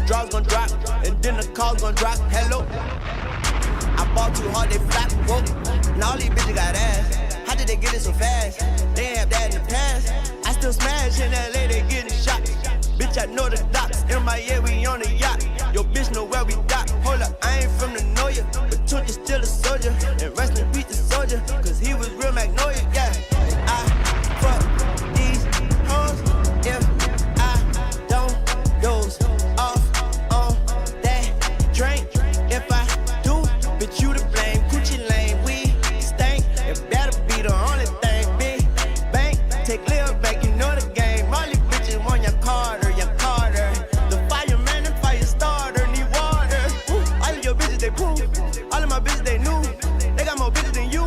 drawers gon' drop, and then the calls gon' drop. Hello. I bought too hard, they flop. Whoa. Now all these bitches got ass. How did they get it so fast? They ain't have that in the past. I still smash in LA, they getting shot. Bitch, I know the docks. In my yeah, we on the yacht. Yo, bitch, know where we dock. Hold up, I ain't from the know ya, but Took is still a soldier. And rest in peace the soldier, cause he was real Magnolia, yeah. I fuck these hoes if I don't doze off on that drink. If I do, bitch, you to blame. Coochie lane, we stank. It better be the only thing. Big bank, take little back, you know the game. All these bitches want your Carter, your Carter. The fireman and fire starter need water. Ooh, all of your bitches, they poo. All of my bitches, they new. They got more bitches than you.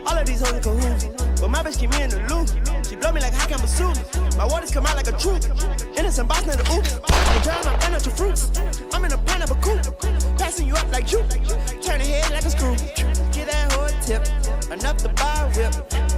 All of these hoes in cahoots. But my bitch keep me in the loop. She blow me like hot camera soup. My waters come out like a troop. Innocent boss, not the oops. The time I'm in your fruits. I'm in a pineapple coupe. Passing you up like you. Turn the head like a screw. Get that hoe a tip. Enough to buy a whip.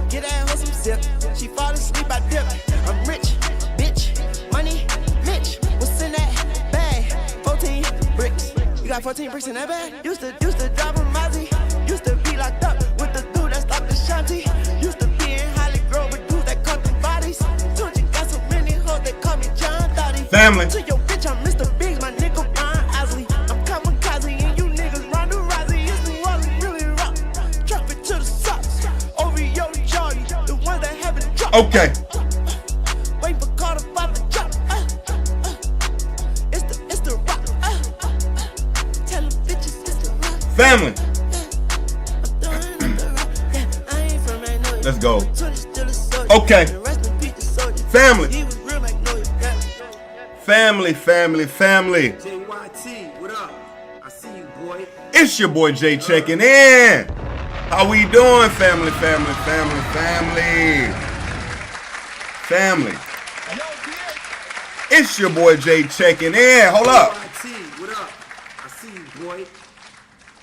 Get that hoe some sip. She fall asleep, I dip. I'm rich, bitch. Money, Mitch. What's in that bag? 14 bricks. You got 14 bricks in that bag? Used to drive a Mozzie. Used to be locked up with the dude that stopped the shanty. Used to be in Holly Grove with dudes that cut the bodies. Told you got so many hoes, they call me John Dottie. Family. To your bitch, I'm Mr. Biggs, my nigga Ron Osley. I'm kamikaze and you niggas Ronda Rousey. It's New Orleans, really rock. Drop it to the socks. OVO to Charlie, the ones that haven't dropped. Okay. Wait for Carter about to drop. It's the rock. Tell them bitches it's the rock. Family. Let's go. Okay. Family. Family. JYT, what up? I see you, boy. It's your boy Jay checking in. How we doing, family? It's your boy Jay checking in. Hold up. JYT, what up? I see you, boy.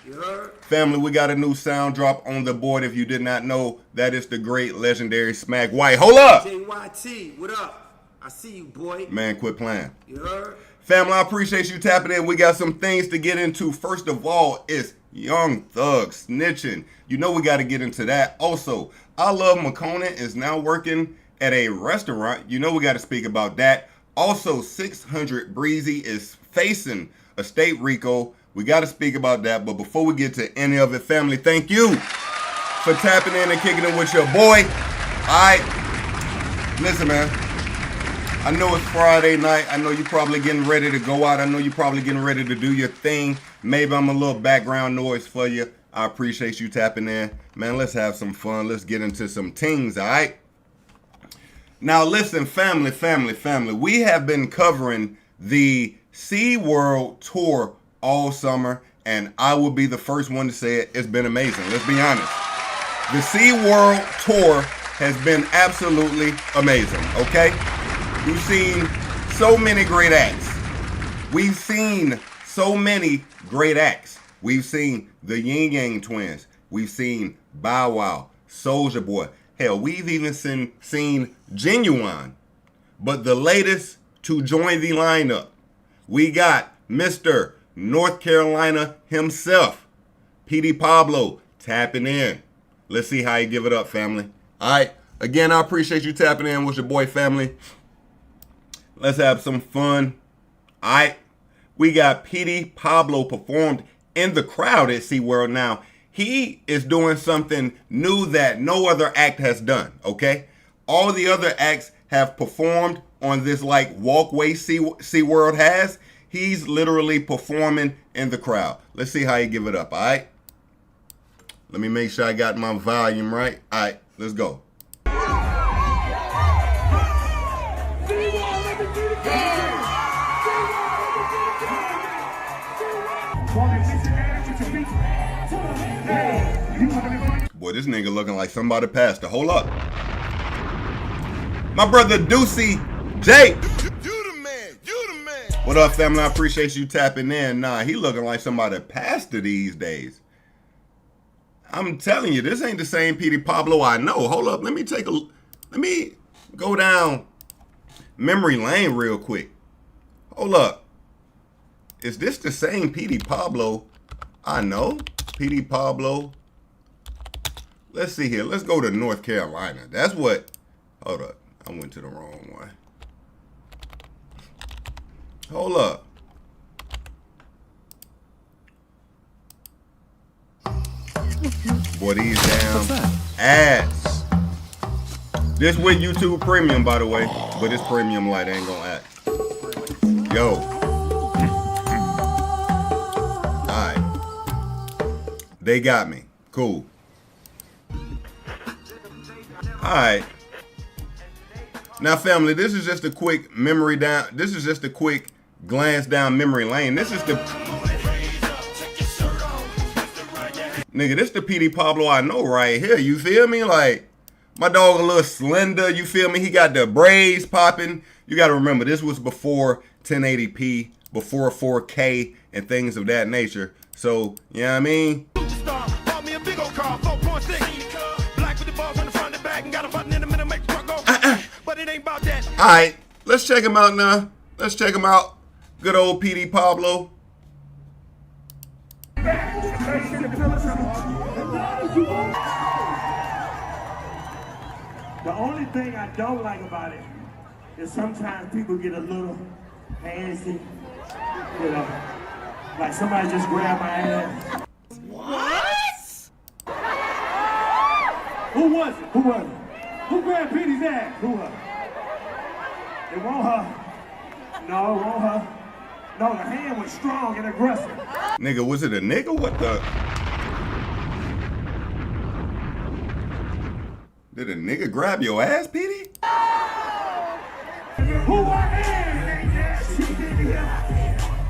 You heard? Family, we got a new sound drop on the board. If you did not know, that is the great legendary Smack White. Hold up. JYT, what up? I see you, boy. Man, quit playing. You heard? Family, I appreciate you tapping in. We got some things to get into. First of all, it's Young Thug snitching. You know we got to get into that. Also, iLoveMakonnen's is now working at a restaurant. You know we got to speak about that. Also, 600 Breezy is facing a state RICO. We got to speak about that. But before we get to any of it, family, thank you for tapping in and kicking it with your boy. All right. Listen, man. I know it's Friday night. I know you're probably getting ready to go out. I know you're probably getting ready to do your thing. Maybe I'm a little background noise for you. I appreciate you tapping in. Man, let's have some fun. Let's get into some things, all right? Now, listen, family. We have been covering the SeaWorld tour all summer, and I will be the first one to say it. It's been amazing. Let's be honest. The SeaWorld tour has been absolutely amazing, okay? We've seen so many great acts. We've seen so many great acts. We've seen the Yin Yang Twins. We've seen Bow Wow, Soulja Boy. Hell, we've even seen Genuine. But the latest to join the lineup, we got Mr. North Carolina himself, Petey Pablo, tapping in. Let's see how you give it up, family. All right. Again, I appreciate you tapping in with your boy, family. Let's have some fun. All right. We got Petey Pablo performed in the crowd at SeaWorld. Now, he is doing something new that no other act has done, okay? All the other acts have performed on this, like, walkway SeaWorld has. He's literally performing in the crowd. Let's see how you give it up, all right? Let me make sure I got my volume right. All right, let's go. Boy, this nigga looking like somebody passed. Hold up. My brother Deucey J. You the man. What up, family? I appreciate you tapping in. Nah, he looking like somebody pastor these days. I'm telling you, this ain't the same Petey Pablo I know. Hold up. Let me go down memory lane real quick. Hold up. Is this the same PD Pablo? I know. PD Pablo. Let's see here. Let's go to North Carolina. That's what. Hold up. I went to the wrong one. Hold up. Boy, these damn ads. This with YouTube Premium, by the way. But this Premium light ain't gonna act. Yo. Alright. They got me. Cool. Alright. Now, family, this is just a quick memory down. This is just a quick glance down memory lane. This is the nigga, this the PD Pablo I know right here. You feel me? Like, my dog a little slender. You feel me? He got the braids popping. You got to remember, this was before 1080p, before 4K, and things of that nature. So, you know what I mean? All right, let's check him out now. Let's check him out. Good old PD Pablo. The only thing I don't like about it is sometimes people get a little handsy, you know, like somebody just grabbed my ass. What? Who was it? Who was it? Who grabbed Petey's ass? Who was it? It won't her. No, it won't her. No, the hand was strong and aggressive. Nigga, was it a nigga? What the? Did a nigga grab your ass, Petey? Who I am?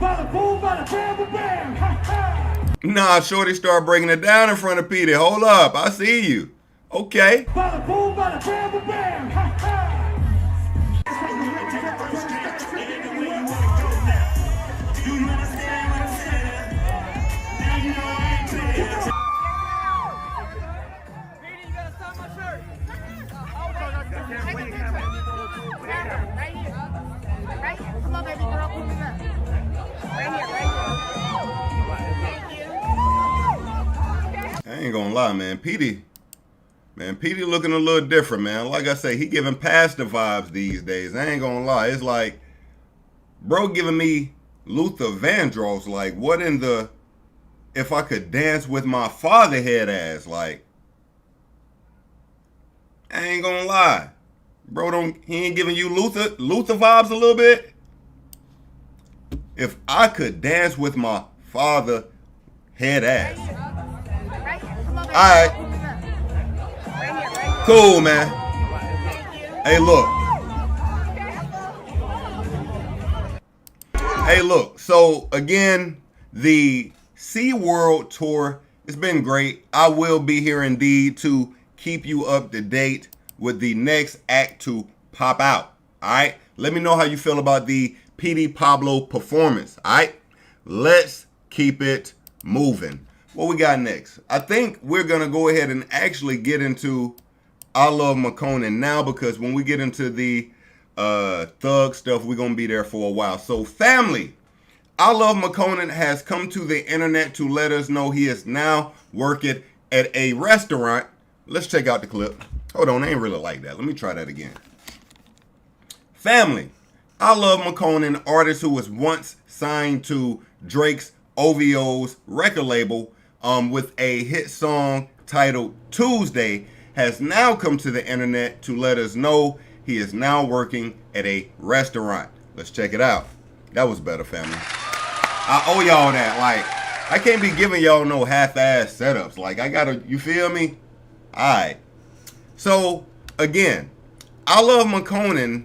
Bada boom, bada bam, bam, ha ha. Nah, Shorty started breaking it down in front of Petey. Hold up, I see you. Okay. Bada boom, bada bam, bam, ha ha. I ain't gonna lie, man. Petey looking a little different, man. Like I say, he giving pastor vibes these days. I ain't gonna lie. It's like, bro giving me Luther Vandross. Like, what in the, if I could dance with my father head ass? Like, I ain't gonna lie. Bro, he ain't giving you Luther vibes a little bit? If I could dance with my father head ass. Alright. Cool, man. Hey, look. Hey, look. So, again, the SeaWorld tour, it's been great. I will be here indeed to keep you up to date with the next act to pop out. Alright? Let me know how you feel about the PD Pablo performance. Alright? Let's keep it moving. What we got next? I think we're going to go ahead and actually get into I Love McConnen now, because when we get into the thug stuff, we're going to be there for a while. So, family, I Love McConnen has come to the internet to let us know he is now working at a restaurant. Let's check out the clip. Hold on, I ain't really like that. Let me try that again. Family, I Love McConnen, artist who was once signed to Drake's OVO's record label with a hit song titled Tuesday, has now come to the internet to let us know he is now working at a restaurant. Let's check it out. That was better, family. I owe y'all that. Like, I can't be giving y'all no half-ass setups. Like, I gotta, you feel me? Alright. So, again, I Love McConnen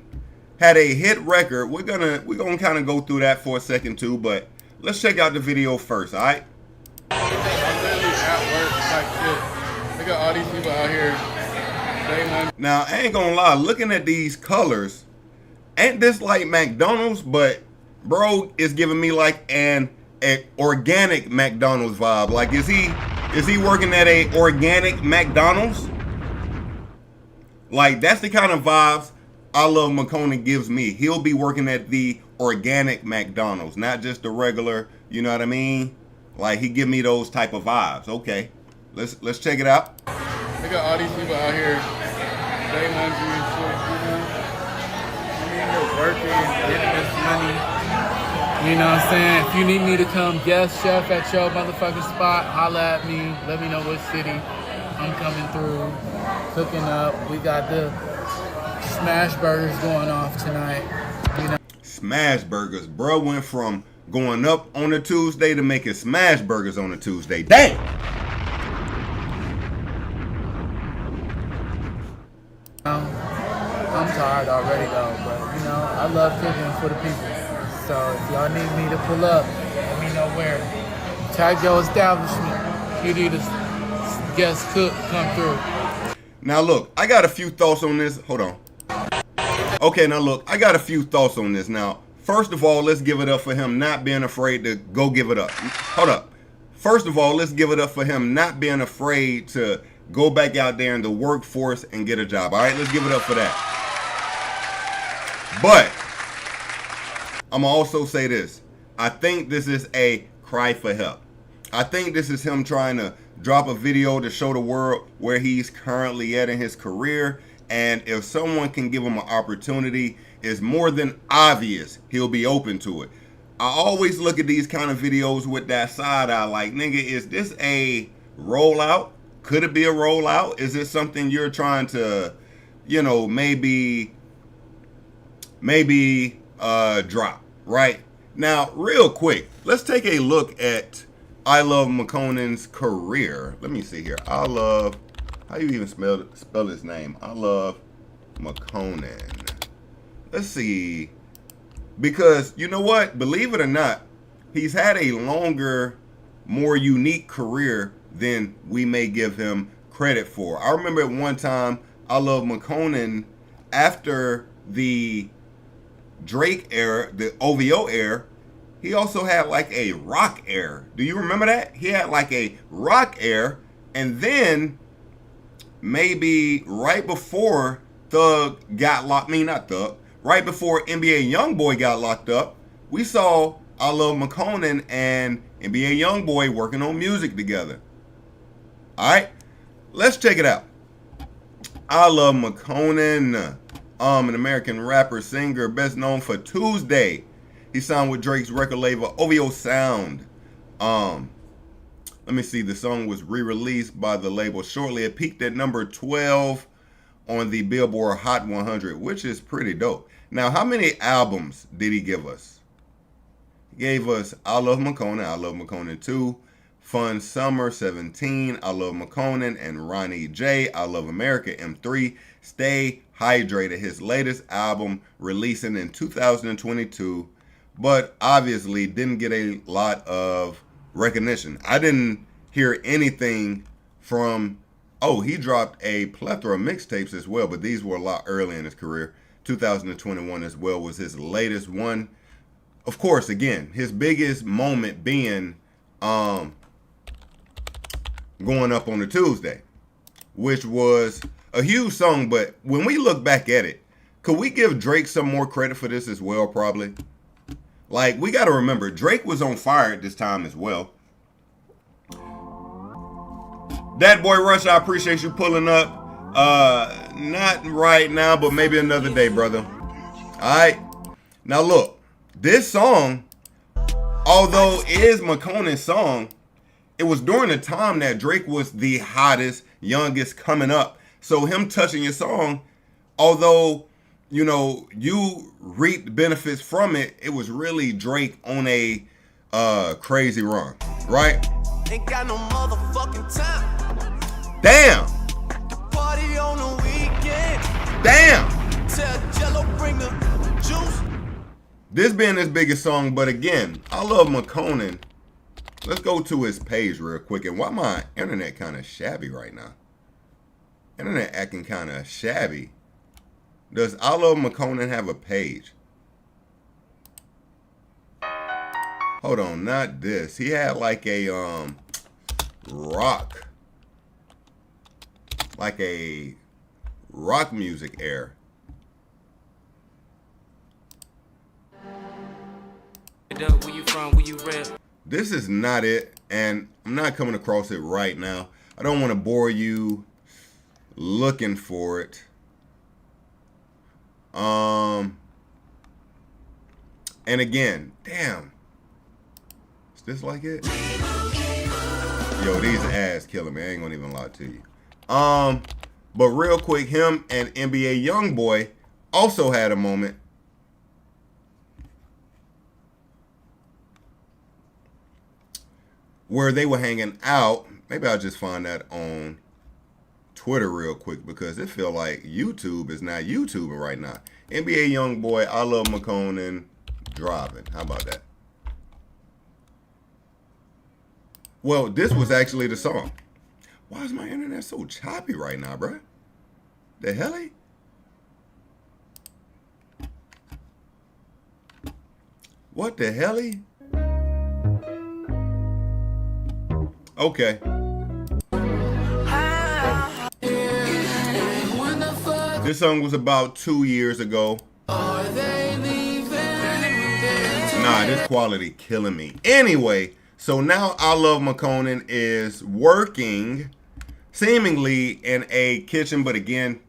had a hit record. We're gonna kind of go through that for a second too, but let's check out the video first, alright? Look at all these people out here. Now, I ain't gonna lie, looking at these colors, ain't this like McDonald's? But bro is giving me like an organic McDonald's vibe. Like, is he working at a organic McDonald's? Like, that's the kind of vibes I Love McConnen gives me. He'll be working at the organic McDonald's, not just the regular, you know what I mean? Like, he give me those type of vibes. Okay, let's check it out. They got all these people out here, they hungry and shit, you know? I mean, they're working, getting this money. You know what I'm saying? If you need me to come guest chef at your motherfucking spot, holla at me. Let me know what city I'm coming through, cooking up. We got the smash burgers going off tonight. You know? Smash burgers. Bro went from going up on a Tuesday to making smash burgers on a Tuesday. Damn! I'm tired already though, but you know, I love cooking for the people. So if y'all need me to pull up, let me know where. Tag your establishment. You need a guest cook come through. Now look, I got a few thoughts on this. Hold on. Okay, now look, I got a few thoughts on this. Now, first of all, let's give it up for him not being afraid to go give it up. Hold up. First of all, let's give it up for him not being afraid to go back out there in the workforce and get a job. All right, let's give it up for that. But I'm going to also say this. I think this is a cry for help. I think this is him trying to drop a video to show the world where he's currently at in his career. And if someone can give him an opportunity, it's more than obvious he'll be open to it. I always look at these kind of videos with that side eye like, nigga, is this a rollout? Could it be a rollout? Is it something you're trying to, you know, maybe drop, right? Now, real quick, let's take a look at iLoveMakonnen's career. Let me see here. How you even spell his name? iLoveMakonnen. Let's see. Because, you know what? Believe it or not, he's had a longer, more unique career than we may give him credit for. I remember at one time, iLoveMakonnen, after the Drake era, the OVO era, he also had like a rock era. Do you remember that? He had like a rock era, and then maybe right before Thug got locked, right before NBA Youngboy got locked up, we saw iLoveMakonnen and NBA Youngboy working on music together. All right, let's check it out. iLoveMakonnen, an American rapper, singer, best known for Tuesday. He signed with Drake's record label OVO Sound. Let me see, the song was re-released by the label shortly. It peaked at number 12 on the Billboard Hot 100, which is pretty dope. Now, how many albums did he give us? He gave us iLoveMakonnen 2, Fun Summer 17, iLoveMakonnen and Ronnie J, I Love America M3, Stay Hydrated, his latest album releasing in 2022, but obviously didn't get a lot of recognition. I didn't hear anything from, he dropped a plethora of mixtapes as well, but these were a lot early in his career. 2021 as well was his latest one. Of course, again, his biggest moment being going up on a Tuesday, which was a huge song. But when we look back at it, could we give Drake some more credit for this as well? Probably. Like, we got to remember, Drake was on fire at this time as well. That boy Rush, I appreciate you pulling up. Not right now, but maybe another day, brother. All right. Now look, this song, although it is McConnen's song, it was during the time that Drake was the hottest, youngest coming up. So him touching your song, although, you know, you reaped benefits from it, it was really Drake on a crazy run, right? Ain't got no motherfucking time. Damn. Party on the weekend. Damn. Tell Jello bring the juice. This being his biggest song, but again, iLoveMakonnen. Let's go to his page real quick. And why my internet kind of shabby right now? Internet acting kind of shabby. Does iLoveMakonnen have a page? Hold on, not this. He had like a rock. Like a rock music air. Where you from? Where you rep? This is not it, and I'm not coming across it right now. I don't want to bore you looking for it. And again, damn. Is this like it? Yo, these ads killing me. I ain't gonna even lie to you. But real quick, him and NBA YoungBoy also had a moment where they were hanging out. Maybe I'll just find that on Twitter real quick because it feel like YouTube is not YouTubing right now. NBA YoungBoy, I Love McConnen, driving. How about that? Well, this was actually the song. Why is my internet so choppy right now, bruh? The hell? What the hell? Okay. This song was about 2 years ago. Nah, this quality killing me. Anyway, so now I Love McConnen is working seemingly in a kitchen, but again,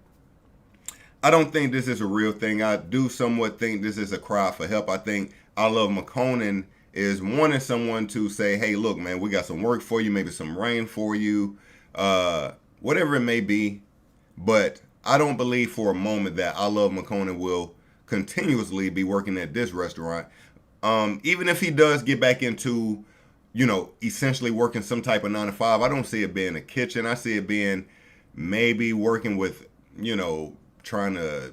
I don't think this is a real thing. I do somewhat think this is a cry for help. I think I Love McConnen is wanting someone to say, hey, look, man, we got some work for you, maybe some rain for you, whatever it may be. But I don't believe for a moment that I Love McConnen will continuously be working at this restaurant. Even if he does get back into, you know, essentially working some type of 9 to 5, I don't see it being a kitchen. I see it being maybe working with, you know, trying to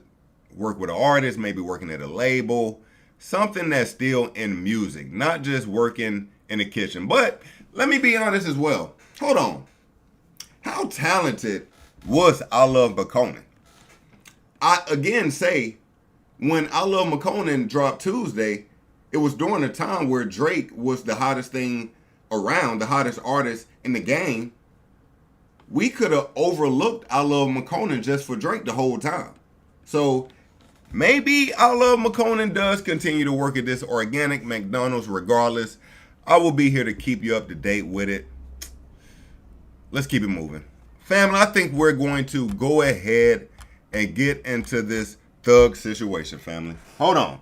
work with an artist, maybe working at a label, something that's still in music, not just working in the kitchen. But let me be honest as well. Hold on. How talented was I Love McConnen? I again say, when I Love McConnen dropped Tuesday, it was during a time where Drake was the hottest thing around, the hottest artist in the game. We could have overlooked I Love McConnen just for Drake the whole time. So maybe I Love McConnen does continue to work at this organic McDonald's regardless. I will be here to keep you up to date with it. Let's keep it moving. Family, I think we're going to go ahead and get into this thug situation, family. Hold on.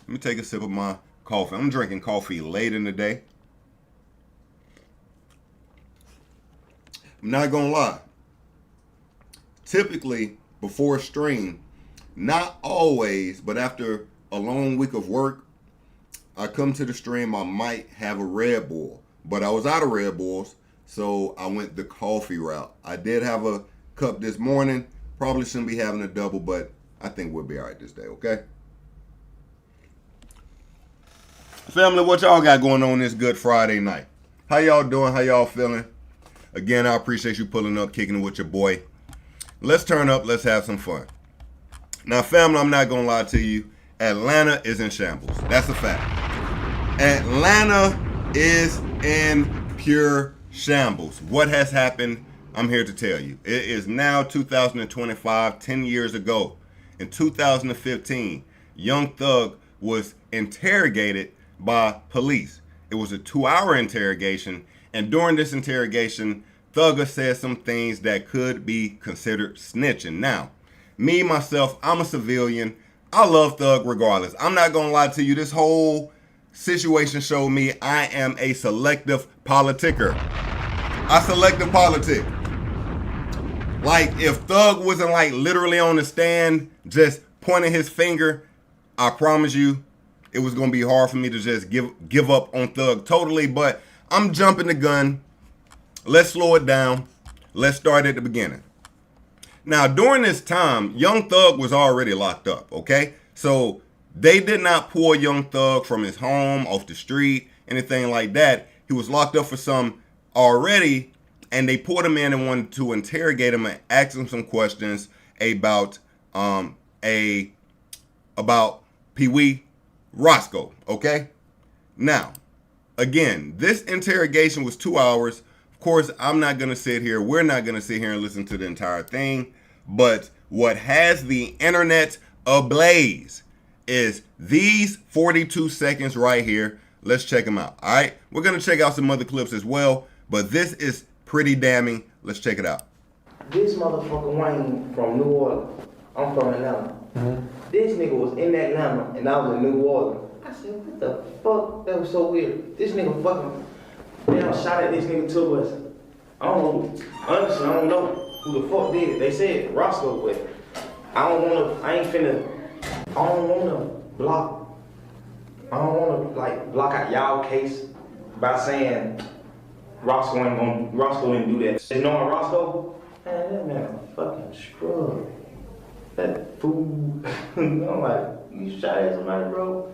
Let me take a sip of my coffee. I'm drinking coffee late in the day. I'm not gonna lie. Typically, before a stream, not always, but after a long week of work, I come to the stream, I might have a Red Bull. But I was out of Red Bulls, so I went the coffee route. I did have a cup this morning. Probably shouldn't be having a double, but I think we'll be all right this day, okay? Family, what y'all got going on this Good Friday night? How y'all doing? How y'all feeling? Again, I appreciate you pulling up, kicking it with your boy. Let's turn up. Let's have some fun. Now, family, I'm not going to lie to you. Atlanta is in shambles. That's a fact. Atlanta is in pure shambles. What has happened? I'm here to tell you. It is now 2025, 10 years ago. In 2015, Young Thug was interrogated by police. It was a 2-hour interrogation, and during this interrogation, Thugger said some things that could be considered snitching. Now, me, myself, I'm a civilian. I love Thug regardless. I'm not going to lie to you. This whole situation showed me I am a selective politicker. I selective politic. Like, if Thug wasn't like literally on the stand just pointing his finger, I promise you it was going to be hard for me to just give up on Thug totally. But I'm jumping the gun. Let's slow it down. Let's start at the beginning. Now, during this time, Young Thug was already locked up, okay? So they did not pull Young Thug from his home, off the street, anything like that. He was locked up for some already, and they pulled him in and wanted to interrogate him and ask him some questions about Peewee Roscoe, okay? Now, again, this interrogation was 2 hours. Of course, I'm not going to sit here. We're not going to sit here and listen to the entire thing. But what has the internet ablaze is these 42 seconds right here. Let's check them out. All right, we're gonna check out some other clips as well, but this is pretty damning. Let's check it out. This motherfucker Wayne from New Orleans. I'm from Atlanta. This nigga was in Atlanta and I was in New Orleans. I said, what the fuck? That was so weird. This nigga fucking, they done shot at this nigga to us. I don't know, honestly, I don't know who the fuck did it. They said Roscoe, but I don't wanna block out y'all case by saying Roscoe didn't do that. You know Roscoe? Man, that man a fucking scrub. That fool. I'm like, you shot at somebody, bro?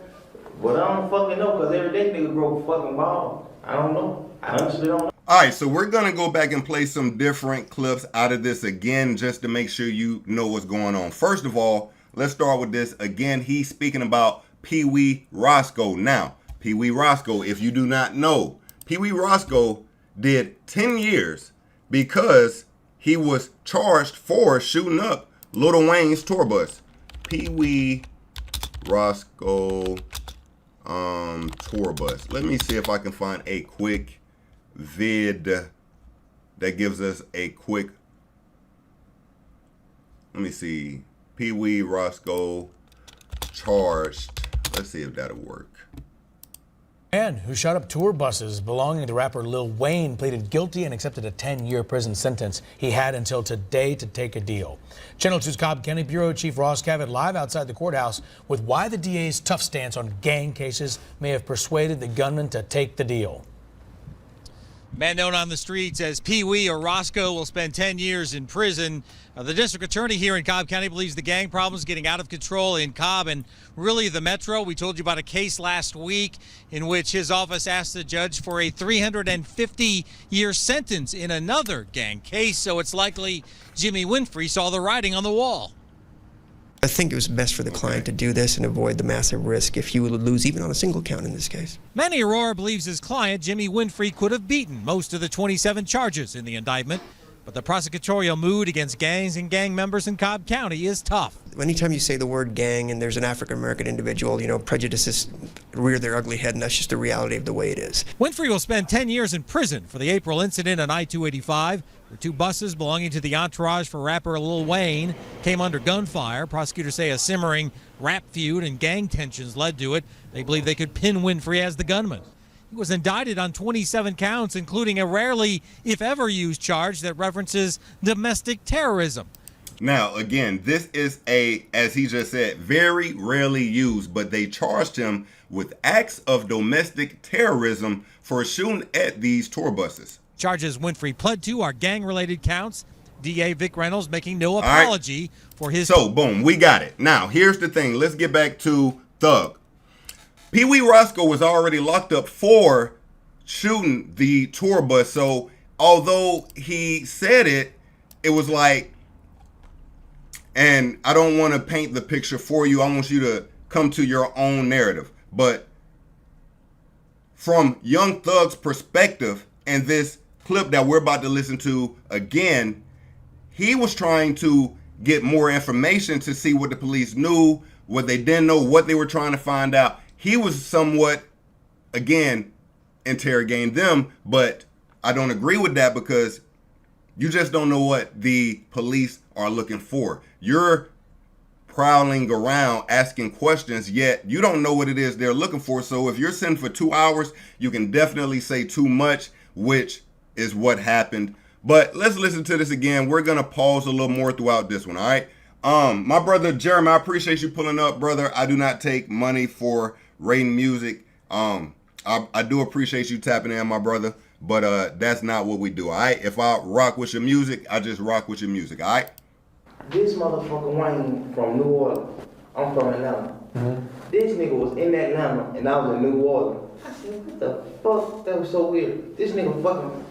But I don't fucking know, cause every day nigga broke a fucking ball. I don't know. I honestly don't know. All right, so we're gonna go back and play some different clips out of this again, just to make sure you know what's going on. First of all, let's start with this. Again, he's speaking about Peewee Roscoe. Now, Peewee Roscoe, if you do not know, Peewee Roscoe did 10 years because he was charged for shooting up Lil Wayne's tour bus. Peewee Roscoe tour bus. Let me see if I can find a quick vid that gives us a quick, let me see, Peewee Roscoe charged. Let's see if that'll work. Man who shot up tour buses belonging to rapper Lil Wayne pleaded guilty and accepted a 10-year prison sentence. He had until today to take a deal. Channel 2's Cobb County Bureau Chief Ross Cavett live outside the courthouse with why the DA's tough stance on gang cases may have persuaded the gunman to take the deal. Man known on the streets as Peewee or Roscoe will spend 10 years in prison. The district attorney here in Cobb County believes the gang problem is getting out of control in Cobb and really the metro. We told you about a case last week in which his office asked the judge for a 350-year sentence in another gang case. So it's likely Jimmy Winfrey saw the writing on the wall. I think it was best for the client to do this and avoid the massive risk if he would lose even on a single count in this case. Manny Aurora believes his client, Jimmy Winfrey, could have beaten most of the 27 charges in the indictment. But the prosecutorial mood against gangs and gang members in Cobb County is tough. Anytime you say the word gang and there's an African-American individual, you know, prejudices rear their ugly head, and that's just the reality of the way it is. Winfrey will spend 10 years in prison for the April incident on I-285, where two buses belonging to the entourage for rapper Lil Wayne came under gunfire. Prosecutors say a simmering rap feud and gang tensions led to it. They believe they could pin Winfrey as the gunman. He was indicted on 27 counts, including a rarely, if ever, used charge that references domestic terrorism. Now, again, this is as he just said, very rarely used, but they charged him with acts of domestic terrorism for shooting at these tour buses. Charges Winfrey pled to are gang-related counts. DA Vic Reynolds making no apology for his... So, boom, we got it. Now, here's the thing. Let's get back to Thug. Peewee Roscoe was already locked up for shooting the tour bus. So, although he said it, it was like, and I don't want to paint the picture for you. I want you to come to your own narrative. But from Young Thug's perspective, and this clip that we're about to listen to again, he was trying to get more information to see what the police knew, what they didn't know, what they were trying to find out. He was somewhat, again, interrogating them, but I don't agree with that because you just don't know what the police are looking for. You're prowling around asking questions, yet you don't know what it is they're looking for. So if you're sitting for 2 hours, you can definitely say too much, which is what happened. But let's listen to this again. We're going to pause a little more throughout this one, all right? My brother Jeremy, I appreciate you pulling up, brother. I do not take money for rating music. I do appreciate you tapping in, my brother, but that's not what we do, all right? If I rock with your music, I just rock with your music, all right? This motherfucker Wayne from New Orleans. I'm from Atlanta. This nigga was in Atlanta and I was in New Orleans. I said, what the fuck? That was so weird. This nigga fucking,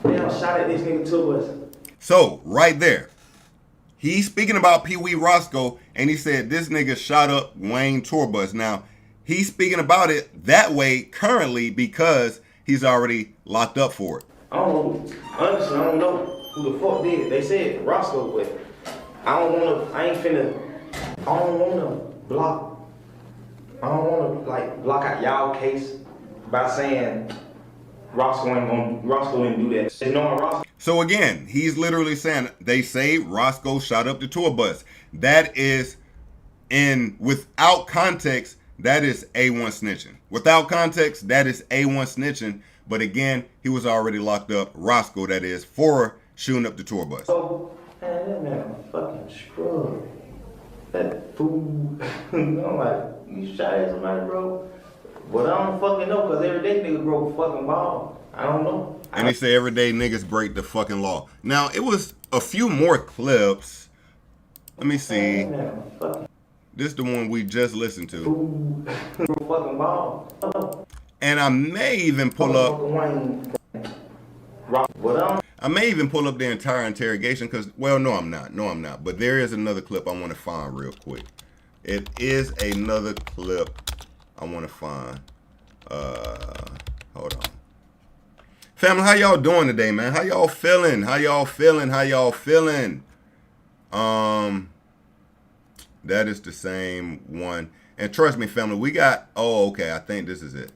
they done shot at this nigga to us. So, right there, he's speaking about Peewee Roscoe, and he said this nigga shot up Wayne tour bus. Now, he's speaking about it that way currently because he's already locked up for it. I don't know. Honestly, I don't know who the fuck did it. They said Roscoe, but I don't wanna block I don't want to like block out y'all case by saying Roscoe didn't do that. They knowing Roscoe. So again, he's literally saying they say Roscoe shot up the tour bus. That is without context, that is A1 snitching. Without context, that is A1 snitching. But again, he was already locked up, Roscoe that is, for shooting up the tour bus. So, man, that man a fucking scrub. That fool. I'm like, you shot at somebody, bro? But I don't fucking know, because every day niggas broke fucking ball. I don't know. And they say everyday niggas break the fucking law. Now, it was a few more clips. Let me see. This is the one we just listened to. Fucking ball. And I may even pull up. I may even pull up the entire interrogation because, well, no, I'm not. No, I'm not. But there is another clip I want to find real quick. It is another clip I want to find. Hold on. Family, how y'all doing today, man? How y'all feeling? How y'all feeling? How y'all feeling? That is the same one. And trust me, family, we got, oh, okay, I think this is it.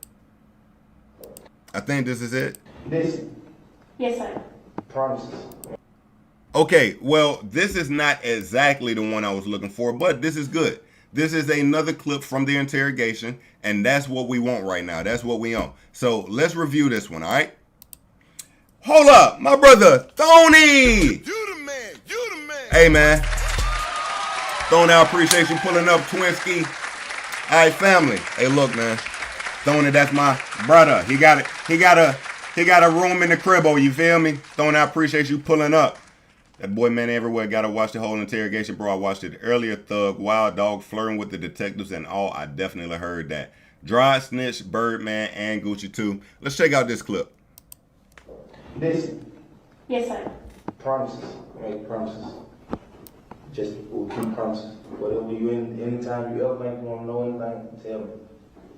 I think this is it. This? Yes, sir. Promises. Okay, well, this is not exactly the one I was looking for, but this is good. This is another clip from the interrogation, and that's what we want right now. That's what we own. So let's review this one, all right? Hold up, my brother, Tony! You the man, you the man. Hey, man. Tony, I appreciate you pulling up, Twinsky. All right, family. Hey, look, man. Tony, that's my brother. He got a room in the cribbo, you feel me? Tony, I appreciate you pulling up. That boy, man, everywhere. Gotta watch the whole interrogation, bro. I watched it earlier. Thug, Wild Dog, flirting with the detectives and all. I definitely heard that. Dry Snitch, Birdman, and Gucci too. Let's check out this clip. This? Yes, sir. Promises. Make promises. Just we'll keep promises. Whatever you anytime you ever make you want to know anything, tell me.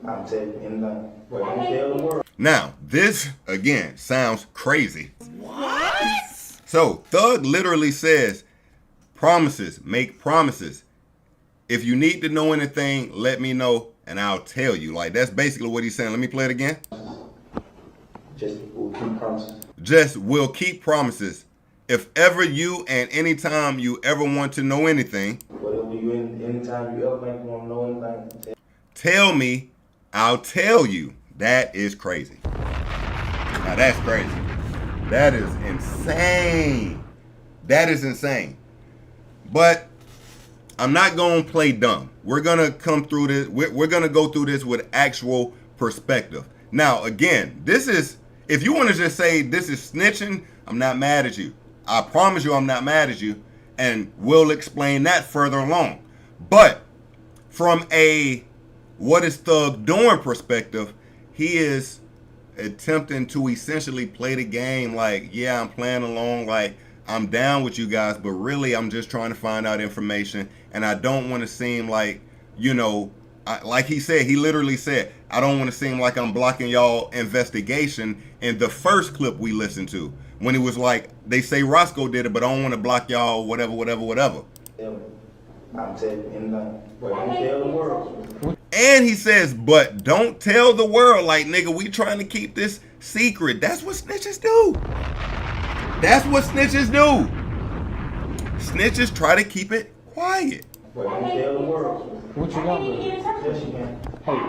I'm telling you anything. But don't tell the world. Now, this, again, sounds crazy. What? So, Thug literally says, promises, make promises. If you need to know anything, let me know, and I'll tell you. Like, that's basically what he's saying. Let me play it again. Just we'll keep promises. Just will keep promises. If ever you and anytime you ever want to know anything, whatever you anytime you ever make you want to know anything, tell me, I'll tell you. That is crazy. Now that's crazy. That is insane. That is insane. But I'm not going to play dumb. We're going to come through this. We're going to go through this with actual perspective. Now, again, this is, if you want to just say this is snitching, I'm not mad at you. I promise you I'm not mad at you. And we'll explain that further along. But from a what is Thug doing perspective, he is attempting to essentially play the game like, yeah, I'm playing along, like I'm down with you guys, but really I'm just trying to find out information, and I don't want to seem like, you know, like he said, he literally said, I don't want to seem like I'm blocking y'all investigation in the first clip we listened to, when he was like, they say Roscoe did it, but I don't want to block y'all, whatever. I'm telling you anything, but don't tell the world. And he says, but don't tell the world. Like, nigga, we trying to keep this secret. That's what snitches do. That's what snitches do. Snitches try to keep it quiet. But don't tell the world. What you got, bro? Yes, you can. Hey.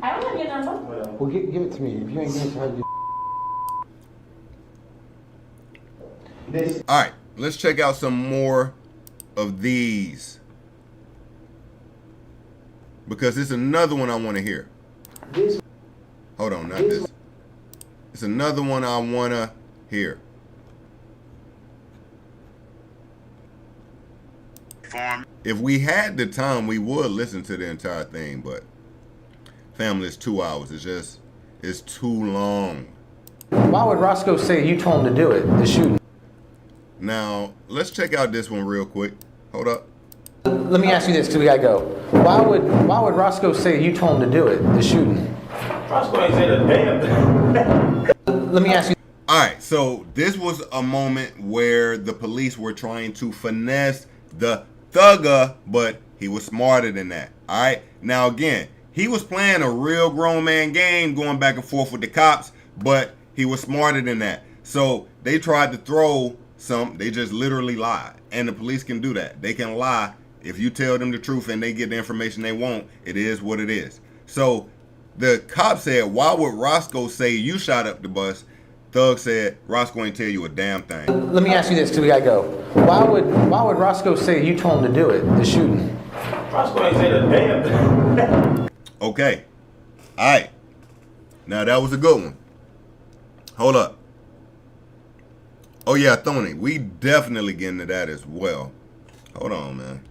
I don't have your number. Well, give it to me. If you ain't give it to her, This. All right, let's check out some more of these, because it's another one I want to hear. This. Hold on, not this. It's another one I want to hear. If we had the time, we would listen to the entire thing, but family, it's 2 hours. It's too long. Why would Roscoe say you told him to do it, the shooting? Now, let's check out this one real quick. Hold up. Let me ask you this, because we gotta go. Why would Roscoe say you told him to do it, the shooting? Roscoe ain't said a damn thing. Let me ask you. All right, so this was a moment where the police were trying to finesse the thugger, but he was smarter than that. All right. Now, again, he was playing a real grown man game going back and forth with the cops, but he was smarter than that. So they tried to throw some, they just literally lied. And the police can do that. They can lie. If you tell them the truth and they get the information they want, it is what it is. So the cop said, why would Roscoe say you shot up the bus? Thug said, Roscoe ain't tell you a damn thing. Let me ask you this, because we gotta go. Why would Roscoe say you told him to do it, the shooting? Roscoe ain't say a damn thing. Okay. All right. Now that was a good one. Hold up. Oh yeah, Tony, we definitely get into that as well. Hold on, man.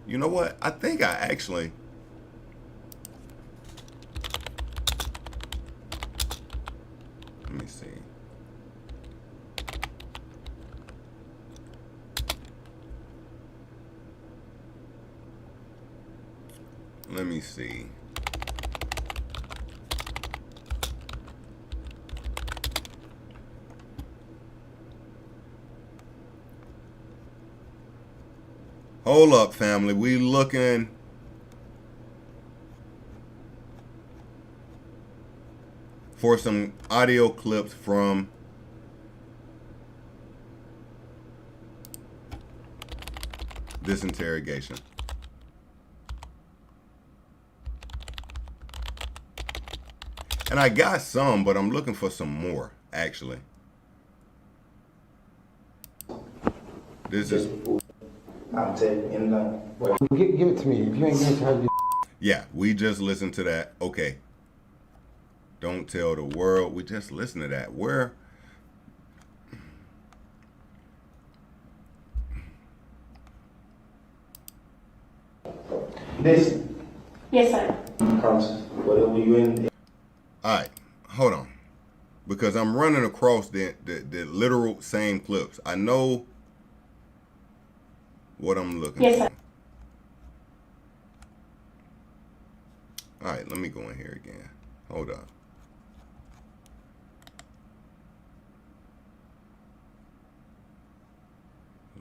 You know what? I think I actually. Let me see. Let me see. Hold up, family. We looking for some audio clips from this interrogation. And I got some, but I'm looking for some more, actually. This is... I'm telling you, Give it to me. If you ain't going to have you. Yeah, we just listened to that. Okay. Don't tell the world. We just listened to that. Where? Listen. Yes, sir. Whatever you in. All right. Hold on. Because I'm running across the literal same clips. I know what I'm looking yes, for. Sir. All right, let me go in here again. Hold up.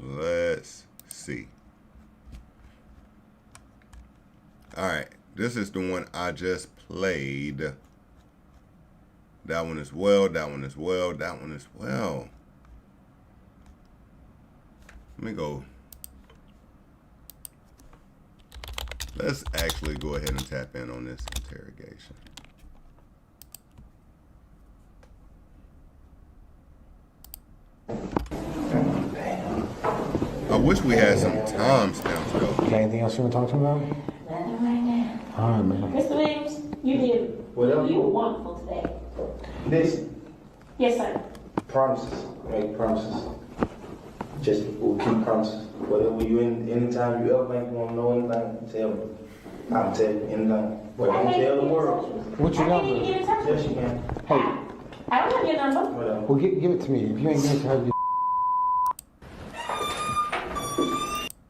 Let's see. All right, this is the one I just played. That one as well, that one as well, that one as well. Let me go. Let's actually go ahead and tap in on this interrogation. I wish we had some timestamps though. Okay, anything else you want to talk to me about? Nothing right now. All right, man. Mr. Williams, you did. Whatever. You were wonderful today. Listen. Yes, sir. Promises. Make promises. Just we'll keep promises. Whatever you in, anytime you ever think you want to know anything, tell me. I'm telling you anything. But don't tell the world. What's your I can't even number? get in touch Yes, with you you. can. Hey, I don't have your number. Whatever. well, give it to me. If you ain't going to have you.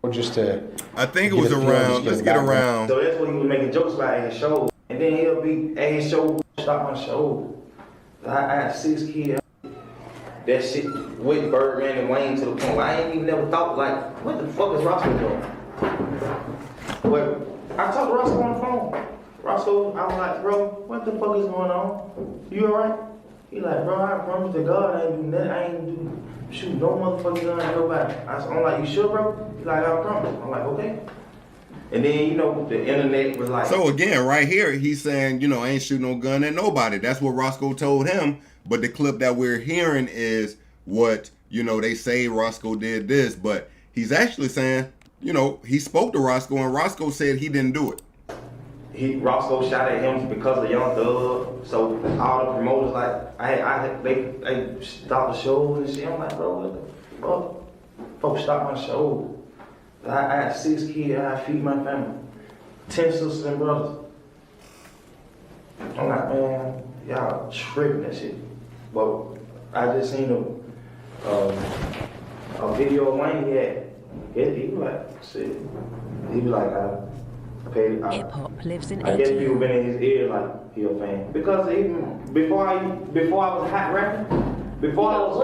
Or just to. I think it was around, let's get around. So that's what he was making jokes about at his show. And then he'll be at his show, stop my show. I had 6 kids. That shit with Birdman and Wayne to the point where I ain't even never thought, like, what the fuck is Roscoe doing? But I talked to Roscoe on the phone. Roscoe, I was like, bro, what the fuck is going on? You alright? He like, bro, I promise to God I ain't do nothing. I ain't do shoot no motherfucking gun at nobody. I'm like, you sure, bro? He like, I promise. I'm like, okay. And then, you know, the internet was like... So again, right here, he's saying, you know, I ain't shooting no gun at nobody. That's what Roscoe told him. But the clip that we're hearing is what, you know, they say Roscoe did this. But he's actually saying, you know, he spoke to Roscoe and Roscoe said he didn't do it. Roscoe shot at him because of Young Thug. So all the promoters, like, they stopped the show and shit. I'm like, bro, what the fuck? Folks stopped my show. I had 6 kids, I feed my family. 10 sisters and brothers. I'm like, man, y'all tripping that shit. But I just seen a video of Wayne he had. He was like, shit. He was like, Hip-hop lives in I guess 80. people been in his ear like he a fan. Because even before I was hot rapping, before I was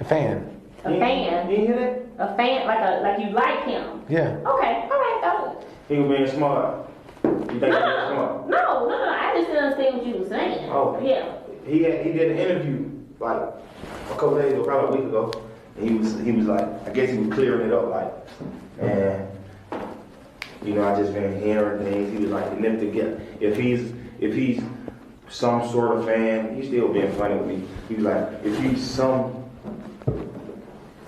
A fan. A fan. You hear that? A fan, like you like him. Yeah. Okay, all right, go. He was being smart. You think he was smart? No. I just didn't understand what you were saying. Oh. Yeah. He did an interview like a couple days ago, probably a week ago. And he was like, I guess he was clearing it up, like, and you know, I just been hearing things. He was like, if he's some sort of fan, he's still being funny with me. He was like, if he's some, I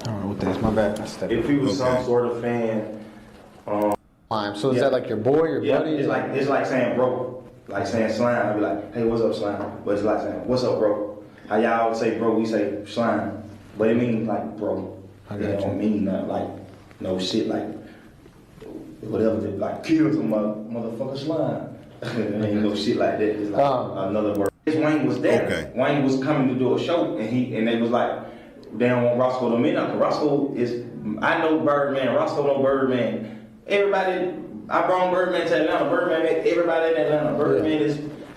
don't know what that is. My bad. If he was some sort of fan, So is that like your boy, your buddy? It's like saying bro, like saying slime. I'd be like, hey, what's up, slime? But it's like saying, what's up, bro? How y'all would say bro, we say slime, but it means like bro. It don't mean nothing like no shit like whatever. Like kill some motherfucker slime. It ain't no shit like that. It's like another word. Wayne was there. Okay. Wayne was coming to do a show, and they was like, they don't want Roscoe to meet up. Roscoe is, I know Birdman. Roscoe know Birdman. Everybody, I brought Birdman to Atlanta. Birdman, everybody in Atlanta. Birdman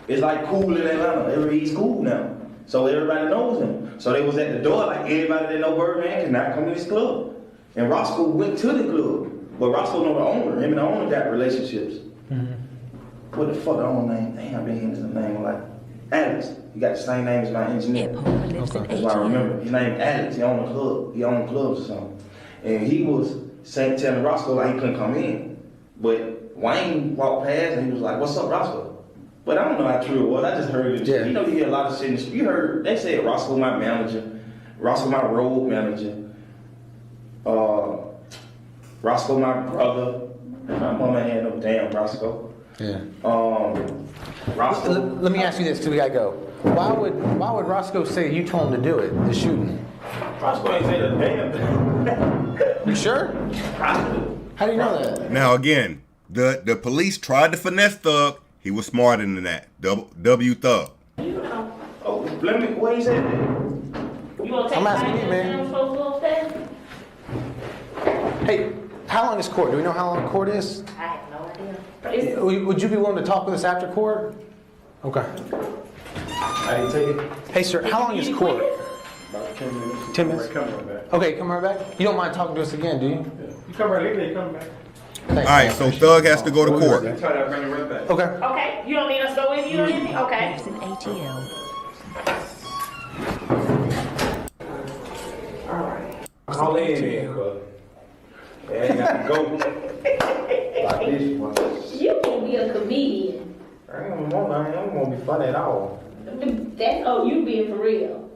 is like cool in Atlanta. He's cool now, so everybody knows him. So they was at the door like anybody that know Birdman cannot come to this club. And Roscoe went to the club, but Roscoe know the owner. Him and the owner got relationships. What the fuck the owner name? Damn, I've been hearing his name like Alex. He got the same name as my engineer. That's why I remember. His name Alex. He owned a club. He owned clubs or something. And he was telling Roscoe like he couldn't come in. But Wayne walked past and he was like, "What's up, Roscoe?" But I don't know how true it was. I just heard it. You know, you hear a lot of shit in the street. You heard they said Roscoe my manager, Roscoe my road manager, Roscoe my brother. My mama had no damn Roscoe. Yeah. Roscoe. Let me ask you this, because we gotta go. Why would Roscoe say you told him to do it, the shooting? Roscoe ain't say the damn thing. You sure? Roscoe. How do you know that? Now again, the police tried to finesse Thug. He was smarter than that. W Thug. Oh, let me. What he said? You gonna take I'm asking you, man. Hey, how long is court? Do we know how long court is? I have no idea. Would you be willing to talk with us after court? Okay. I didn't take it. Hey, sir, how long is court? About 10 minutes. 10 minutes? Come right back. Okay, come right back. You don't mind talking to us again, do you? Yeah. You come right in, you come back. Thanks, All right, so Thug has to go to court. That's why I bring it right back. Okay. Okay, you don't need us to go with you or anything? Okay. Lives in ATL. Call in, bro. Yeah, ain't got to go like this one. You can be a comedian. I don't want to be funny at all. That's you being for real.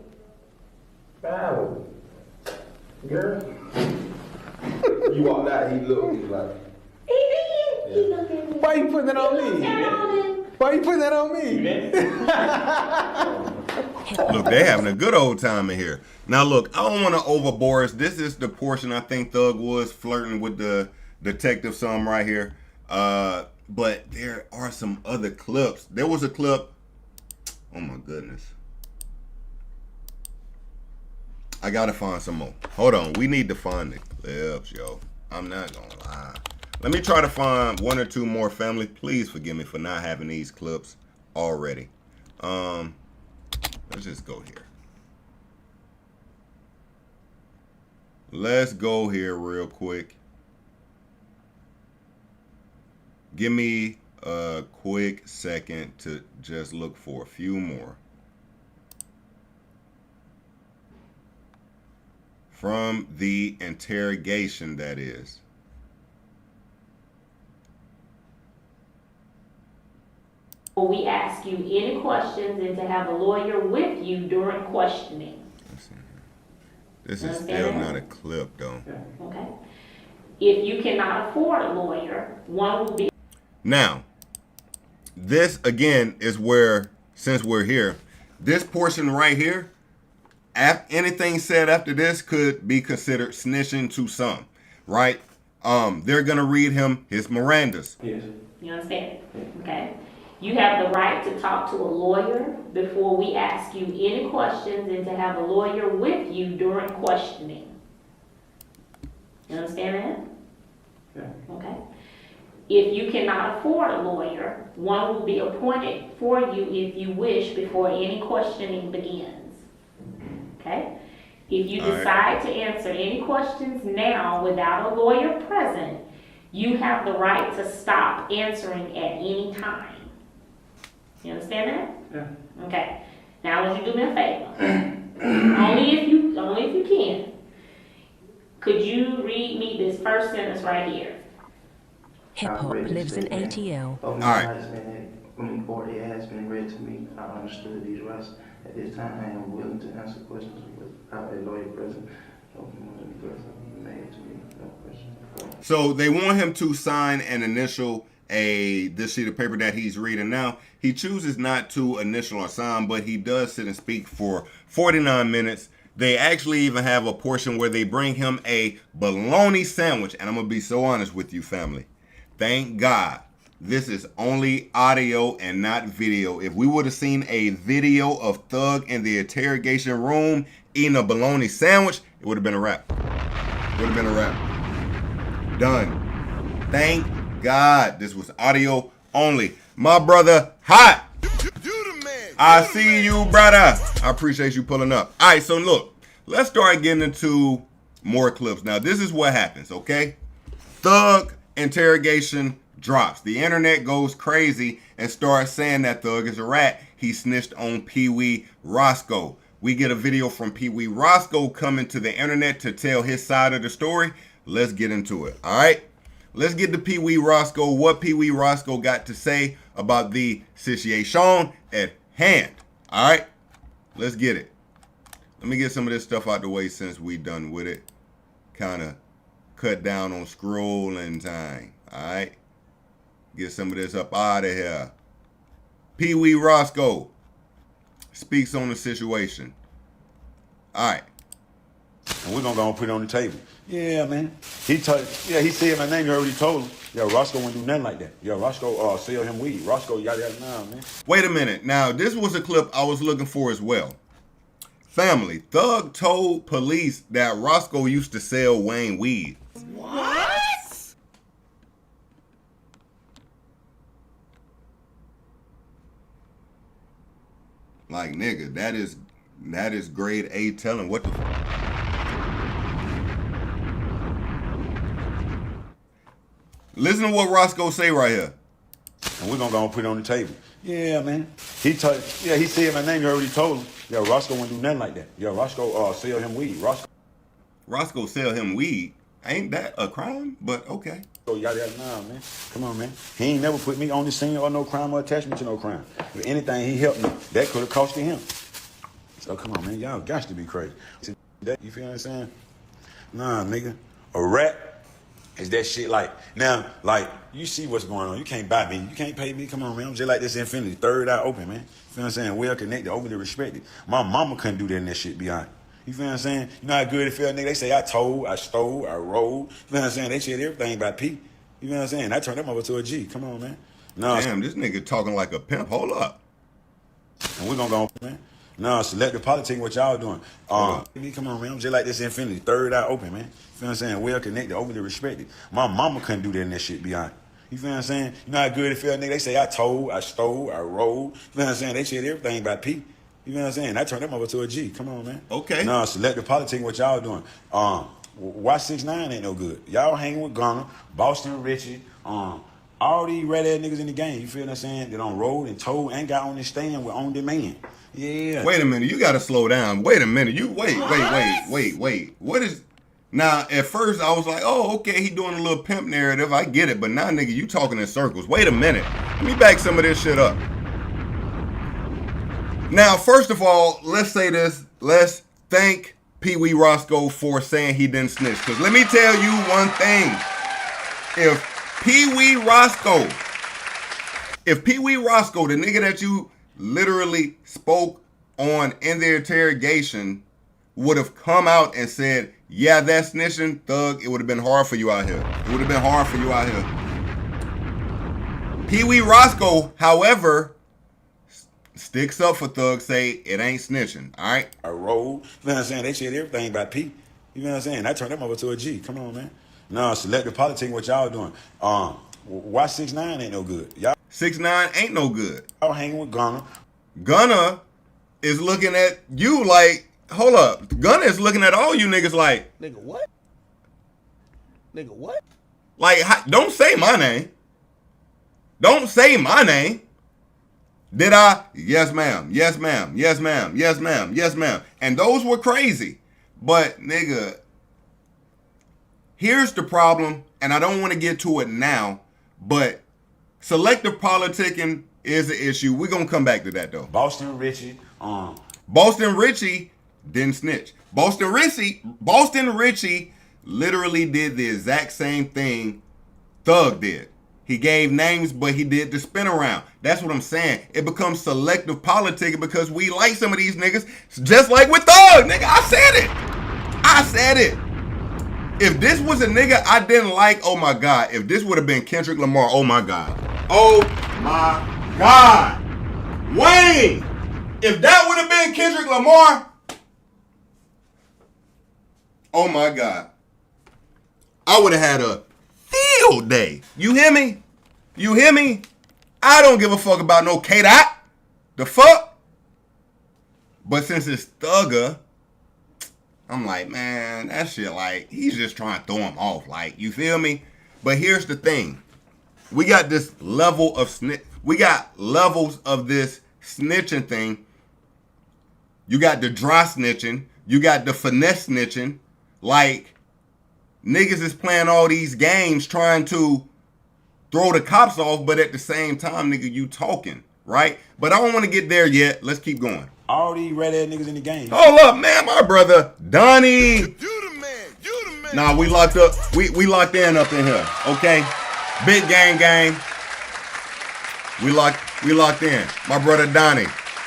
No. Girl. You walked out, he looked, he was like, He did. He looked at me. Why you putting that on me? Why you putting that on me? Look, they having a good old time in here. Now, look, I don't want to overbore us. This is the portion I think Thug was flirting with the detective some right here. But there are some other clips. There was a clip. Oh, my goodness. I got to find some more. Hold on. We need to find the clips, yo. I'm not going to lie. Let me try to find one or two more, family. Please forgive me for not having these clips already. Let's just go here. Let's go here real quick. Give me a quick second to just look for a few more. From the interrogation, that is. We ask you any questions and to have a lawyer with you during questioning. This is still not a clip, though. Okay. If you cannot afford a lawyer, one will be. Now, this again is where, since we're here, this portion right here, anything said after this could be considered snitching to some, right? They're gonna read him his Mirandas. yes. You understand? Okay. You have the right to talk to a lawyer before we ask you any questions and to have a lawyer with you during questioning. You understand that? Yeah. Okay. If you cannot afford a lawyer, one will be appointed for you if you wish before any questioning begins. Okay? If you decide to answer any questions now without a lawyer present, You have the right to stop answering at any time. You understand that? Yeah. Okay. Now, would you do me a favor? only if you can. Could you read me this first sentence right here? Hip hop lives in ATL. All right. Or it has been read to me. I understood these rights. At this time, I am willing to answer questions without a lawyer present. So they want him to sign and initial this sheet of paper that he's reading now. He chooses not to initial or sign, but he does sit and speak for 49 minutes. They actually even have a portion where they bring him a bologna sandwich. And I'm going to be so honest with you, family. Thank God this is only audio and not video. If we would have seen a video of Thug in the interrogation room eating a bologna sandwich, it would have been a wrap. Would have been a wrap. Done. Thank God this was audio only. My brother, hot. I see you, brother. I appreciate you pulling up. All right, so look, let's start getting into more clips. Now, this is what happens, okay? Thug interrogation drops. The internet goes crazy and starts saying that Thug is a rat. He snitched on Peewee Roscoe. We get a video from Peewee Roscoe coming to the internet to tell his side of the story. Let's get into it, all right? Let's get to Peewee Roscoe, what Peewee Roscoe got to say about the situation at hand, all right? Let's get it. Let me get some of this stuff out the way since we done with it. Kind of cut down on scrolling time, all right? Get some of this up out of here. Peewee Roscoe speaks on the situation. All right. And we're going to go and put it on the table. Yeah, man. He said my name. You already told him. Yeah, Roscoe wouldn't do nothing like that. Yeah, Roscoe sell him weed. Roscoe, yada, yada, nah, man. Wait a minute. Now, this was a clip I was looking for as well. Family, Thug told police that Roscoe used to sell Wayne weed. What? Like, nigga, that is grade A telling. What the Listen to what Roscoe say right here. And we're going to go and put it on the table. Yeah, man. He said my name. You already told him. Yeah, Roscoe wouldn't do nothing like that. Yeah, Roscoe sell him weed. Roscoe sell him weed. Ain't that a crime? But okay. Oh, yada, yada, nah, man. Come on, man. He ain't never put me on the scene or no crime or attachment to no crime. If anything, he helped me. That could have costed him. So come on, man. Y'all got to be crazy. You feel what I'm saying? Nah, nigga. A rat is that shit like, now, like, you see what's going on. You can't buy me. You can't pay me. Come on, man. I'm just like this infinity. Third eye open, man. You feel what I'm saying? Well connected, overly respected. My mama couldn't do that in that shit beyond. You feel what I'm saying? You know how good it felt, nigga? They say I told, I stole, I rolled. You feel what I'm saying? They said everything by P. You feel what I'm saying? I turned them over to a G. Come on, man. No, damn, this nigga talking like a pimp. Hold up. And we're going to go, man. No, selective politics, what y'all doing? Come on, man. I'm just like this infinity. Third eye open, man. You feel what I'm saying? Well connected, overly respected. My mama couldn't do that in that shit beyond. You feel what I'm saying? You know how good it felt, nigga? They say I told, I stole, I rolled. You feel what I'm saying? They said everything by P. You know what I'm saying? I turned them over to a G. Come on, man. Okay. No, selective politics, what y'all doing? Why 6ix9ine ain't no good? Y'all hanging with Gunna, Boston Richie, all these red ass niggas in the game. You feel what I'm saying? They done rolled and told and got on the stand with on demand. Yeah. Wait a minute. You got to slow down. Wait a minute. You wait. What is? Now, at first I was like, oh, okay, he doing a little pimp narrative. I get it. But now, nigga, you talking in circles. Wait a minute. Let me back some of this shit up. Now, first of all, let's say this. Let's thank Peewee Roscoe for saying he didn't snitch. Because let me tell you one thing. If Peewee Roscoe, the nigga that you literally spoke on in the interrogation, would have come out and said, yeah, that's snitching, Thug, it would have been hard for you out here. It would have been hard for you out here. Peewee Roscoe, however, sticks up for Thug, say it ain't snitching, all right? I rolled. You know what I'm saying? They said everything by P. You know what I'm saying? I turned them over to a G. Come on, man. No, selective politics, what y'all doing? Why 6ix9ine ain't no good? Y'all 6ix9ine ain't no good. Y'all hanging with Gunna. Gunna is looking at you like, hold up. Gunna is looking at all you niggas like, nigga, what? Nigga, what? Like, don't say my name. Don't say my name. Did I? Yes, ma'am. Yes, ma'am. Yes, ma'am. Yes, ma'am. Yes, ma'am. And those were crazy. But, nigga, here's the problem, and I don't want to get to it now, but selective politicking is an issue. We're going to come back to that, though. Boston Richie didn't snitch. Boston Richie literally did the exact same thing Thug did. He gave names, but he did the spin around. That's what I'm saying. It becomes selective politicking because we like some of these niggas, just like with Thug. Nigga, I said it. If this was a nigga I didn't like, oh my God. If this would have been Kendrick Lamar, oh my God. Oh my God. Wayne, if that would have been Kendrick Lamar, oh my God. I would have had a field day. You hear me? You hear me? I don't give a fuck about no K-Dot. The fuck? But since it's Thugger, I'm like, man, that shit, like, he's just trying to throw him off. Like, you feel me? But here's the thing. We got this level of we got levels of this snitching thing. You got the dry snitching. You got the finesse snitching. Like, niggas is playing all these games trying to throw the cops off, but at the same time, nigga, you talking, right? But I don't want to get there yet. Let's keep going. All these red ass niggas in the game. Hold up, man, my brother Donnie. You the man. Nah, we locked up. We locked in up in here. Okay, big gang. We locked in. My brother Donnie.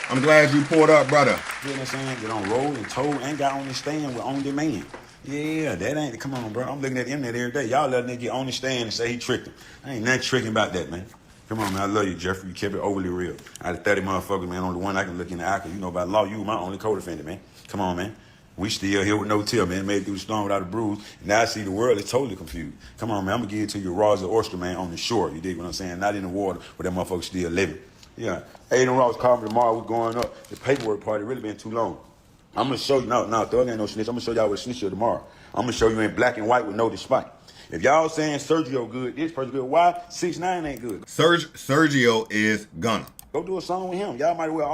I'm glad you pulled up, brother. You know what I'm saying? Get on roll and told and got on the stand with on demand. Yeah, that ain't, come on, bro. I'm looking at the internet every day. Y'all let a nigga get on the stand and say he tricked him. I ain't nothing tricking about that, man. Come on, man. I love you, Jeffrey. You kept it overly real. Out of 30 motherfuckers, man, only one I can look in the eye, 'cause you know about law, you my only co-defendant, man. Come on, man. We still here with no tear, man. Made it through the storm without a bruise. Now I see the world is totally confused. Come on, man. I'm going to give it to you raw as an oyster, man, on the shore. You dig what I'm saying? Not in the water, but that motherfucker still living. Yeah. Aiden Ross called me tomorrow. We're going up. The paperwork party really been too long. I'm going to show you. No, Thug ain't no snitch. I'm going to show y'all what a snitch is tomorrow. I'm going to show you in black and white with no despite. If y'all saying Sergio good, this person good, why 6ix9ine ain't good? Sergio is gonna. Go do a song with him. Y'all might as well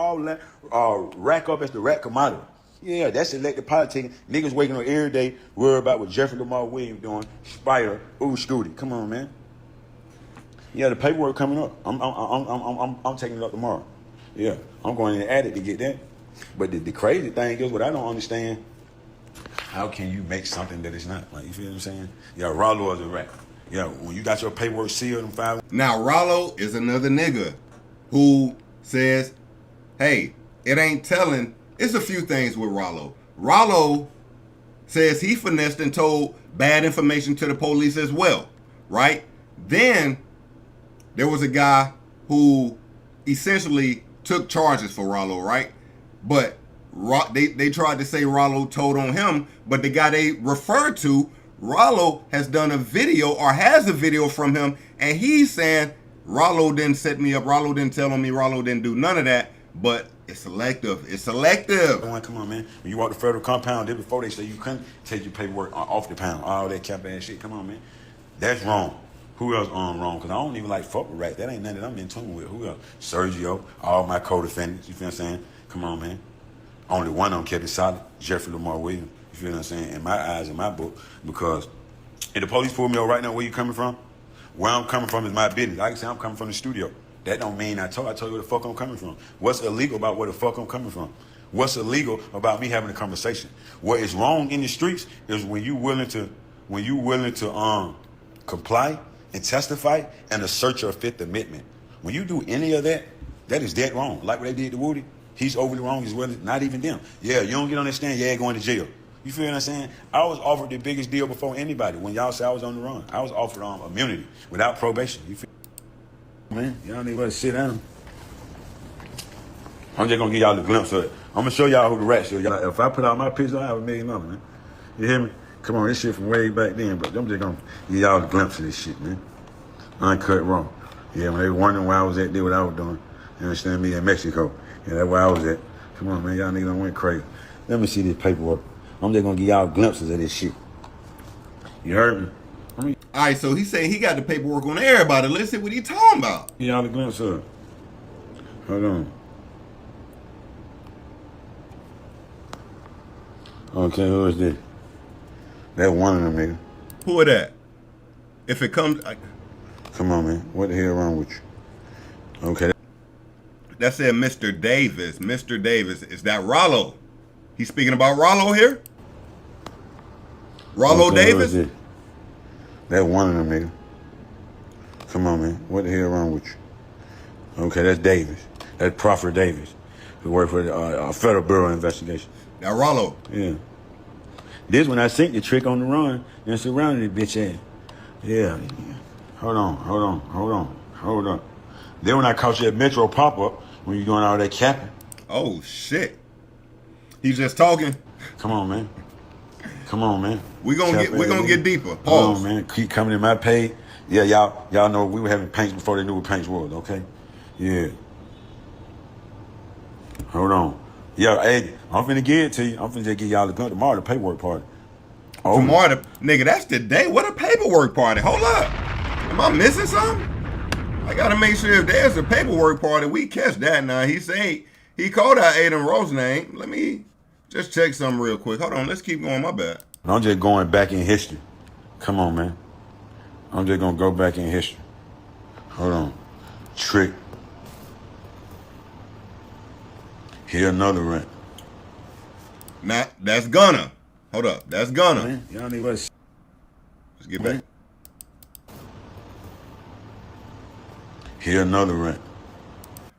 all rack up as the rap commodity. Yeah, that's elected politics. Niggas waking up every day worried about what Jeffrey Lamar Williams doing. Spider, Scooty. Come on, man. Yeah, the paperwork coming up. I'm taking it up tomorrow. Yeah, I'm going in the attic to get that. But the crazy thing is, what I don't understand, how can you make something that it's not? Like, you feel what I'm saying? Yeah, Rollo is a rat. Yeah, when you got your paperwork sealed and filed. Now, Rollo is another nigga who says, hey, it ain't telling. It's a few things with Rollo. Rollo says he finessed and told bad information to the police as well, right? Then there was a guy who essentially took charges for Rollo, right? But they tried to say Rollo told on him, but the guy they referred to, Rollo has done a video or has a video from him, and he's saying Rollo didn't set me up, Rollo didn't tell on me, Rollo didn't do none of that, but it's selective. It's selective. Come on, man. When you walk the federal compound, there before they say you couldn't take your paperwork off the pound, all that cap ass shit. Come on, man. That's wrong. Who else wrong? Because I don't even like fuck with rap. That ain't nothing that I'm in tune with. Who else? Sergio, all my co-defendants. You feel what I'm saying? Come on, man. Only one of them kept it solid, Jeffrey Lamar Williams. You feel what I'm saying? In my eyes, in my book, because if the police pull me over right now, where you coming from? Where I'm coming from is my business. Like I say, I'm coming from the studio. That don't mean I told you where the fuck I'm coming from. What's illegal about where the fuck I'm coming from? What's illegal about me having a conversation? What is wrong in the streets is when you willing to comply and testify and assert your Fifth Amendment. When you do any of that, that is dead wrong. Like what they did to Woody. He's overly wrong as well. Not even them. Yeah, you don't get on that stand, yeah, going to jail. You feel what I'm saying? I was offered the biggest deal before anybody. When y'all say I was on the run, I was offered immunity without probation. You feel, man? Y'all need to sit down. I'm just gonna give y'all the glimpse of it. I'm gonna show y'all who the rats is. If I put out my picture, I have $1 million, man. You hear me? Come on, this shit from way back then, but I'm just gonna give y'all the glimpse of this shit, man. Uncut raw. Yeah, when they were wondering where I was at, did what I was doing. You understand me? In Mexico. Yeah, that's where I was at. Come on, man. Y'all niggas done went crazy. Let me see this paperwork. I'm just gonna give y'all glimpses of this shit. You heard me? All right, so he's saying he got the paperwork on everybody. Let's see what he talking about. Y'all the glimpse of. Hold on. Okay, who is this? That one of them, nigga. Who are that? If it comes... Come on, man. What the hell wrong with you? Okay. That said Mr. Davis. Mr. Davis. Is that Rollo? He's speaking about Rollo here? Rollo okay, Davis? Who is this? That one of them, nigga. Come on, man. What the hell wrong with you? Okay, that's Davis. That's Prophet Davis, who worked for the Federal Bureau of Investigation. Now, Rollo. Yeah. This when I seen the trick on the run and surrounded the bitch ass. Yeah. Hold on. Then when I caught you at Metro pop-up, when you doing all that capping. Oh, shit. He's just talking. Come on, man. We're gonna get deeper. Pause. Hold on, man. Keep coming in my page. Yeah, y'all know we were having paints before they knew what paints was, okay? Yeah. Hold on. Yeah, hey, I'm finna give it to you. I'm finna just give y'all the gun tomorrow, the paperwork party. Oh. Tomorrow, nigga, that's the day. What a paperwork party. Hold up. Am I missing something? I gotta make sure if there's a paperwork party, we catch that now. He say he called out Aiden Rose's name. Let me just check something real quick. Hold on, let's keep going. My bad. I'm just going back in history. Come on, man. I'm just gonna go back in history. Hold on. Trick. Here another rent. Now, that's Gunna. Hold up. That's Gunna. Man, y'all need us. Let's get back. Here another rent.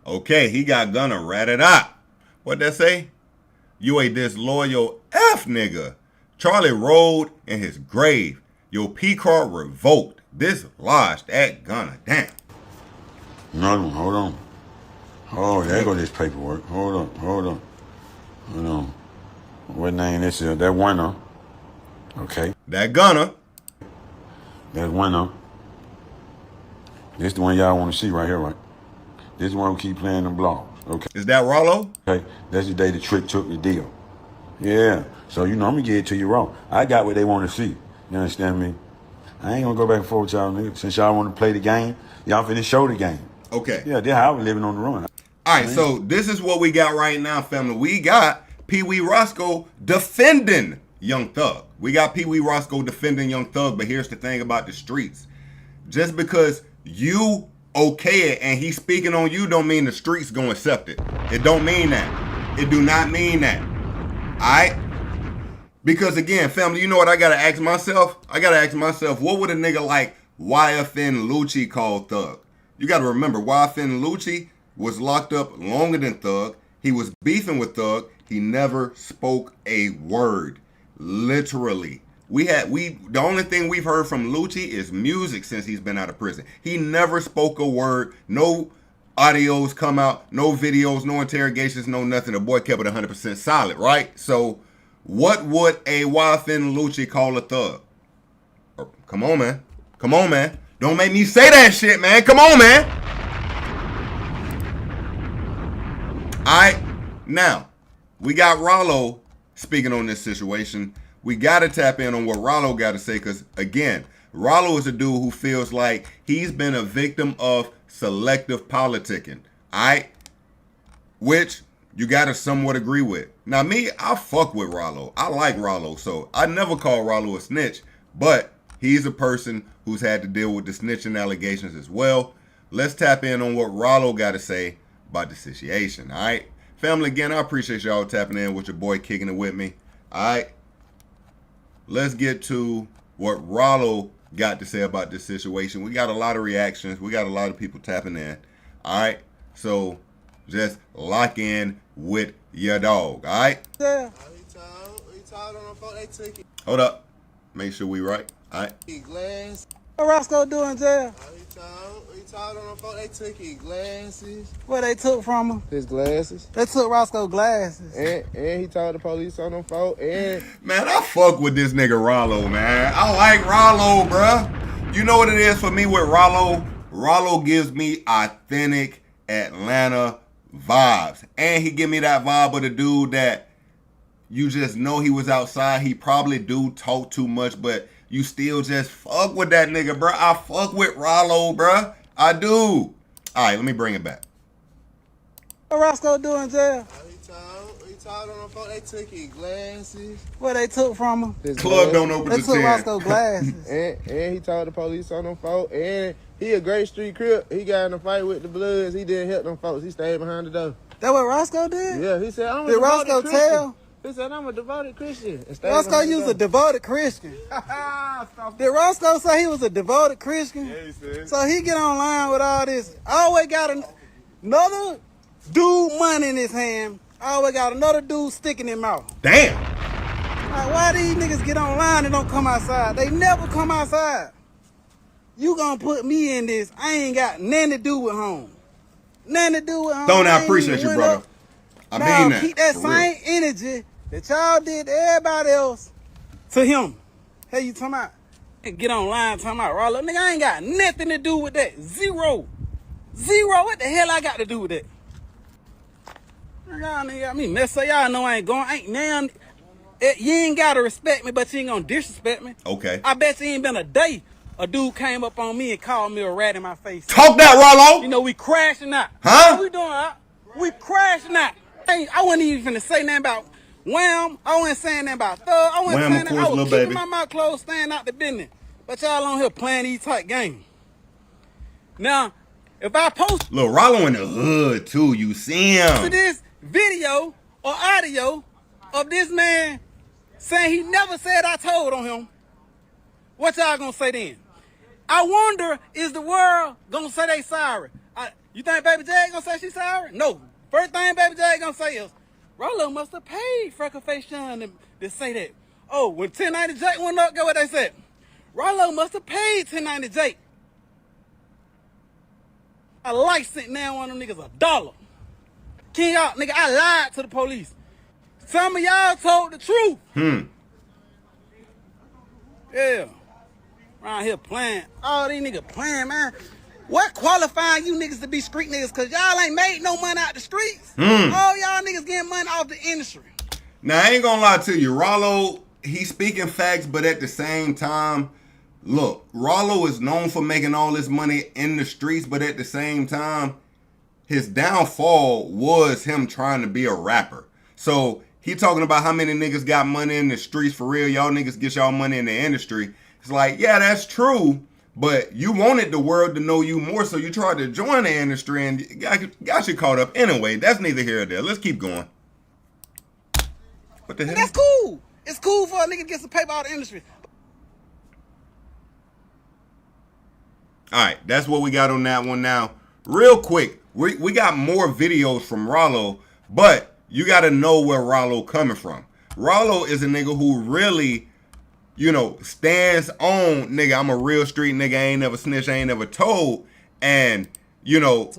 Okay, he got Gunna ratted out. What'd that say? You a disloyal F nigga. Charlie rolled in his grave. Your P card revoked. Dislodged at Gunna. Damn. Another one. Hold on. Oh, there go this paperwork. Hold on. What name this is? That one, okay. That Gunna. That one, This the one y'all want to see right here, right? This is the one who keep playing them blogs, okay? Is that Rollo? Okay, that's the day the trick took the deal. Yeah, so I'm gonna get it to you raw. I got what they want to see. You understand me? I ain't gonna go back and forth with y'all niggas. Since y'all want to play the game, y'all finna show the game. Okay. Yeah, that's how I was living on the run. All right, so this is what we got right now, family. We got Peewee Roscoe defending Young Thug. We got Peewee Roscoe defending Young Thug, but here's the thing about the streets. Just because you okay it and he's speaking on you don't mean the streets gonna accept it. It don't mean that. It do not mean that. Alright? Because again, family, you know what I gotta ask myself? What would a nigga like YFN Lucci call Thug? You gotta remember, YFN Lucci was locked up longer than Thug. He was beefing with Thug. He never spoke a word. Literally. The only thing we've heard from Lucci is music since he's been out of prison. He never spoke a word. No audios come out, no videos, no interrogations, no nothing. The boy kept it 100% solid, right? So what would a YFN Lucci call a Thug? Come on, man. Don't make me say that shit, man. Come on, man. Alright, now, we got Rollo speaking on this situation. We got to tap in on what Rollo got to say because, again, Rollo is a dude who feels like he's been a victim of selective politicking, alright? Which you got to somewhat agree with. Now, me, I fuck with Rollo. I like Rollo, so I never call Rollo a snitch, but he's a person who's had to deal with the snitching allegations as well. Let's tap in on what Rollo got to say about the situation, all right? Family, again, I appreciate y'all tapping in with your boy kicking it with me, all right? Let's get to what Rollo got to say about this situation. We got a lot of reactions. We got a lot of people tapping in, all right? So just lock in with your dog, all right? Yeah. Hold up. Make sure we right, all right? What Roscoe doing, jail? He told on them folk they took his glasses. What they took from him? His glasses. They took Roscoe glasses. And he told the police on them folk. And man, I fuck with this nigga Rollo, man. I like Rollo, bruh. You know what it is for me with Rollo? Rollo gives me authentic Atlanta vibes. And he give me that vibe of the dude that you just know he was outside. He probably do talk too much, but you still just fuck with that nigga, bro. I fuck with Rollo, bro. I do. All right, let me bring it back. What Roscoe doing in jail? He told on them folks they took his glasses. What they took from him? His Club don't open They to took 10. Roscoe glasses. and he told the police on them folks. And he a great street crip. He got in a fight with the Bloods. He didn't help them folks. He stayed behind the door. That what Roscoe did? Yeah, he said, I'm a Did devoted Roscoe Christian. tell? He said, I'm a devoted Christian. Roscoe was a devoted Christian. Did Roscoe say he was a devoted Christian? Yeah, he said. So he get online with all this. Always got another dude money in his hand. Always got another dude sticking in his mouth. Damn. Like, why these niggas get online and don't come outside? They never come outside. You gonna put me in this? I ain't got nothing to do with home. Nothing to do with home. Don't I appreciate you, brother. I mean that. Keep that for same real. energy that y'all did to everybody else to him. Hey, you talking about? Get online talking about Rollo. Nigga, I ain't got nothing to do with that. Zero. What the hell I got to do with that? Y'all nigga got me messed up. Y'all know I ain't going. Ain't now. You ain't gotta respect me, but you ain't gonna disrespect me. Okay. I bet you ain't been a day a dude came up on me and called me a rat in my face. Talk that, Rollo. You know, we crashing out. Huh? What we doing, huh? We crashing out. I wasn't even finna say nothing about Wham. I wasn't saying nothing about Thug. I wasn't Wham, saying of that. course, I was Lil keeping Baby. my mouth closed, staying out the business. But y'all on here playing these tight games. Now, if I post Lil Rollo in the hood, too. You see him. this video or audio of this man saying he never said I told on him, what y'all gonna say then? I wonder, is the world gonna say they sorry? You think Baby J gonna say she's sorry? No. First thing Baby J gonna say is, Rollo must have paid Freckle Face Sean to say that. Oh, when 1090 Jake went up, get what they said. Rollo must have paid 1090 Jake. I like sent now one of them niggas $1. King out, nigga, I lied to the police. Some of y'all told the truth. Yeah. Around here playing. All these niggas playing, man. What qualifying you niggas to be street niggas? Cause y'all ain't made no money out the streets. All y'all niggas getting money off the industry. Now, I ain't gonna lie to you. Rollo, he's speaking facts, but at the same time, look, Rollo is known for making all this money in the streets, but at the same time, his downfall was him trying to be a rapper. So he talking about how many niggas got money in the streets for real. Y'all niggas get y'all money in the industry. It's like, yeah, that's true, but you wanted the world to know you more, so you tried to join the industry and got you caught up. Anyway, that's neither here nor there. Let's keep going. What the hell? That's cool. It's cool for a nigga to get some paper out of the industry. All right, that's what we got on that one now. Real quick, we got more videos from Rollo, but you got to know where Rollo coming from. Rollo is a nigga who really, you know, stands on, nigga, I'm a real street nigga, I ain't never snitched, I ain't never told. And, you know,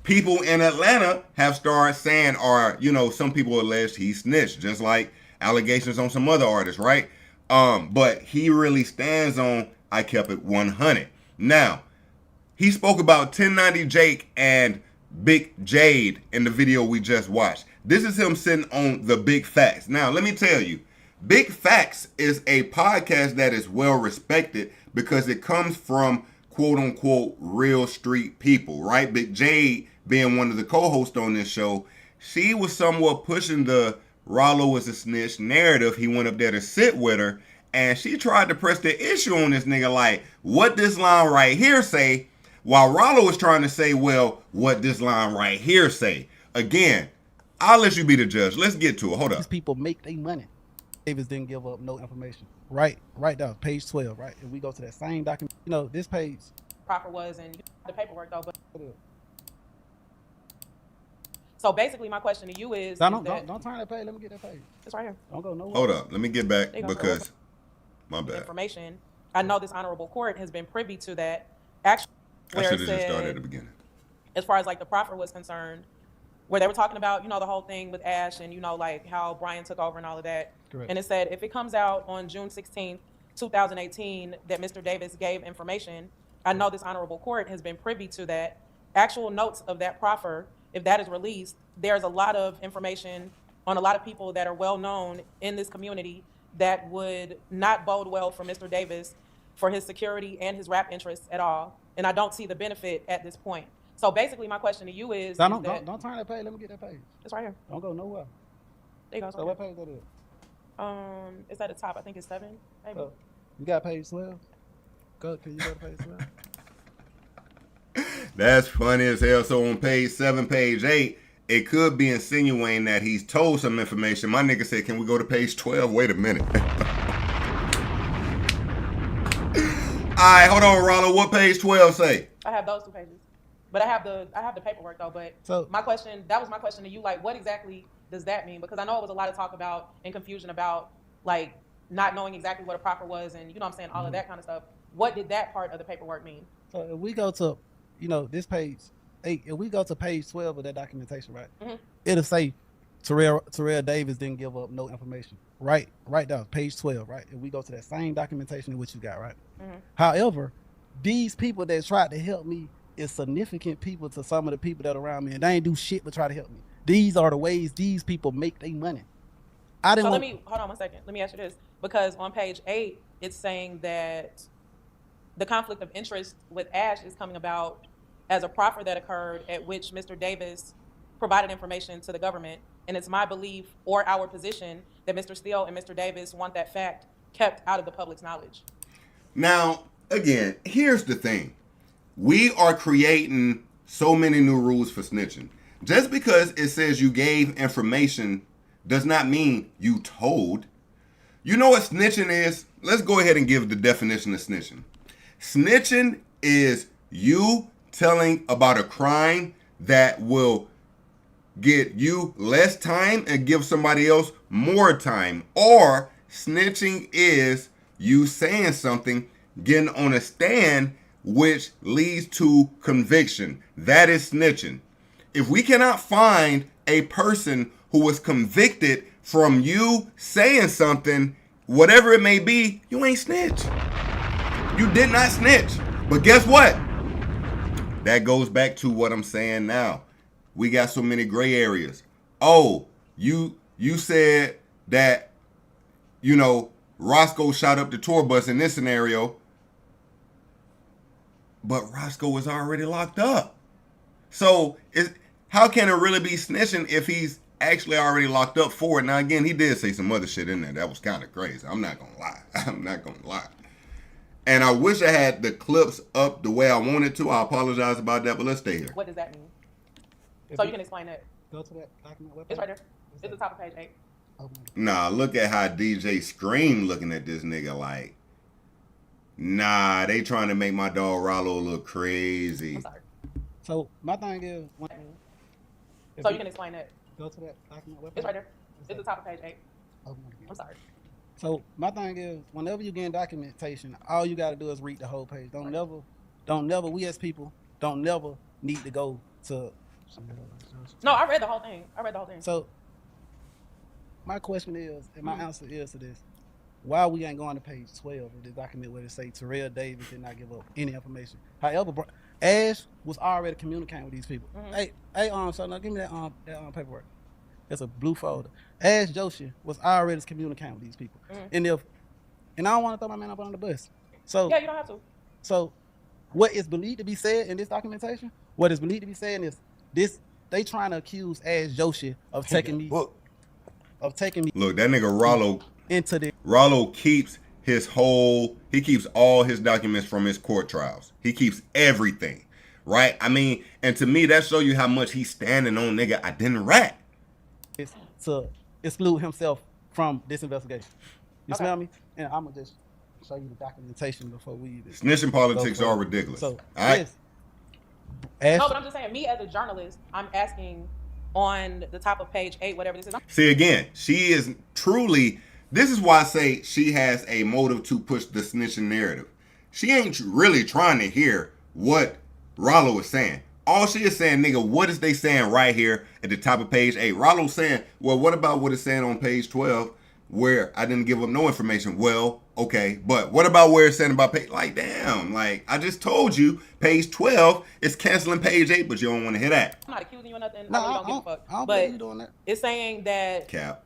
people in Atlanta have started saying, or, you know, some people alleged he snitched, just like allegations on some other artists, right? But he really stands on, I kept it 100. Now, he spoke about 1090 Jake and Big Jade in the video we just watched. This is him sitting on the Big Facts. Now, let me tell you, Big Facts is a podcast that is well respected because it comes from quote unquote real street people, right? Big Jade being one of the co-hosts on this show, she was somewhat pushing the Rollo was a snitch narrative. He went up there to sit with her and she tried to press the issue on this nigga like, what this line right here say? While Rollo was trying to say, well, what this line right here say? Again, I'll let you be the judge. Let's get to it. Hold up. These people make their money. Davis didn't give up no information. Right there, page 12, right? If we go to that same document, you know, this page. Proper was, and the paperwork though, but. So basically my question to you is. Don't turn that page, let me get that page. It's right here. Don't go nowhere. Hold up, let me get back because, my bad. Information. I know this honorable court has been privy to that. Actually, I should have just started at the beginning. As far as like the proffer was concerned, where they were talking about, you know, the whole thing with Ash and, you know, like how Brian took over and all of that. Correct. And it said, if it comes out on June 16th, 2018, that Mr. Davis gave information, I know this honorable court has been privy to that. Actual notes of that proffer, if that is released, there's a lot of information on a lot of people that are well known in this community that would not bode well for Mr. Davis, for his security and his rap interests at all. And I don't see the benefit at this point. So basically, my question to you is, Don't turn that page. Let me get that page. It's right here. Don't go nowhere. There you go. So what page that is? It's at the top. I think it's 7. Maybe. So, you got page 12? Can you go to page 12? That's funny as hell. So on page 7, page 8, it could be insinuating that he's told some information. My nigga said, can we go to page 12? Wait a minute. All right, hold on, Rollo. What page 12 say? I have those 2 pages, but I have the paperwork though. But so my question, that was my question to you. Like, what exactly does that mean? Because I know it was a lot of talk about and confusion about like not knowing exactly what a proffer was, and you know what I'm saying, all of that kind of stuff. What did that part of the paperwork mean? So if we go to, this page 8, if we go to page 12 of that documentation, right, it'll say Terrell Davis didn't give up no information. Right down, page 12, right? If we go to that same documentation in which you got, right? However, these people that tried to help me is significant people to some of the people that are around me, and they ain't do shit but try to help me. These are the ways these people make their money. Let me hold on one second. Let me ask you this, because on page 8, it's saying that the conflict of interest with Ash is coming about as a proffer that occurred at which Mr. Davis provided information to the government, and it's my belief or our position that Mr. Steele and Mr. Davis want that fact kept out of the public's knowledge. Now, again, here's the thing. We are creating so many new rules for snitching. Just because it says you gave information does not mean you told. You know what snitching is? Let's go ahead and give the definition of snitching. Snitching is you telling about a crime that will get you less time and give somebody else more time. Or snitching is you saying something, getting on a stand, which leads to conviction. That is snitching. If we cannot find a person who was convicted from you saying something, whatever it may be, you ain't snitch. You did not snitch. But guess what? That goes back to what I'm saying now. We got so many gray areas. Oh, you said that, Roscoe shot up the tour bus in this scenario, but Roscoe was already locked up. So how can it really be snitching if he's actually already locked up for it? Now, again, he did say some other shit in there. That was kind of crazy. I'm not going to lie. And I wish I had the clips up the way I wanted to. I apologize about that, but let's stay here. What does that mean? So you can explain that. Go to that document webpage. It's right there. It's at the top of page 8. Nah, look at how DJ Scream looking at this nigga like, nah, they trying to make my dog Rollo look crazy. I'm sorry. So my thing is, so you can explain that. Go to that document webpage. It's right there. It's at the top of page 8. I'm sorry. So my thing is, whenever you get documentation, all you got to do is read the whole page. Don't never, we as people, don't never need to go to. No, I read the whole thing. So my question is, and my answer is to this: why we ain't going to page 12 of this document where it say Terrell Davis did not give up any information? However, Ash was already communicating with these people. Hey, so now give me that paperwork. It's a blue folder. Ash Joshi was already communicating with these people. And I don't want to throw my man up on the bus. So yeah, you don't have to. So what is believed to be said in this documentation? What is believed to be said is this: they trying to accuse Ash Joshi of taking me. Look, that nigga Rollo into the Rollo keeps he keeps all his documents from his court trials. He keeps everything, right? I mean, and to me, that show you how much he's standing on, nigga, I didn't rat. To exclude himself from this investigation. You smell me? And I'm gonna just show you the documentation before we even. Snitching politics are ridiculous. So, all right. No, but I'm just saying, me as a journalist, I'm asking on the top of page 8, whatever this is. See, again, she is truly, this is why I say she has a motive to push the snitching narrative. She ain't really trying to hear what Rollo is saying. All she is saying, nigga, what is they saying right here at the top of page 8? Rollo's saying, well, what about what it's saying on page 12 where I didn't give up no information? Well, okay, but what about where it's saying about page, like, damn, like, I just told you page 12 is canceling page 8, but you don't want to hear that. I'm not accusing you of nothing. No, I really don't give a fuck. I don't but you doing that. It's saying that Cap.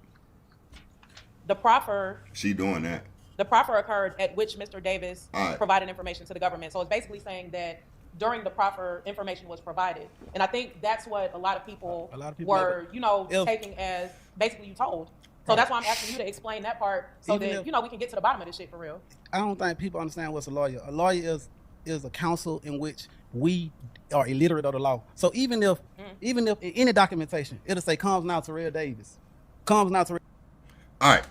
The proffer. She doing that. The proffer occurred at which Mr. Davis All right. provided information to the government. So it's basically saying that during the proffer, information was provided. And I think that's what a lot of people were, you know, taking as basically you told. So that's why I'm asking you to explain that part so Even that, if- you know, we can get to the bottom of this shit for real. I don't think people understand what's a lawyer. A lawyer is a counsel in which we are illiterate of the law. So even if in any documentation, it'll say comes now to Terrell Davis. Comes now to. All right.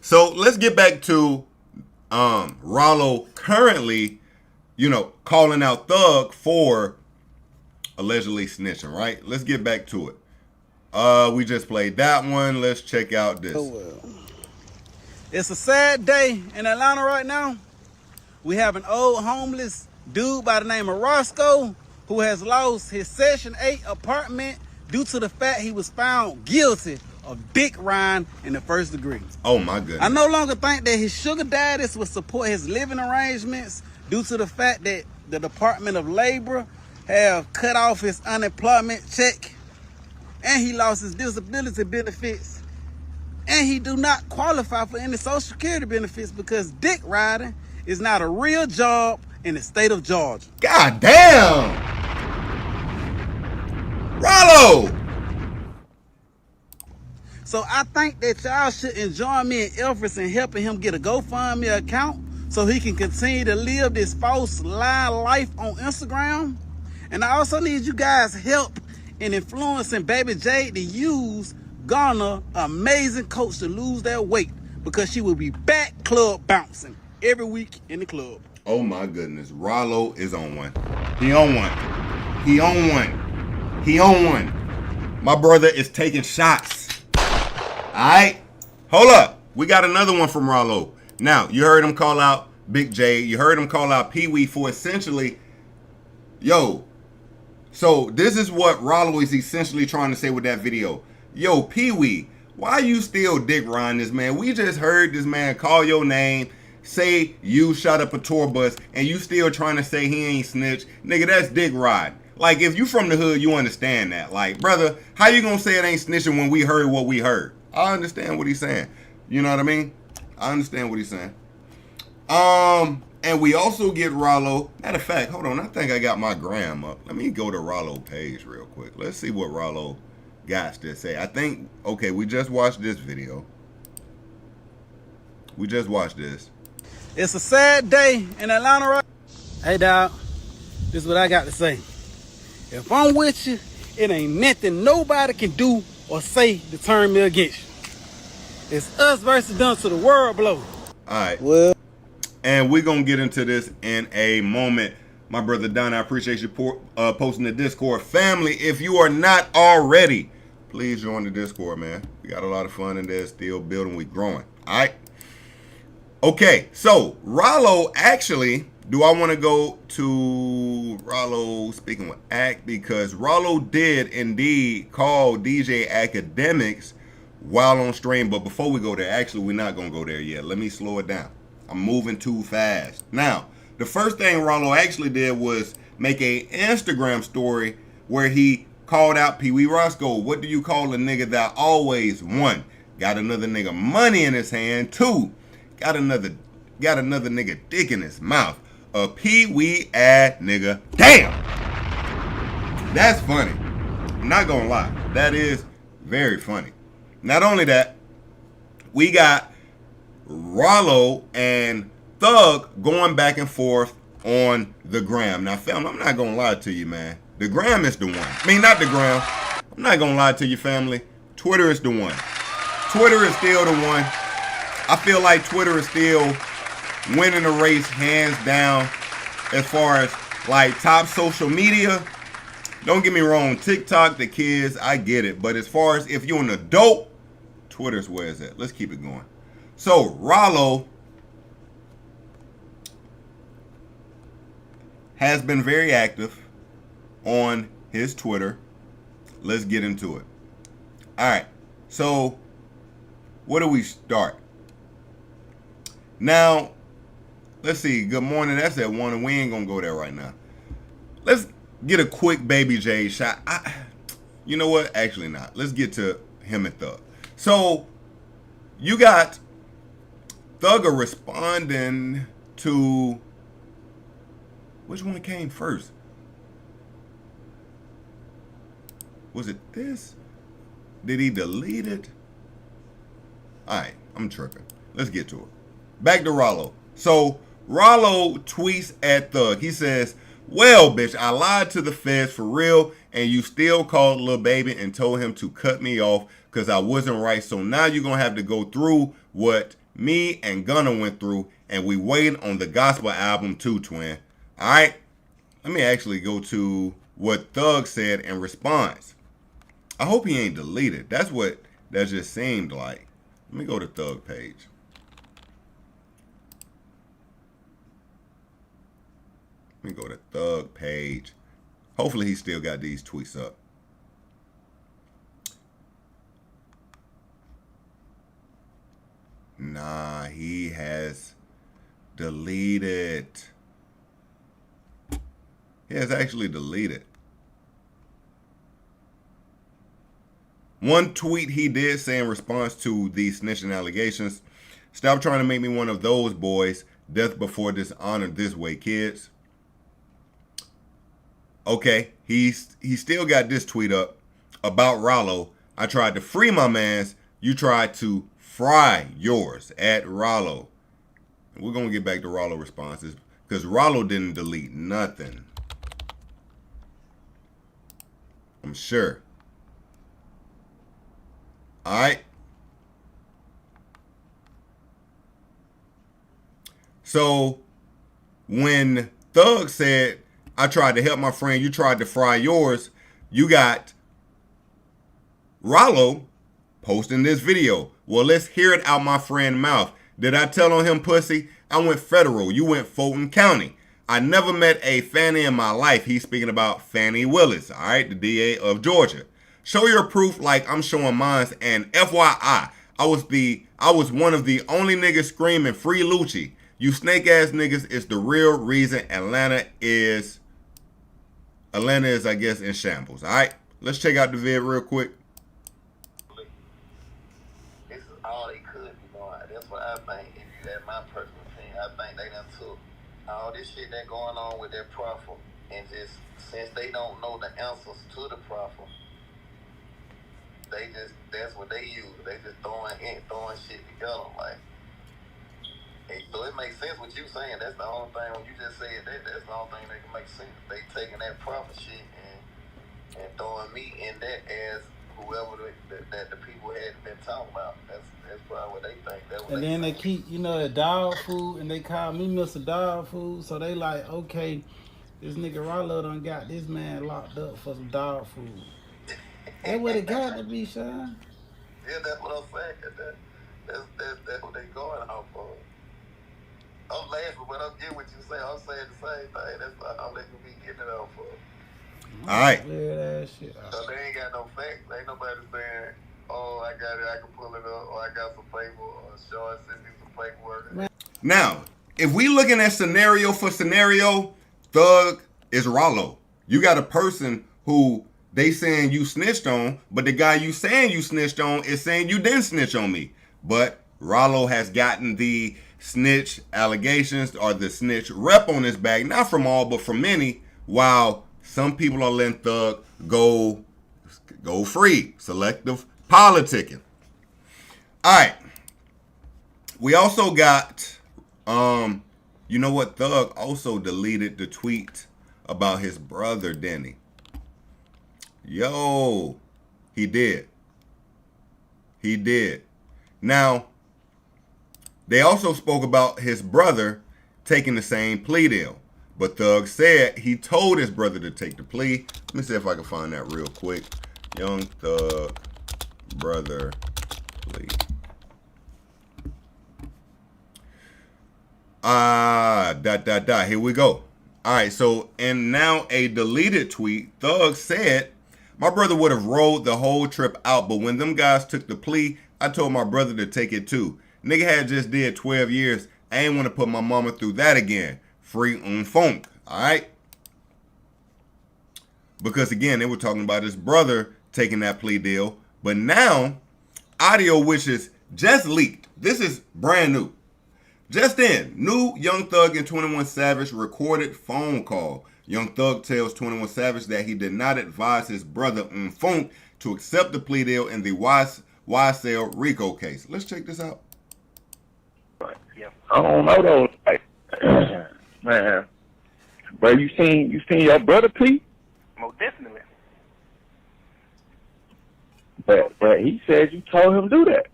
So let's get back to Rollo currently, you know, calling out Thug for allegedly snitching, right? Let's get back to it. We just played that one. Let's check out this. Oh, well. It's a sad day in Atlanta right now. We have an old homeless dude by the name of Roscoe who has lost his Section 8 apartment due to the fact he was found guilty of dick riding in the first degree. Oh my goodness. I no longer think that his sugar daddies would support his living arrangements due to the fact that the Department of Labor have cut off his unemployment check and he lost his disability benefits. And he do not qualify for any Social Security benefits because dick riding is not a real job in the state of Georgia. God damn! Rollo! So I think that y'all should join me in efforts in helping him get a GoFundMe account so he can continue to live this false lie life on Instagram. And I also need you guys' help in influencing Baby J to use Ghana, amazing coach, to lose their weight because she will be back club bouncing every week in the club. Oh my goodness. Rollo is on one. He on one. He on one. He on one. My brother is taking shots. Alright. Hold up. We got another one from Rollo. Now, you heard him call out Big J. You heard him call out Peewee for essentially, yo. So this is what Rollo is essentially trying to say with that video. Yo, Peewee, why you still dick riding this man? We just heard this man call your name, say you shot up a tour bus, and you still trying to say he ain't snitch. Nigga, that's dick riding. Like, if you from the hood, you understand that. Like, brother, how you gonna say it ain't snitching when we heard what we heard? I understand what he's saying. You know what I mean? I understand what he's saying. And we also get Rollo. Matter of fact, hold on. I think I got my gram up. Let me go to Rollo page real quick. Let's see what Rollo got to say. I think, okay, we just watched this video. We just watched this. It's a sad day in Atlanta right now. Hey, dog, this is what I got to say. If I'm with you, it ain't nothing nobody can do or say to turn me against you. It's us versus them to the world blow. All right. Well, and we're going to get into this in a moment. My brother Don, I appreciate you posting the Discord. Family, if you are not already, please join the Discord, man. We got a lot of fun in there, still building, we growing. All right. Okay, so Rollo actually, do I want to go to Rollo speaking with Act? Because Rollo did indeed call DJ Academics while on stream. But before we go there, actually, we're not going to go there yet. Let me slow it down. I'm moving too fast. Now, the first thing Rollo actually did was make a Instagram story where he called out Peewee Roscoe. What do you call a nigga that always, one, got another nigga money in his hand, two, got another nigga dick in his mouth. A Peewee ass nigga. Damn! That's funny. I'm not gonna lie. That is very funny. Not only that, we got Rollo and Thug going back and forth on the gram. Now, fam, I'm not gonna lie to you, man. The gram is the one. I mean, not the gram. I'm not gonna lie to you, family. Twitter is the one. Twitter is still the one. I feel like Twitter is still winning the race hands down as far as like top social media. Don't get me wrong, TikTok, the kids, I get it. But as far as if you're an adult, Twitter's where it's at. Let's keep it going. So Rollo has been very active on his Twitter. Let's get into it. All right. So where do we start? Now, let's see. Good morning. That's at 1, and we ain't going to go there right now. Let's get a quick Baby J shot. You know what? Actually not. Let's get to him and Thug. So, you got Thugger responding to, which one came first? Was it this? Did he delete it? Alright, I'm tripping. Let's get to it. Back to Rollo. So Rollo tweets at Thug. He says, well, bitch, I lied to the feds for real, and you still called Lil Baby and told him to cut me off because I wasn't right. So now you're going to have to go through what me and Gunna went through, and we wait on the gospel album too, twin. All right? Let me actually go to what Thug said in response. I hope he ain't deleted. That's what that just seemed like. Let me go to Thug page. Let me go to Thug page. Hopefully he still got these tweets up. Nah, he has deleted. He has actually deleted. One tweet he did say in response to the snitching allegations, stop trying to make me one of those boys. Death before dishonor this way, kids. Okay, he still got this tweet up about Rollo. I tried to free my mans. You tried to fry yours at Rollo. We're going to get back to Rollo responses because Rollo didn't delete nothing. I'm sure. All right. So when Thug said, I tried to help my friend, you tried to fry yours, you got Rollo posting this video. Well, let's hear it out my friend's mouth. Did I tell on him, pussy? I went federal. You went Fulton County. I never met a Fannie in my life. He's speaking about Fannie Willis, all right, the DA of Georgia. Show your proof like I'm showing mine. And FYI, I was one of the only niggas screaming free Lucci. You snake ass niggas is the real reason Atlanta is, I guess, in shambles. All right, let's check out the vid real quick. This is all they could be doing. That's what I think. If you had my personal opinion, I think they done took all this shit that going on with their proffer, and just since they don't know the answers to the proffer, that's what they use. They just throwing shit together like. So it makes sense what you saying. That's the only thing when you just said that's the only thing that can make sense. They taking that profit shit and throwing me in that as whoever that the people had been talking about. That's probably what they think. That's what and then they keep, the dog food, and they call me Mr. Dog Food. So they like, okay, this nigga Rollo done got this man locked up for some dog food. That what it got to be, Sean. Yeah, that's what I'm saying. That's what they going out for. I'm laughing, but I'm getting what you say. I'm saying the same thing. That's how they can be getting it out for. All right. Weird ass shit. So they ain't got no facts. Ain't nobody saying, oh, I got it, I can pull it up, or I got some paper, or Sean send me some paperwork. Now, if we looking at scenario for scenario, Thug is Rollo. You got a person who they saying you snitched on, but the guy you saying you snitched on is saying you didn't snitch on me. But Rollo has gotten the snitch allegations or the snitch rep on his back, not from all, but from many, while some people are letting Thug go free. Selective politicking. All right. We also got, you know what? Thug also deleted the tweet about his brother, Denny. Yo, he did. He did. Now, they also spoke about his brother taking the same plea deal. But Thug said he told his brother to take the plea. Let me see if I can find that real quick. Young Thug brother plea. Here we go. All right, so, and now a deleted tweet. Thug said, my brother would have rolled the whole trip out, but when them guys took the plea, I told my brother to take it too. Nigga had just did 12 years. I ain't want to put my mama through that again. Free funk. All right? Because, again, they were talking about his brother taking that plea deal. But now, audio which is just leaked. This is brand new. Just then, new Young Thug and 21 Savage recorded phone call. Young Thug tells 21 Savage that he did not advise his brother Funk to accept the plea deal in the YSL RICO case. Let's check this out. I don't know though, like, man. But you seen your brother plea? Most definitely. But he said you told him to do that.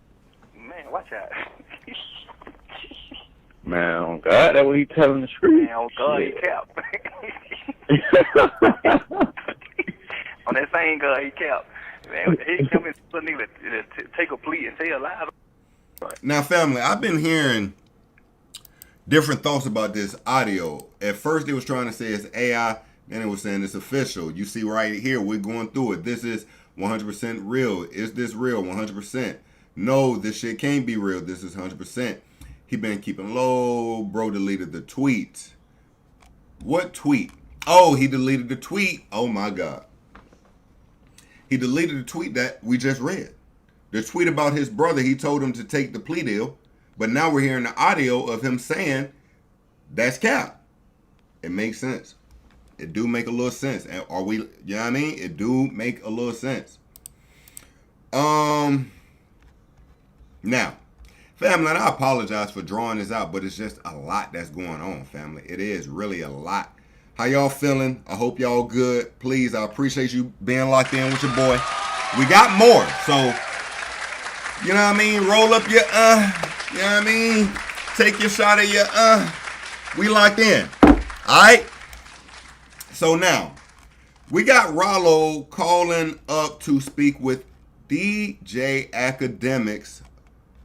Man, watch out. Man, on God, that's what he telling the street. Man, on God, he kept. On that same God, he kept. Man, he come in to take a plea and say a lie. Now, family, I've been hearing different thoughts about this audio. At first, it was trying to say it's AI, then it was saying it's official. You see right here, we're going through it. This is 100% real. Is this real? 100%. No, this shit can't be real. This is 100%. He been keeping low. Bro deleted the tweet. What tweet? Oh, he deleted the tweet. Oh, my God. He deleted the tweet that we just read. The tweet about his brother, he told him to take the plea deal. But now we're hearing the audio of him saying that's cap. It makes sense. It do make a little sense. And are we, you know what I mean? It do make a little sense. Now, family, and I apologize for drawing this out, but it's just a lot that's going on, family. It is really a lot. How y'all feeling? I hope y'all good. Please, I appreciate you being locked in with your boy. We got more, so, you know what I mean? Roll up your, you know what I mean? Take your shot of your, we locked in. All right? So now, we got Rollo calling up to speak with DJ Academics.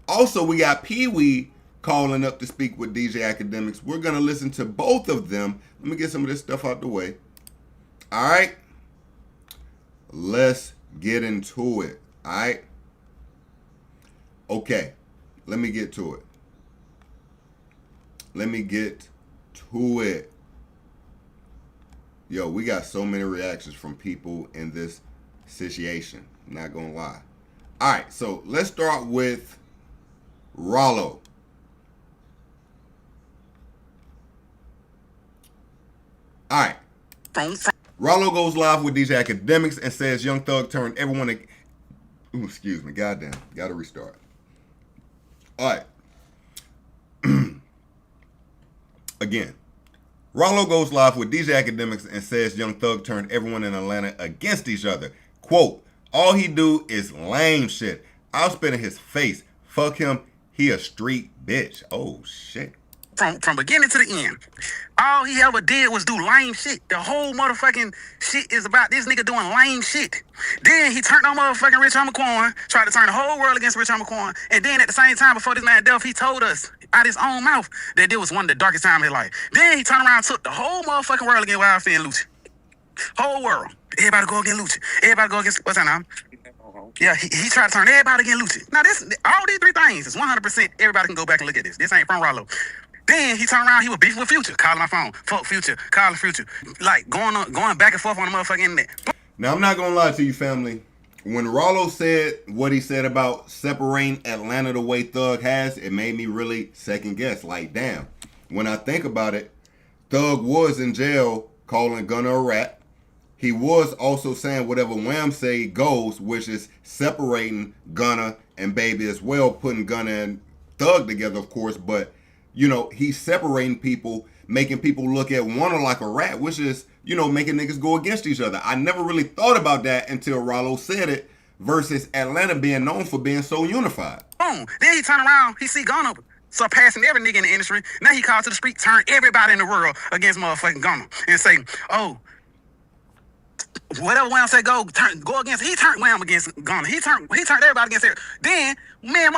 Also, we got Peewee calling up to speak with DJ Academics. We're going to listen to both of them. Let me get some of this stuff out the way. All right? Let's get into it. All right? Okay. Let me get to it. Let me get to it. Yo, we got so many reactions from people in this situation. I'm not going to lie. All right, so let's start with Rollo. All right. Rollo goes live with DJ Academics and says Young Thug turned everyone... Ooh, excuse me. Goddamn. Got to restart. All right. Again. Rollo goes live with DJ Academics and says Young Thug turned everyone in Atlanta against each other. Quote, all he do is lame shit. I'll spit in his face. Fuck him. He a street bitch. Oh, shit. From beginning to the end, all he ever did was do lame shit. The whole motherfucking shit is about this nigga doing lame shit. Then he turned on motherfucking Rich McCoy, tried to turn the whole world against Rich McCoy. And then at the same time, before this man death, he told us out his own mouth that this was one of the darkest times of his life. Then he turned around and took the whole motherfucking world against Wildfire and Lucci. Whole world. Everybody go against Lucci. Everybody go against, what's that name? Yeah, he tried to turn everybody against Lucci. Now, this, all these three things is 100%. Everybody can go back and look at this. This ain't from Rollo. Then he turned around, he was beefing with Future, calling my phone, fuck Future, calling Future, like going back and forth on the motherfucking internet. Now, I'm not gonna lie to you, family. When Rollo said what he said about separating Atlanta the way Thug has, it made me really second guess. Like, damn. When I think about it, Thug was in jail calling Gunna a rat. He was also saying whatever Wham say goes, which is separating Gunna and Baby as well, putting Gunna and Thug together, of course, but you know, he's separating people, making people look at one like a rat, which is, you know, making niggas go against each other. I never really thought about that until Rollo said it, versus Atlanta being known for being so unified. Boom. Then he turned around, he see Gunna surpassing every nigga in the industry. Now he called to the street, turn everybody in the world against motherfucking Gunna. And say, oh, whatever Wham say go against, he turned Wham against Gunna. He turned everybody against her. Then, me and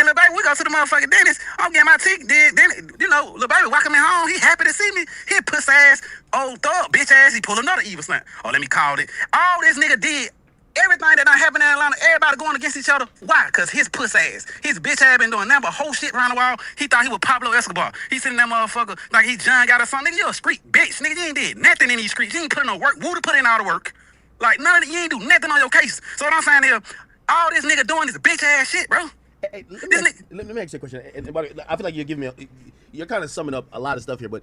Lil Baby, we go to the motherfucking dentist. I'm getting my teeth. Then, you know, Lil Baby walking me home. He happy to see me. He puss ass, old Thug, bitch ass. He pull another evil stunt. Oh, let me call it. All this nigga did, everything that done happened in Atlanta, everybody going against each other. Why? Because his puss ass, his bitch ass been doing nothing but whole shit around the wall. He thought he was Pablo Escobar. He sitting that motherfucker like he John got or something. Nigga, you a street bitch. Nigga, you ain't did nothing in these streets. You ain't put no work. Wooda put in all the work. Like, none of it, you ain't do nothing on your case. So what I'm saying is, all this nigga doing is bitch ass shit, bro. Hey, let me ask you a question. And I feel like you're giving me, you're kind of summing up a lot of stuff here. But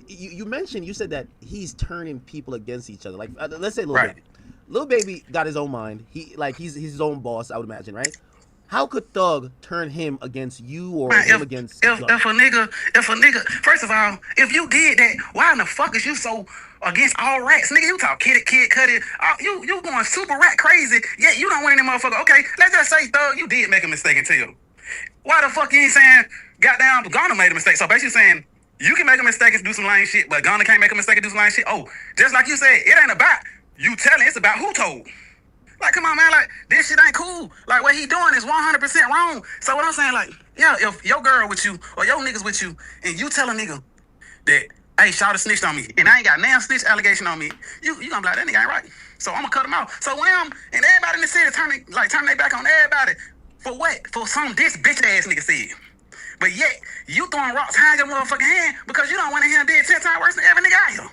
you said that he's turning people against each other. Like let's say Lil Baby. Lil Baby got his own mind. He's his own boss, I would imagine, right? How could Thug turn him against you or him against? If a nigga, first of all, if you did that, why in the fuck is you so against all rats, nigga? You talk Kid Cudi, you going super rat crazy. Yeah, you don't want any motherfucker. Okay, let's just say Thug, you did make a mistake and tell. Why the fuck you ain't saying goddamn Gunna made a mistake? So basically saying you can make a mistake and do some lame shit, but Gunna can't make a mistake and do some lame shit. Oh, just like you said, it ain't about you telling, it's about who told. Like, come on, man, like, this shit ain't cool. Like, what he doing is 100% wrong. So what I'm saying, like, yeah, if your girl with you or your niggas with you and you tell a nigga that, hey, Shawty snitched on me and I ain't got damn snitch allegation on me, you gonna be like, that nigga ain't right. So I'm gonna cut him off. So when and everybody in the city turn their back on everybody for what? For some this bitch ass nigga said. But yet, you throwing rocks high in your motherfucking hand because you don't want to hear him dead 10 times worse than every nigga out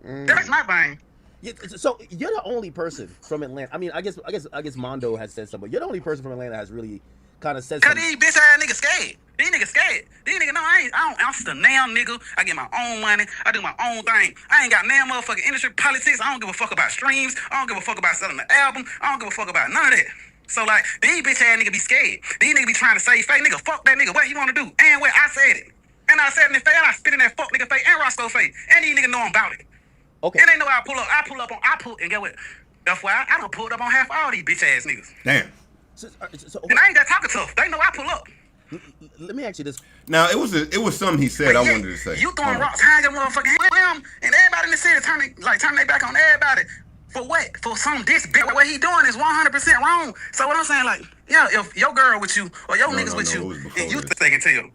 here. That's my thing. Yeah, so you're the only person from Atlanta. I mean, I guess Mondo has said something. But you're the only person from Atlanta that has really kind of said something. Cause these bitch ass niggas scared. These niggas scared. These niggas know I don't answer the damn nigga. I get my own money. I do my own thing. I ain't got damn motherfucking industry politics. I don't give a fuck about streams. I don't give a fuck about selling the album. I don't give a fuck about none of that. So like these bitch ass niggas be scared. These niggas be trying to say fake nigga. Fuck that nigga. What you want to do? And what I said it. And I said it in the face. And I spit in that fuck nigga face and Roscoe face. And these niggas know I'm about it. Okay. And they know I pull up, and get what? That's why I done pulled up on half all these bitch ass niggas. Damn. And I ain't got talking tough. They know I pull up. Let me ask you this. Now it was something he said I wanted to say. You throwing rocks high in your motherfucking hand, and everybody in the city turn their back on everybody. For what? For some this bitch. What he doing is 100% wrong. So what I'm saying, like, yeah, if your girl with you or your niggas with you, and you taking tell,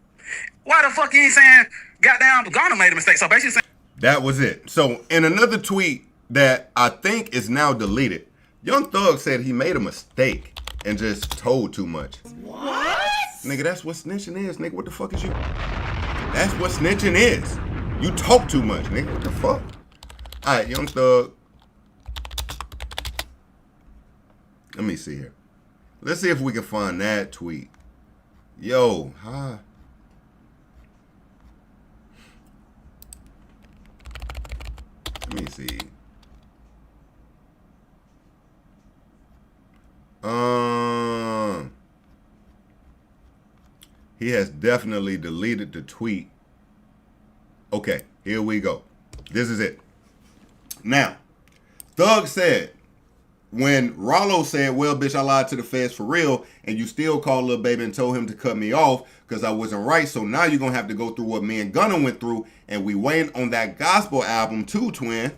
why the fuck you ain't saying goddamn Gunna made a mistake? So basically saying. That was it. So in another tweet that I think is now deleted, Young Thug said he made a mistake and just told too much. What? Nigga, that's what snitching is, nigga. What the fuck is you? That's what snitching is. You talk too much, nigga. What the fuck? All right, Young Thug. Let me see here. Let's see if we can find that tweet. Yo, huh? Let me see. He has definitely deleted the tweet. Okay, here we go. This is it. Now, Thug said, when Rollo said, well, bitch, I lied to the feds for real, and you still called Lil Baby and told him to cut me off because I wasn't right, so now you're going to have to go through what me and Gunna went through, and we waiting on that gospel album too, twin.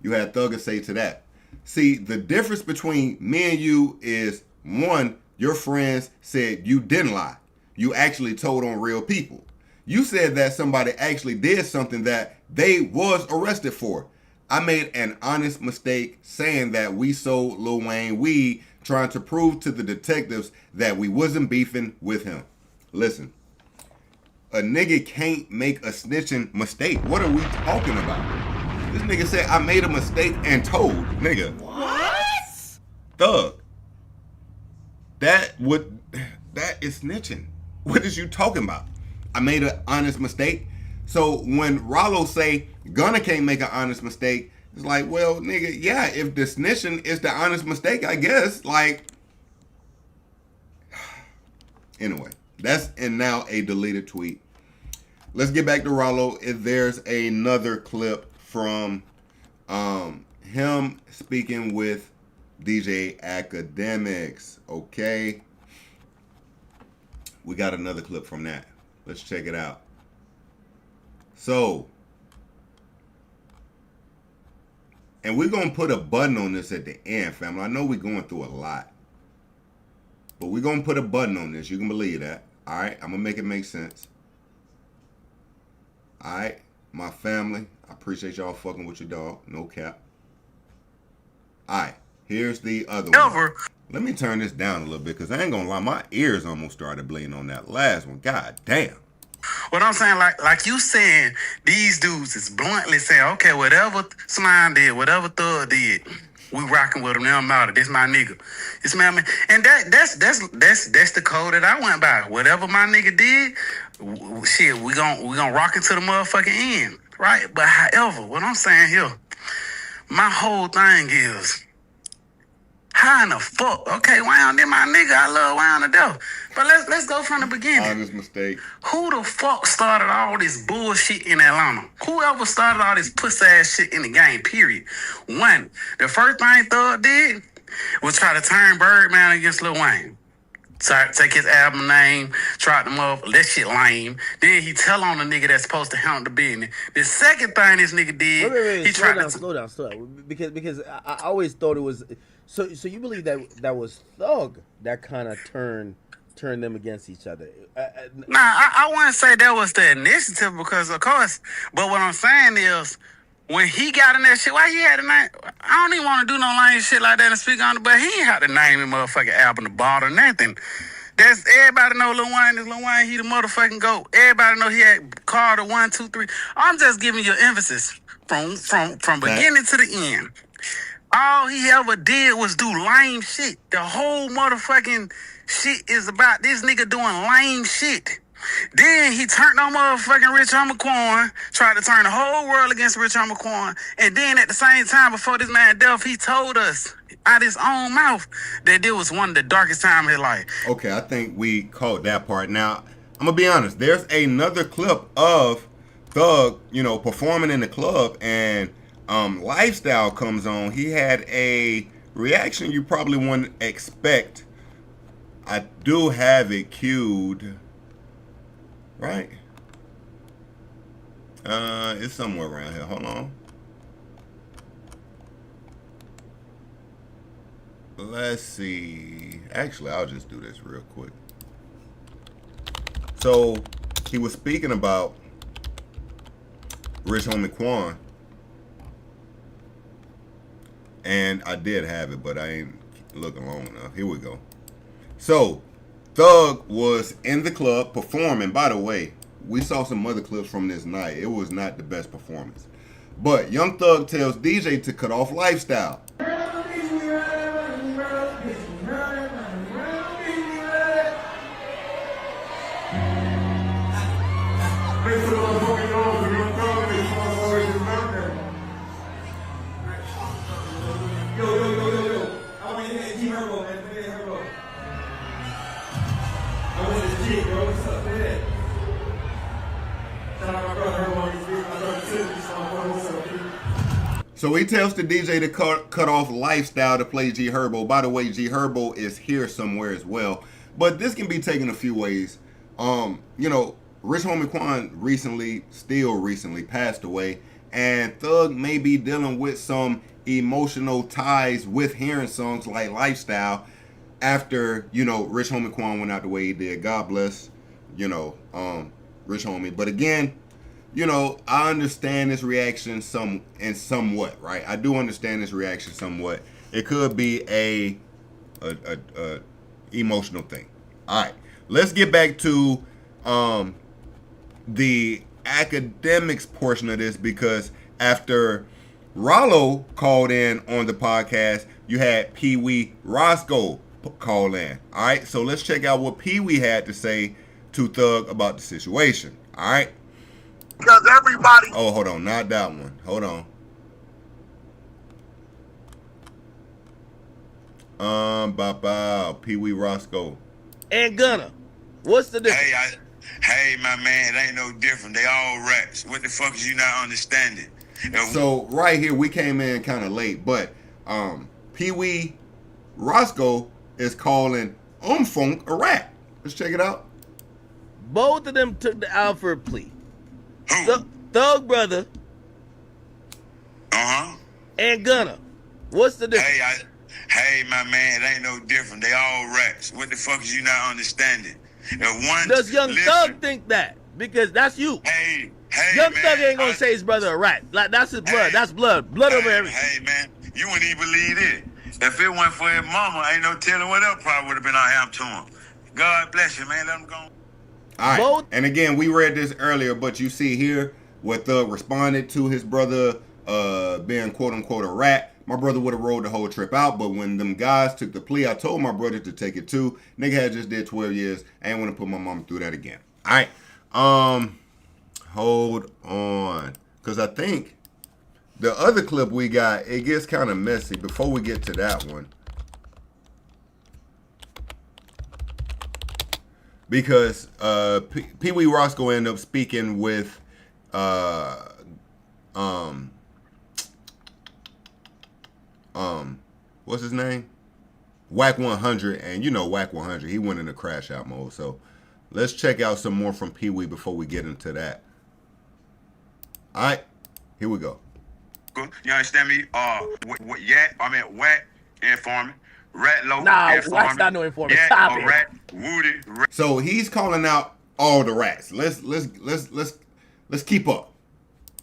You had Thugger say to that. See, the difference between me and you is, one, your friends said you didn't lie. You actually told on real people. You said that somebody actually did something that they was arrested for. I made an honest mistake saying that we sold Lil Wayne weed, trying to prove to the detectives that we wasn't beefing with him. Listen, a nigga can't make a snitching mistake. What are we talking about? This nigga said I made a mistake and told. Nigga. What? Thug. That is snitching. What is you talking about? I made an honest mistake. So when Rollo say Gunna can't make an honest mistake, it's like, well, nigga, yeah, if the snitching is the honest mistake, I guess, like, anyway, that's now a deleted tweet. Let's get back to Rollo. There's another clip from him speaking with DJ Academics, okay? We got another clip from that. Let's check it out. So, and we're going to put a button on this at the end, family. I know we're going through a lot, but we're going to put a button on this. You can believe that. All right? I'm going to make it make sense. All right? My family, I appreciate y'all fucking with your dog. No cap. All right. Here's the other one. Let me turn this down a little bit because I ain't going to lie. My ears almost started bleeding on that last one. God damn. What I'm saying, like you saying, these dudes is bluntly saying, okay, whatever Slime did, whatever Thug did, We rocking with him. Now I'm out. This my nigga. This my man. And that's the code that I went by. Whatever my nigga did, shit, we gon' rock it to the motherfucking end, right? But however, what I'm saying here, my whole thing is, how in the fuck? Okay, Wayne, then my nigga, I love Wayne to death. But let's go from the beginning. Honest mistake. Who the fuck started all this bullshit in Atlanta? Whoever started all this pussy ass shit in the game, period. One, the first thing Thug did was try to turn Birdman against Lil Wayne. Take his album name, try them up, that shit lame. Then he tell on the nigga that's supposed to handle the business. The second thing this nigga did, Wait, he tried to slow down. Because I always thought it was. So you believe that was Thug that kind of turned them against each other? Nah, I wouldn't say that was the initiative because, of course, but what I'm saying is, when he got in that shit, why he had to name? I don't even want to do no lame shit like that and speak on it, but he ain't had to name his motherfucking album the ball or nothing. That's everybody know Lil Wayne is Lil Wayne. He the motherfucking GOAT. Everybody know he had Carter 1, 2, 3. I'm just giving you emphasis from beginning to the end. All he ever did was do lame shit. The whole motherfucking shit is about this nigga doing lame shit. Then he turned on motherfucking Rich Homie, tried to turn the whole world against Rich Homie, and then at the same time, before this man death, he told us out his own mouth that it was one of the darkest times of his life. Okay, I think we caught that part. Now, I'm gonna be honest. There's another clip of Thug, performing in the club, and Lifestyle comes on. He had a reaction you probably wouldn't expect. I do have it queued. Right? It's somewhere around here. Hold on. Let's see. Actually, I'll just do this real quick. So, he was speaking about Rich Homie Quan. And I did have it, but I ain't looking long enough. Here we go. So, Thug was in the club performing. By the way, we saw some other clips from this night. It was not the best performance. But Young Thug tells DJ to cut off Lifestyle. So he tells the DJ to cut off Lifestyle to play G Herbo. By the way, G Herbo is here somewhere as well. But this can be taken a few ways. Rich Homie Quan recently passed away. And Thug may be dealing with some emotional ties with hearing songs like Lifestyle after, Rich Homie Quan went out the way he did. God bless, Rich Homie. But again, I understand this reaction somewhat, right? I do understand this reaction somewhat. It could be a emotional thing. All right, let's get back to the academics portion of this, because after Rollo called in on the podcast, you had Peewee Roscoe call in. All right, so let's check out what Peewee had to say to Thug about the situation. All right. Because everybody... Oh, hold on. Not that one. Hold on. Peewee Roscoe. And Gunna. What's the difference? Hey, my man, it ain't no different. They all rats. What the fuck is you not understanding? So, right here, we came in kind of late, but Peewee Roscoe is calling Funk a rat. Let's check it out. Both of them took the Alfred plea. Thug brother. And Gunna. What's the difference? Hey, my man, it ain't no different. They all rats. What the fuck is you not understanding? Does Young Thug think that? Because that's you. Young Thug ain't gonna say his brother a rat. Like, that's his blood. That's blood. Blood over everything. Hey, man, you wouldn't even believe it. If it weren't for his mama, ain't no telling what else probably would have been out here to him. God bless you, man. Let him go. All right. And again, we read this earlier, but you see here what Thug responded to his brother being quote unquote a rat. my brother would have rolled the whole trip out. But when them guys took the plea, I told my brother to take it too. Nigga had just did 12 years. I ain't want to put my mama through that again. All right. Hold on. Because I think the other clip we got, it gets kind of messy before we get to that one. Because Peewee Roscoe ended up speaking with what's his name? Whack 100, and you know Whack 100, he went into crash out mode. So let's check out some more from Peewee before we get into that. All right, here we go. You understand me? Whack informant. Rat low, nah, Whack's not no informant. Yeah, Stop it. Rat, Woody, rat. So he's calling out all the rats. Let's keep up.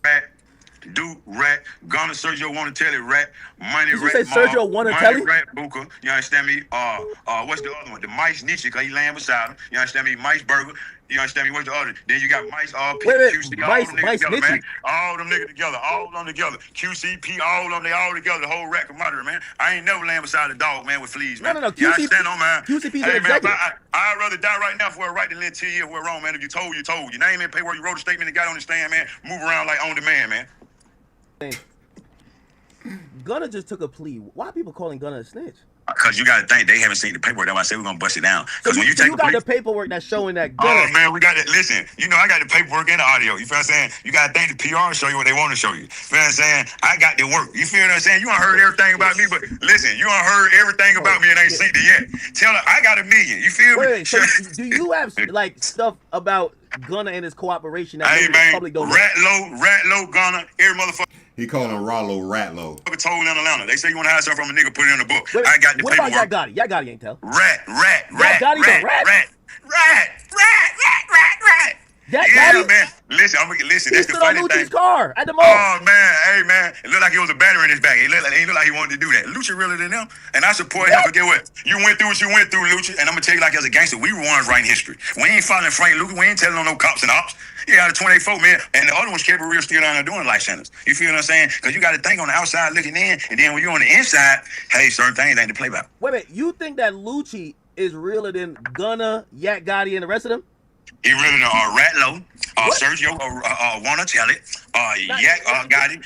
Rat, do rat, Gunner, Sergio wanna tell it, rat, money, Did you rat, say Sergio wanna tell it? Rat, Booker. You understand me? What's the other one? The Mice Nietzsche, cause he laying beside him. You understand me? Mice Burger. You understand me? What's the other? Then you got Mice, QC, all them niggas together, man. All them niggas together, all of them together. QCP, all of them, they all together, the whole rat camaraderie, man. I ain't never laying beside a dog, man, with fleas, man. No. You understand, no, man? QCP's hey, an man, executive. I'd rather die right now for a right than live 10 years for wrong, man. If you told, you told. Your name and paperwork, you wrote a statement and got on the stand, man. Move around like on demand, man. Gunner just took a plea. Why are people calling Gunner a snitch? Because you got to think they haven't seen the paperwork. That's why I said we're going to bust it down. Because when you take got the paperwork that's showing that Gunner. Oh, man, we got it. Listen, you know, I got the paperwork and the audio. You feel what I'm saying? You got to think the PR show you what they want to show you. You feel what I'm saying? I got the work. You feel what I'm saying? You ain't heard everything about me, but listen, you ain't heard everything about me and ain't seen it yet. Tell her, I got $1 million. You feel me? Wait, so do you have, like, stuff about Gunner and his cooperation that hey, maybe man, the public don't know? Rat low, Gunner, every motherfucker. He calling Rollo Ratlow. Told in Atlanta. They say you want to hide something from a nigga, put it in the book. Wait, I got the what paperwork. What about Yagotti? Yagotti ain't tell. Rat. Yeah, man. Listen, that's the funny thing. Car at the mall. Oh, man. Hey, man. It looked like it was a battery in his back. He looked like he wanted to do that. Lucha realer than them. And I support him. But get what? You went through what you went through, Lucha. And I'm going to tell you, like, as a gangster, we were ones writing history. We ain't following Frank Lucas. We ain't telling on no cops and ops. You got a 24, man. And the other one's kept it real still down there doing life sentence. You feel what I'm saying? Because you got to think on the outside looking in. And then when you're on the inside, hey, certain things ain't to play about. Wait a minute. You think that Lucci is realer than Gunner, Yak Gotti, and the rest of them? He really done Rat Low, Sergio wanna tell it, Yak Gotti,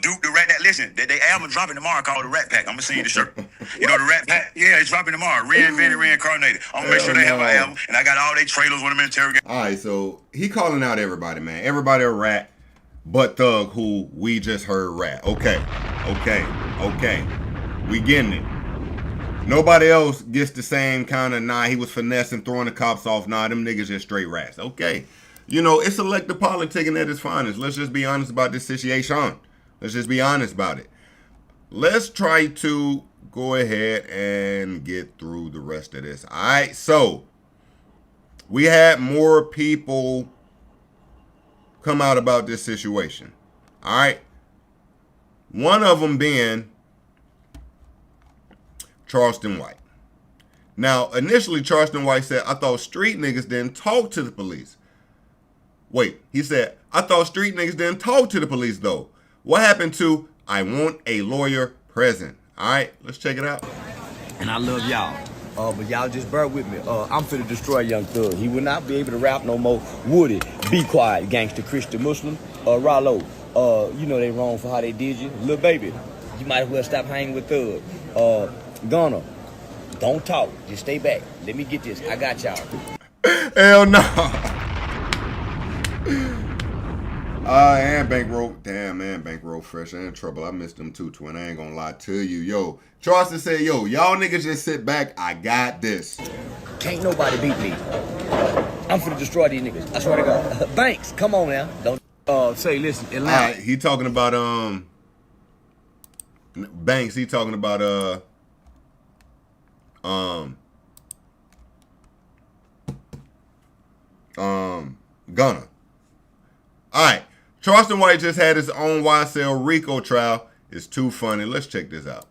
Duke the Rat. That listen, they album dropping tomorrow called the Rat Pack. I'm gonna send you the shirt. You know the Rat Pack? Yeah, it's dropping tomorrow. Reinvented, reincarnated. I'm gonna make sure they have an album, and I got all their trailers with them interrogating. All right, so he calling out everybody, man. Everybody a rat, but Thug, who we just heard rat. Okay. We getting it. Nobody else gets the same kind of, nah, he was finessing, throwing the cops off. Nah, them niggas just straight rats. Okay. You know, it's elective politicking at its finest. Let's just be honest about this situation. Let's just be honest about it. Let's try to go ahead and get through the rest of this. All right, so we had more people come out about this situation. All right. One of them being Charleston White. Now, initially, Charleston White said, I thought street niggas didn't talk to the police. Wait, he said, I thought street niggas didn't talk to the police, though. What happened to, I want a lawyer present? All right, let's check it out. And I love y'all. But y'all just bear with me. I'm finna destroy Young Thug. He will not be able to rap no more. Woody, be quiet, gangster, Christian, Muslim. Rollo, you know they wrong for how they did you. Little baby, you might as well stop hanging with Thug. Gunner, don't talk. Just stay back. Let me get this. I got y'all. Hell no. And Bankroll. Damn, man, Bankroll fresh and in trouble. I missed them too, twin. I ain't gonna lie to you. Yo, Charleston said, yo, y'all niggas just sit back. I got this. Can't nobody beat me. I'm finna destroy these niggas. I swear to God. Banks, come on now. Don't say, listen, Atlanta. He talking about Banks. He talking about Gunner. All right, Charleston White just had his own YSL RICO trial. It's too funny. Let's check this out.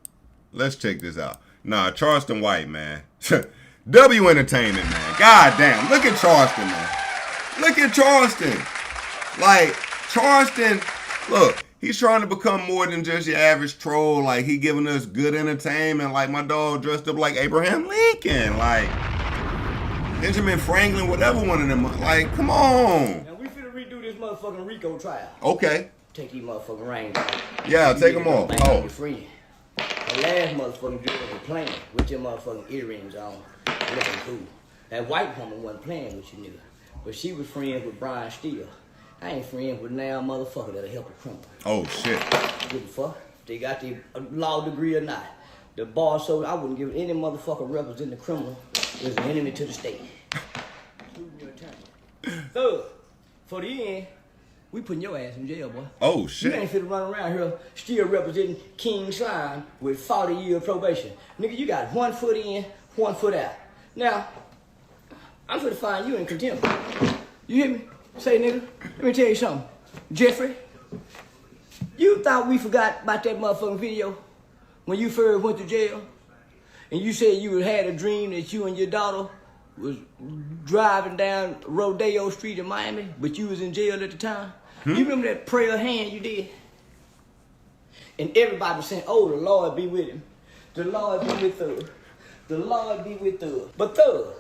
Nah, Charleston White, man. W Entertainment, man. God damn. Look at Charleston, man. Look at Charleston. Like, Charleston, look, He's trying to become more than just your average troll. Like, he giving us good entertainment. Like, my dog dressed up like Abraham Lincoln. Like, Benjamin Franklin, whatever one of them. Like, come on. Now, we finna redo this motherfucking RICO trial. Okay. Take these motherfucking rings off. Yeah, take them off. Oh. Your friend. The last motherfucking girl was playing with your motherfucking earrings on. Looking cool. That white woman wasn't playing with you, nigga. But she was friends with Brian Steele. I ain't friends with now motherfucker that'll help a criminal. Oh, shit. Give a fuck. If they got the law degree or not. The bar, so I wouldn't give any motherfucker representing the criminal is an enemy to the state. Thug, for the end, we putting your ass in jail, boy. Oh, shit. You ain't finna run around here still representing King Slime with 40 years probation. Nigga, you got 1 foot in, 1 foot out. Now, I'm finna find you in contempt. You hear me? Say, nigga, let me tell you something. Jeffrey, you thought we forgot about that motherfucking video when you first went to jail? And you said you had a dream that you and your daughter was driving down Rodeo Street in Miami, but you was in jail at the time? You remember that prayer hand you did? And everybody was saying, oh, the Lord be with him. The Lord be with Thug. The Lord be with Thug. But Thug,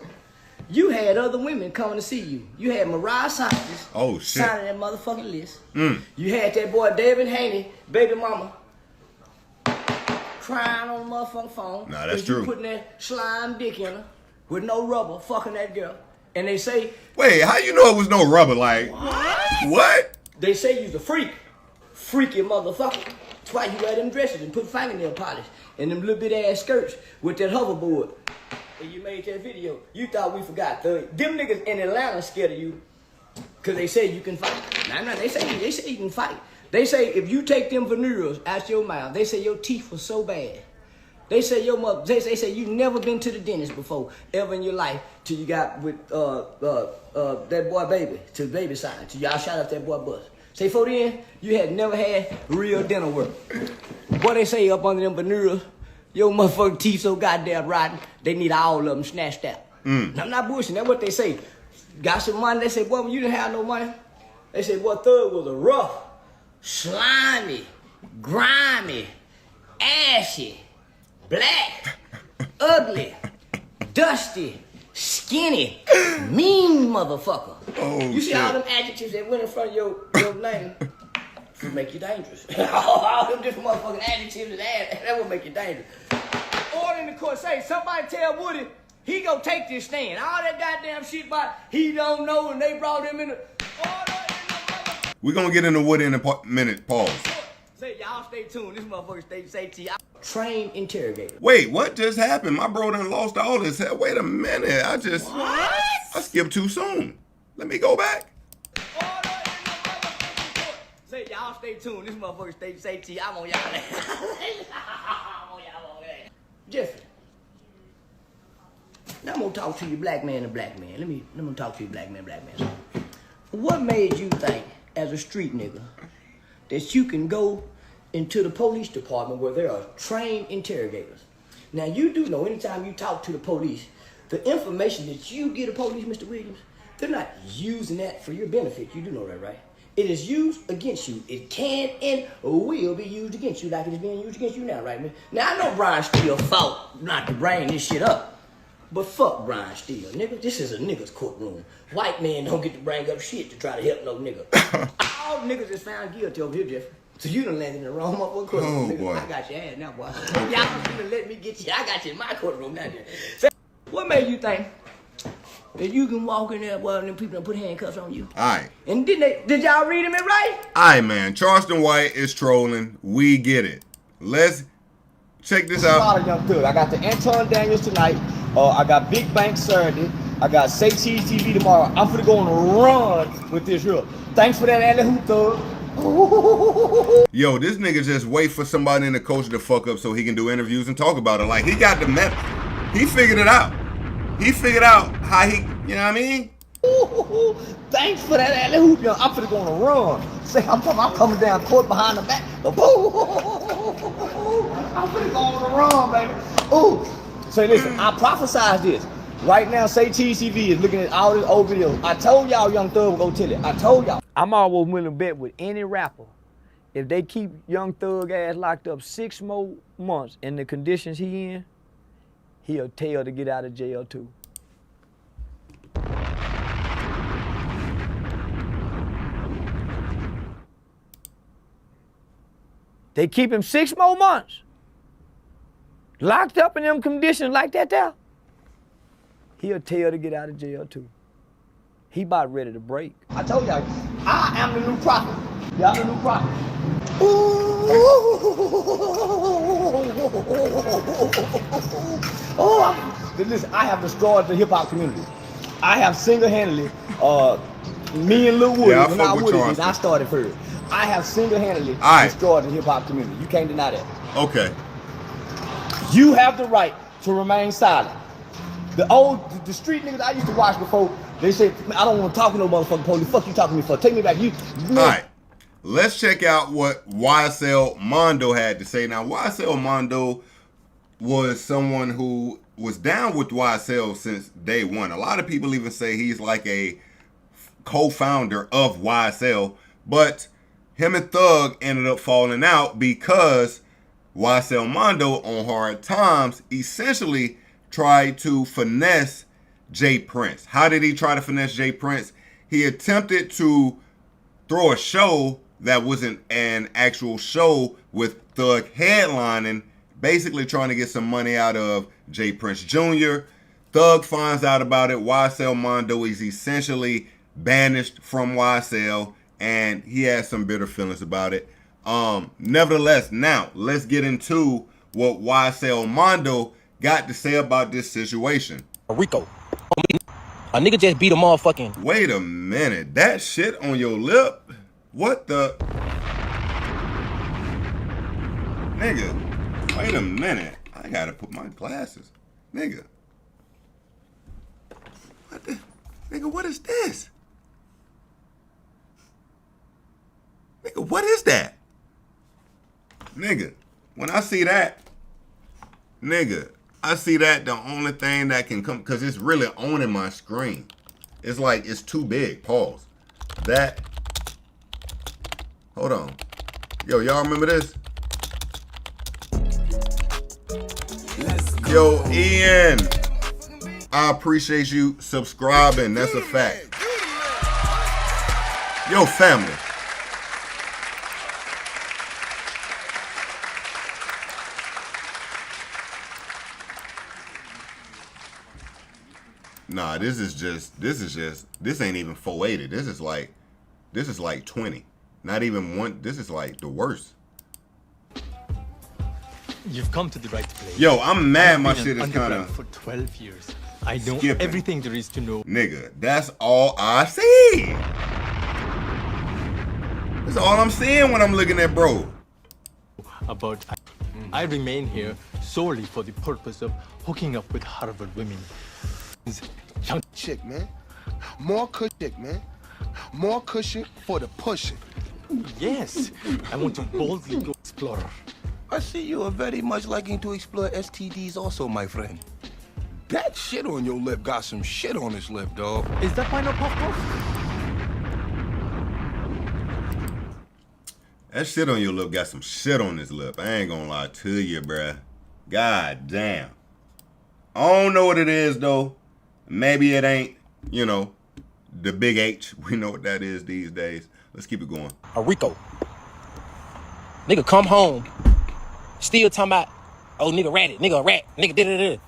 you had other women coming to see you. You had Mariah Sanchez signing that motherfucking list. You had that boy David Haney, baby mama, crying on the motherfucking phone. Nah, that's true. You putting that slime dick in her with no rubber, fucking that girl. And they say... Wait, how you know it was no rubber? Like, what? They say you's a freak. Freaky motherfucker. That's why you wear them dresses and put fingernail polish and them little bit ass skirts with that hoverboard. And you made that video. You thought we forgot. Them niggas in Atlanta scared of you because they say you can fight. Nah, they say you can fight. They say if you take them veneers out your mouth, they say your teeth were so bad. They say your mother. They say you never been to the dentist before ever in your life till you got with that boy baby to baby sign till y'all shot up that boy bus. Say for then you had never had real dental work. What they say up under them veneers, your motherfucking teeth so goddamn rotten they need all of them snatched out. I'm not bullshitting. That's what they say. Got some money? They say, boy, when you didn't have no money. They say, boy, Thug was a rough, slimy, grimy, ashy, black, ugly, dusty, skinny, mean motherfucker. Oh, you see all them adjectives that went in front of your name to make you dangerous. All them different motherfucking adjectives that would make you dangerous. Order in the court say, somebody tell Woody he gonna take this stand. All that goddamn shit about he don't know and they brought him in the order in the We're gonna get into Woody in a minute. Pause. Say, y'all stay tuned. This motherfucker stay to y'all. Trained interrogator. Wait, what just happened? My bro done lost all his hair. Wait a minute. I skipped too soon. Let me go back. Say, y'all stay tuned. This motherfucker stay to y'all. I'm on y'all. I'm on y'all. Jeffrey. Now I'm gonna talk to you, black man to black man. Let me talk to you, black man. What made you think, as a street nigga, that you can go into the police department where there are trained interrogators? Now you do know, anytime you talk to the police, the information that you get of police, Mr. Williams, they're not using that for your benefit. You do know that, right? It is used against you. It can and will be used against you like it is being used against you now, right, man? Now I know Brian Steele fought not to bring this shit up. But fuck Brian Steele, nigga. This is a nigga's courtroom. White men don't get to bring up shit to try to help no nigga. All niggas is found guilty over here, Jeffrey. So you done landed in the wrong motherfucking courtroom, nigga. Boy. I got your ass now, boy. Y'all gonna let me get you. I got you in my courtroom now. So, what made you think that you can walk in there while them people done put handcuffs on you? Alright. And did y'all read him it right? Alright, man. Charleston White is trolling. We get it. Let's check this out. Young Thug. I got the Anton Daniels tonight. I got Big Bank Saturday. I got Say Cheese TV tomorrow. I'm finna go on a run with this real. Thanks for that, alley hoop, Thug. Yo, this nigga just wait for somebody in the culture to fuck up so he can do interviews and talk about it. Like, he got the method. He figured it out. He figured out how he, you know what I mean? Thanks for that, alley hoop. Yo, I'm finna go on a run. Say, I'm coming down court behind the back. I'm finna go on a run, baby. Ooh. Say, listen, I prophesied this. Right now, Say Cheese TV is looking at all this old videos. I told y'all Young Thug would go tell it. I told y'all. I'm always willing to bet with any rapper if they keep Young Thug ass locked up 6 more months in the conditions he in, he'll tell to get out of jail too. They keep him 6 more months. Locked up in them conditions like that there. He'll tell to get out of jail too. He about ready to break. I told y'all, I am the new prophet. Y'all the new prophet. Listen, I have destroyed the hip hop community. I have single-handedly, me and Lil Woody, when I started first. I have single-handedly destroyed the hip-hop community. You can't deny that. Okay. You have the right to remain silent. The street niggas I used to watch before, they said, I don't want to talk to no motherfucking police. Fuck you talking to me for? Take me back. All right. Let's check out what YSL Mondo had to say. Now, YSL Mondo was someone who was down with YSL since day one. A lot of people even say he's like a co-founder of YSL, but him and Thug ended up falling out because YSL Mondo on Hard Times essentially tried to finesse Jay Prince. How did he try to finesse Jay Prince? He attempted to throw a show that wasn't an actual show with Thug headlining, basically trying to get some money out of Jay Prince Jr. Thug finds out about it. YSL Mondo is essentially banished from YSL, and he has some bitter feelings about it. Nevertheless, now let's get into what YSL Mondo got to say about this situation. RICO. A nigga just beat a motherfucking. Wait a minute. That shit on your lip? What the? Nigga, wait a minute. I gotta put my glasses. Nigga. What the? Nigga, what is this? Nigga, what is that? Nigga, when I see that, nigga, I see that the only thing that can come, because it's really owning my screen. It's like, it's too big. Pause. That. Hold on. Yo, y'all remember this? Yo, Ian. I appreciate you subscribing. That's a fact. Yo, family. Nah, this ain't even 480. This is like 20. Not even one. This is like the worst. You've come to the right place. Yo, I'm mad my shit is kind of for 12 years. I know skipping. Everything there is to know. Nigga, that's all I see. That's all I'm seeing when I'm looking at bro. About I remain here solely for the purpose of hooking up with Harvard women. Chick, man. More cushion, man. More cushion for the pushing. Yes, I want to boldly go explore. I see you are very much liking to explore STDs also, my friend. That shit on your lip got some shit on his lip, dog. Is that why no puff puff? That shit on your lip got some shit on his lip. I ain't gonna lie to you, bruh. God damn. I don't know what it is, though. Maybe it ain't, you know, the big H. We know what that is these days. Let's keep it going. A RICO. Nigga come home. Still talking about, oh, nigga ratted, nigga a rat, nigga da-da-da.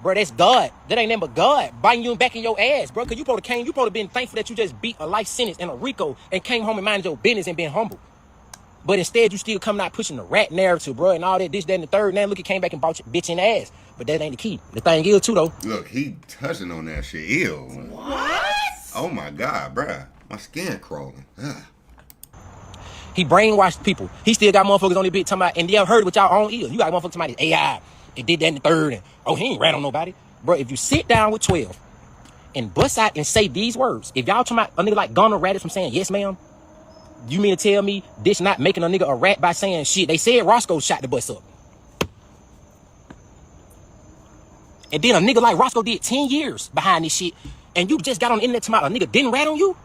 Bro, that's God. That ain't nothing but God biting you back in your ass, bro. Cause you probably been thankful that you just beat a life sentence in a RICO and came home and minded your business and been humble. But instead, you still coming out pushing the rat narrative, bro, and all that, this, that, and the third. Now look, he came back and brought your bitch in the ass. But that ain't the key. The thing is, too, though. Look, he touching on that shit. Ew. What? Oh, my God, bruh. My skin crawling. Ugh. He brainwashed people. He still got motherfuckers on this bitch talking about, and y'all heard it with y'all own ears. You got motherfuckers talking about AI. It did that in the third. And, oh, he ain't rat on nobody. Bro, if you sit down with 12 and bust out and say these words, if y'all talking about a nigga like Gunner ratted from saying, yes, ma'am, you mean to tell me this not making a nigga a rat by saying shit? They said Roscoe shot the bus up. And then a nigga like Roscoe did 10 years behind this shit, and you just got on the internet talking about a nigga didn't rat on you?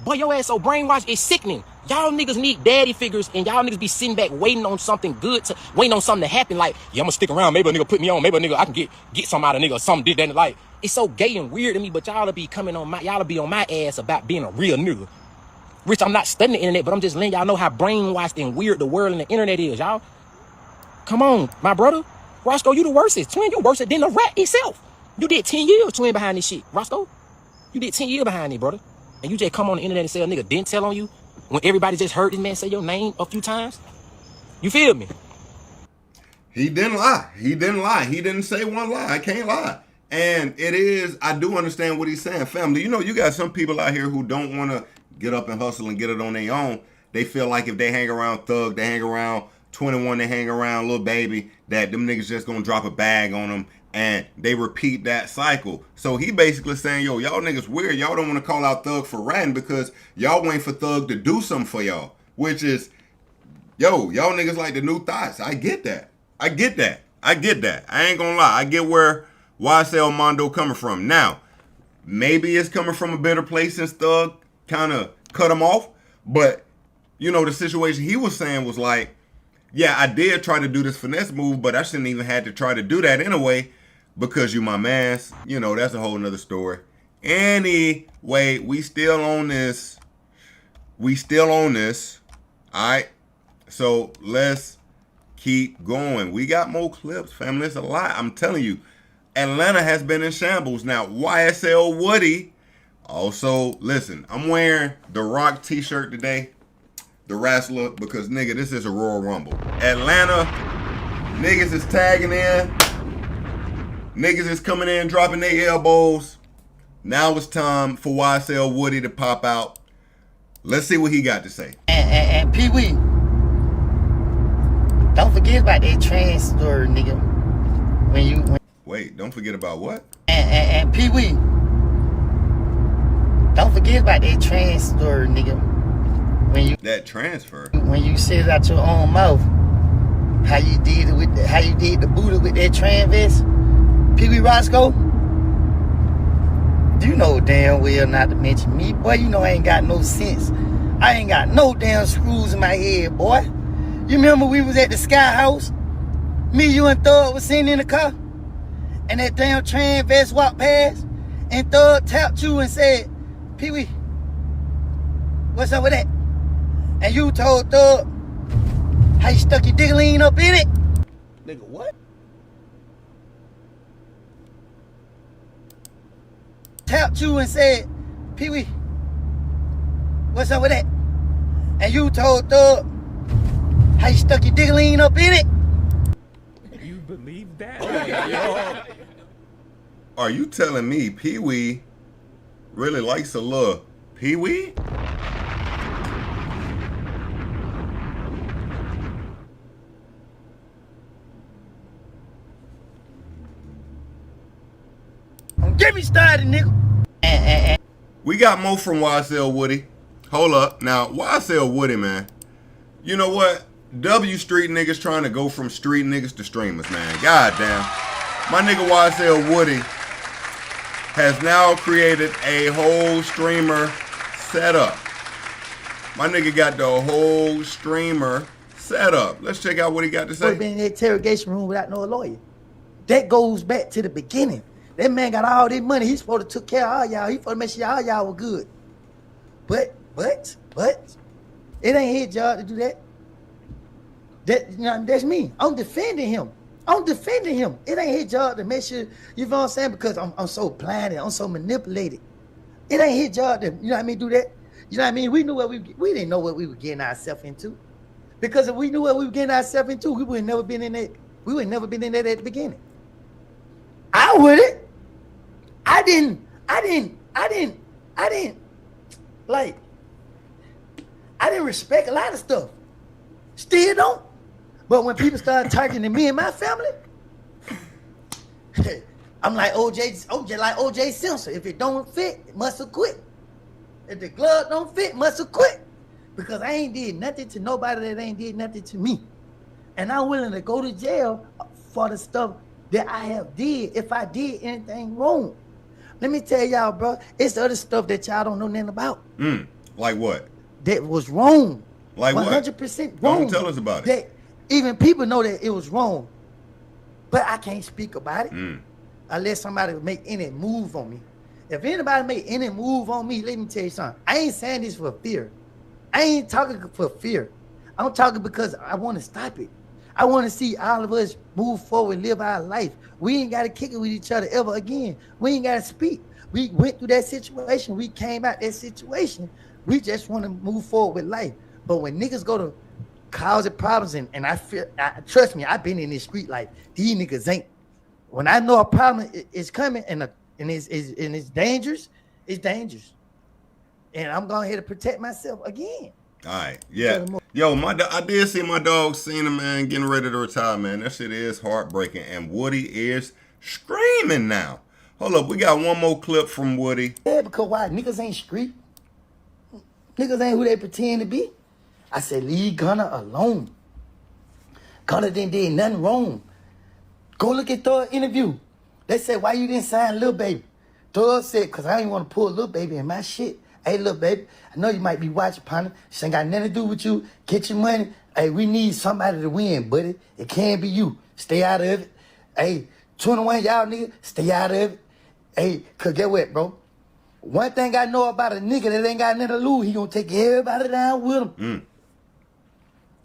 Boy, your ass so brainwashed, it's sickening. Y'all niggas need daddy figures, and y'all niggas be sitting back waiting on something good, waiting on something to happen. Like, yeah, I'm gonna stick around. Maybe a nigga put me on. Maybe a nigga I can get some out of nigga or something. Did that. Like, it's so gay and weird to me. But y'all be coming on y'all be on my ass about being a real nigga. Rich, I'm not studying the internet, but I'm just letting y'all know how brainwashed and weird the world and the internet is, y'all. Come on, my brother. Roscoe, you the worstest. Twin, you worse than the rat itself. You did 10 years, twin, behind this shit. Roscoe, you did 10 years behind it, brother. And you just come on the internet and say a nigga didn't tell on you when everybody just heard this man say your name a few times? You feel me? He didn't lie. He didn't lie. He didn't say one lie. I can't lie. And it is, I do understand what he's saying. Family, you know, you got some people out here who don't want to get up and hustle and get it on their own. They feel like if they hang around Thug, they hang around 21, they hang around Lil Baby, that them niggas just gonna drop a bag on them, and they repeat that cycle. So he basically saying, yo, y'all niggas weird. Y'all don't want to call out Thug for ratting because y'all waiting for Thug to do something for y'all. Which is, yo, y'all niggas like the new thoughts. I get that. I get that. I get that. I ain't gonna lie. I get where YSL Mondo coming from. Now, maybe it's coming from a better place since Thug kind of cut him off. But, you know, the situation he was saying was like, yeah, I did try to do this finesse move, but I shouldn't even had to try to do that anyway because you my mans. You know, that's a whole nother story. Anyway, we still on this. We still on this. All right. So let's keep going. We got more clips, family. It's a lot. I'm telling you, Atlanta has been in shambles. Now, YSL Woody. Also, listen, I'm wearing the Rock t-shirt today. The wrestler, because nigga, this is a Royal Rumble. Atlanta, niggas is tagging in. Niggas is coming in, dropping their elbows. Now it's time for YSL Woody to pop out. Let's see what he got to say. And Peewee, don't forget about that trans story, nigga. Wait, don't forget about what? And Peewee, don't forget about that trans story, nigga. That transfer. When you said it out your own mouth, how you did the booty with that trans vest, Peewee Roscoe. You know damn well not to mention me, boy. You know I ain't got no sense. I ain't got no damn screws in my head, boy. You remember we was at the Sky House? Me, you, and Thug was sitting in the car, and that damn trans vest walked past, and Thug tapped you and said, Peewee, what's up with that? And you told Thug how you stuck your dick lean up in it. Nigga, what? Tapped you and said, Peewee, what's up with that? And you told Thug how you stuck your dick lean up in it. You believe that? Are you telling me Peewee really likes a little Peewee? Get me started, nigga. We got more from YSL Woody. Hold up. Now, YSL Woody, man. You know what? W Street niggas trying to go from street niggas to streamers, man. God damn. My nigga YSL Woody has now created a whole streamer setup. My nigga got the whole streamer setup. Let's check out what he got to say. Would have been in the interrogation room without no lawyer. That goes back to the beginning. That man got all this money. He's supposed to took care of all y'all. He supposed to make sure all y'all were good. But, it ain't his job to do that. That's me. I'm defending him. It ain't his job to make sure, you know what I'm saying? Because I'm so blinded. I'm so manipulated. It ain't his job to, you know what I mean, do that. You know what I mean? We knew what we didn't know what we were getting ourselves into. Because if we knew what we were getting ourselves into, we would have never been in that. We would have never been in that at the beginning. I wouldn't. I didn't, like, I didn't respect a lot of stuff. Still don't. But when people started targeting me and my family, I'm like OJ Simpson. If it don't fit, it must have quit. If the glove don't fit, must have quit. Because I ain't did nothing to nobody that ain't did nothing to me. And I'm willing to go to jail for the stuff that I have did if I did anything wrong. Let me tell y'all, bro, it's the other stuff that y'all don't know nothing about. Like what? That was wrong. Like what? 100% wrong. Don't tell us about it. That even people know that it was wrong. But I can't speak about it unless somebody make any move on me. If anybody make any move on me, let me tell you something. I ain't saying this for fear. I ain't talking for fear. I'm talking because I want to stop it. I want to see all of us move forward and live our life. We ain't got to kick it with each other ever again. We ain't got to speak. We went through that situation. We came out that situation. We just want to move forward with life. But when niggas go to causing problems, and I feel, trust me, I've been in this street life. These niggas ain't. When I know a problem is coming and it's dangerous, it's dangerous. And I'm going here to protect myself again. All right, yeah. Yo, I did see my dog Cena, man, getting ready to retire, man. That shit is heartbreaking. And Woody is screaming now. Hold up, we got one more clip from Woody. Yeah, because why? Niggas ain't street. Niggas ain't who they pretend to be. I said, leave Gunna alone. Gunna didn't do nothing wrong. Go look at Thug's interview. They said, why you didn't sign Lil Baby? Thug said, because I didn't want to pull Lil Baby in my shit. Hey, Lil Baby, I know you might be watching, partner. This ain't got nothing to do with you. Get your money. Hey, we need somebody to win, buddy. It can't be you. Stay out of it. Hey, 21, y'all nigga, stay out of it. Hey, because get what, bro? One thing I know about a nigga that ain't got nothing to lose, he gonna take everybody down with him.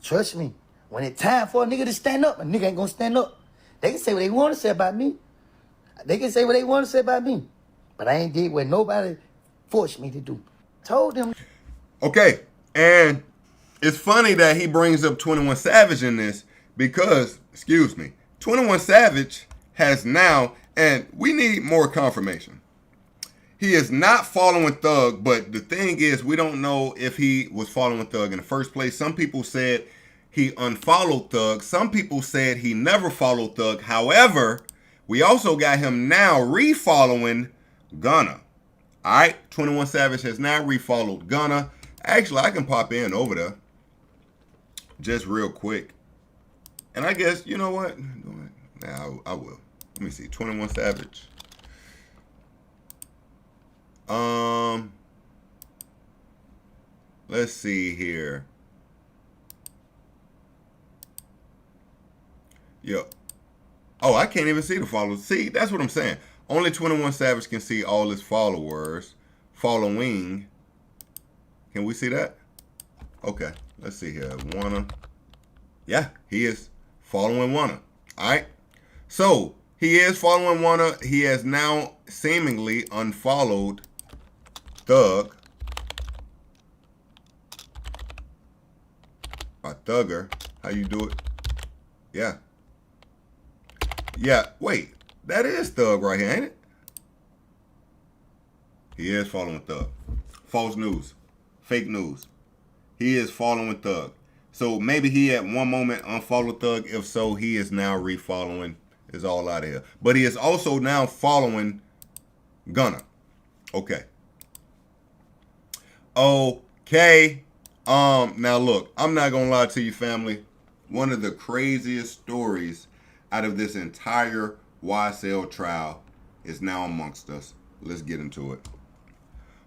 Trust me. When it's time for a nigga to stand up, a nigga ain't gonna stand up. They can say what they want to say about me. They can say what they want to say about me. But I ain't did what nobody forced me to do. Told them. Okay, and it's funny that he brings up 21 Savage in this because, 21 Savage has now, and we need more confirmation. He is not following Thug, but the thing is, we don't know if he was following Thug in the first place. Some people said he unfollowed Thug. Some people said he never followed Thug. However, we also got him now refollowing Gunna. All right, 21 Savage has now refollowed Gunna. Actually, I can pop in over there just real quick. And I guess, you know what? Now I will. Let me see. 21 Savage. Let's see here. Yo. Oh, I can't even see the followers. See, that's what I'm saying. Only 21 Savage can see all his followers. Following. Can we see that? Okay. Let's see here. Wanna. Yeah, he is following Wanna. All right. So, he is following Wanna. He has now seemingly unfollowed Thug. Or Thugger. How you do it? Yeah. Yeah, wait. That is Thug right here, ain't it? He is following Thug. False news. Fake news. He is following Thug. So maybe he at one moment unfollowed Thug. If so, he is now refollowing. Is all out of here. But he is also now following Gunna. Okay. Okay. Now look, I'm not gonna lie to you, family. One of the craziest stories out of this entire YSL trial is now amongst us. Let's get into it.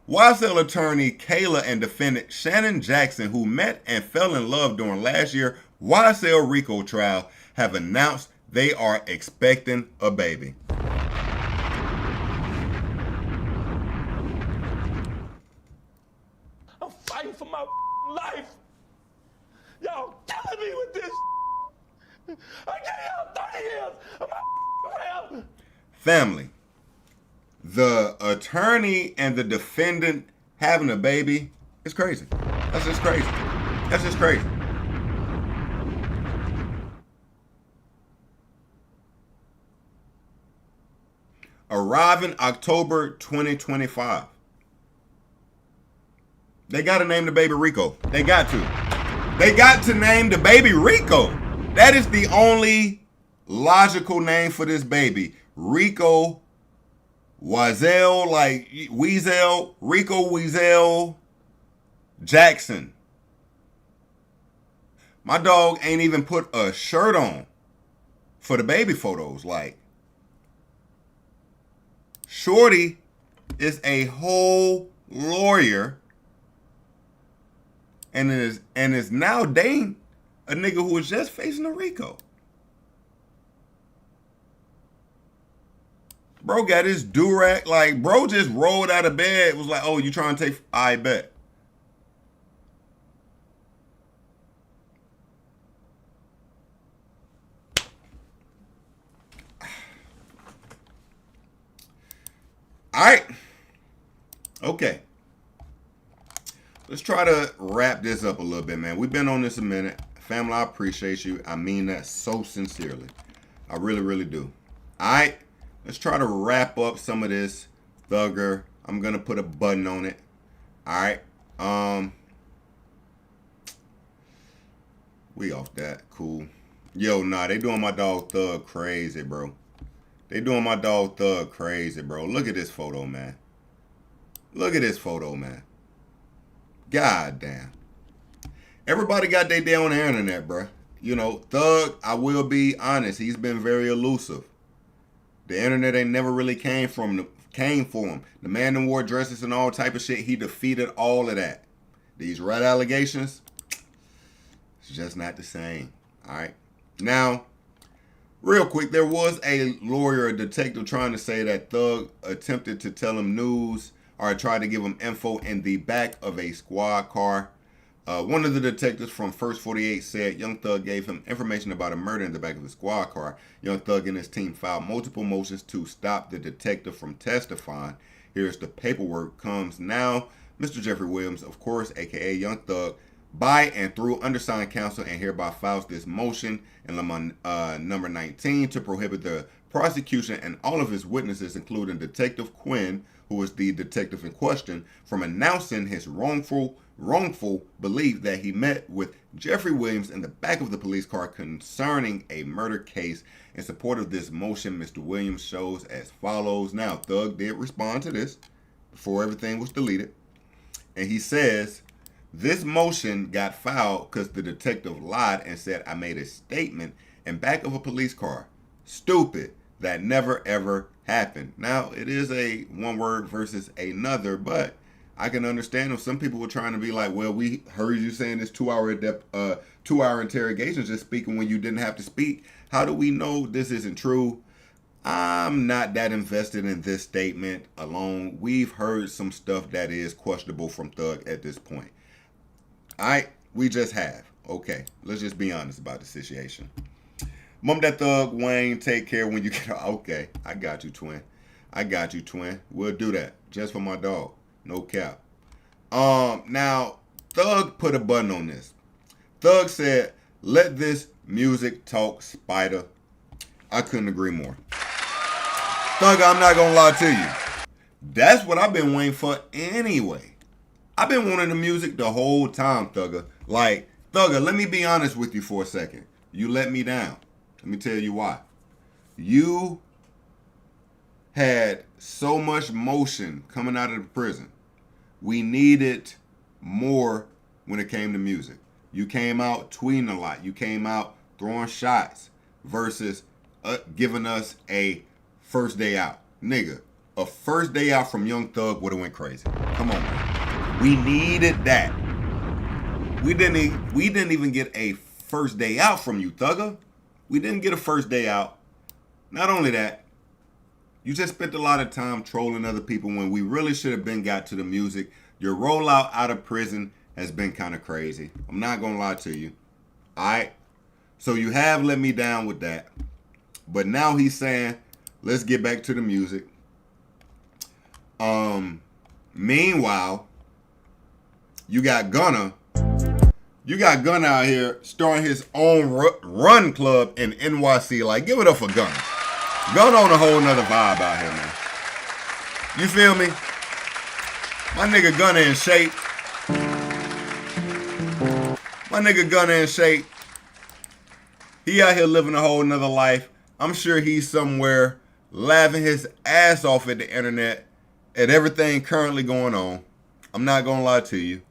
YSL attorney Kayla and defendant Shannon Jackson, who met and fell in love during last year's YSL RICO trial, have announced they are expecting a baby. I'm fighting for my life. Y'all killing me with this. I gave y'all 30 years of my career. Family, the attorney and the defendant having a baby is crazy. That's just crazy. That's just crazy. Arriving October 2025. They got to name the baby Rico. They got to. They got to name the baby Rico. That is the only logical name for this baby. Rico Wazel, like Weasel, Rico Weasel Jackson. My dog ain't even put a shirt on for the baby photos. Like, Shorty is a whole lawyer and is now dating a nigga who was just facing a RICO. Bro got his do-rag, like, bro just rolled out of bed, was like, oh, you trying to take, I bet. All right. Okay. Let's try to wrap this up a little bit, man. We've been on this a minute. Family, I appreciate you. I mean that so sincerely. I really, really do. All right. Let's try to wrap up some of this thugger. I'm going to put a button on it. All right. We off that. Cool. Yo, nah, they doing my dog Thug crazy, bro. They doing my dog Thug crazy, bro. Look at this photo, man. Look at this photo, man. God damn. Everybody got their day on the internet, bro. You know, Thug, I will be honest, he's been very elusive. The internet ain't never really came for him. The man that wore dresses and all type of shit, he defeated all of that. These rat allegations, it's just not the same. All right. Now, real quick, there was a lawyer, a detective, trying to say that Thug attempted to tell him news or tried to give him info in the back of a squad car. One of the detectives from First 48 said Young Thug gave him information about a murder in the back of the squad car. Young Thug and his team filed multiple motions to stop the detective from testifying. Here's the paperwork comes now. Mr. Jeffrey Williams, of course, aka Young Thug, by and through undersigned counsel and hereby files this motion in number 19 to prohibit the prosecution and all of his witnesses, including Detective Quinn, who is the detective in question, from announcing his wrongful belief that he met with Jeffrey Williams in the back of the police car concerning a murder case. In support of this motion, Mr. Williams shows as follows. Now, Thug did respond to this before everything was deleted. And he says, this motion got filed because the detective lied and said I made a statement in back of a police car. Stupid. That never ever happened. Now, it is a one word versus another, but I can understand if some people were trying to be like, well, we heard you saying this 2 hour interrogation, just speaking when you didn't have to speak. How do we know this isn't true? I'm not that invested in this statement alone. We've heard some stuff that is questionable from Thug at this point. All right, we just have. Okay, let's just be honest about the situation. Mom, that Thug, Wayne, take care when you get out. Okay, I got you, twin. I got you, twin. We'll do that just for my dog. No cap. Now, Thug put a button on this. Thug said, let this music talk, Spider. I couldn't agree more. Thug, I'm not going to lie to you. That's what I've been waiting for anyway. I've been wanting the music the whole time, Thugger. Like, Thugger, let me be honest with you for a second. You let me down. Let me tell you why. You had so much motion coming out of the prison. We needed more when it came to music. You came out tweeting a lot. You came out throwing shots versus giving us a first day out. Nigga, a first day out from Young Thug would have went crazy. Come on, man. We needed that. We didn't even get a first day out from you, Thugger. We didn't get a first day out. Not only that, you just spent a lot of time trolling other people when we really should have been got to the music. Your rollout out of prison has been kind of crazy. I'm not going to lie to you. All right? So you have let me down with that. But now he's saying, let's get back to the music. Meanwhile, you got Gunna. You got Gunna out here starting his own run club in NYC. Like, give it up for Gunna. Gunna on a whole nother vibe out here, man. You feel me? My nigga Gunna in shape. My nigga Gunna in shape. He out here living a whole nother life. I'm sure he's somewhere laughing his ass off at the internet at everything currently going on. I'm not gonna lie to you.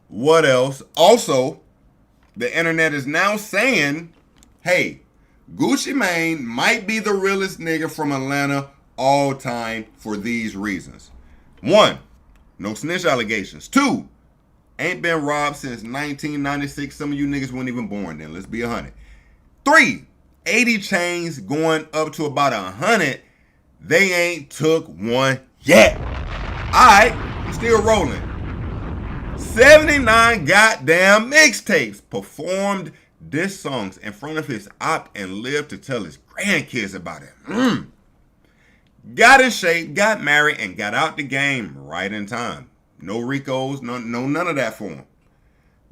What else? Also, the internet is now saying, hey, Gucci Mane might be the realest nigga from Atlanta all time for these reasons. One, No snitch allegations. 2, ain't been robbed since 1996. Some of you niggas weren't even born then. Let's be 100. 3, 80 chains going up to about 100. They ain't took one yet. Alright, I'm still rolling. 79 goddamn mixtapes performed diss songs in front of his op and lived to tell his grandkids about it. Got in shape, got married, and got out the game right in time. No RICOs, none of that for him.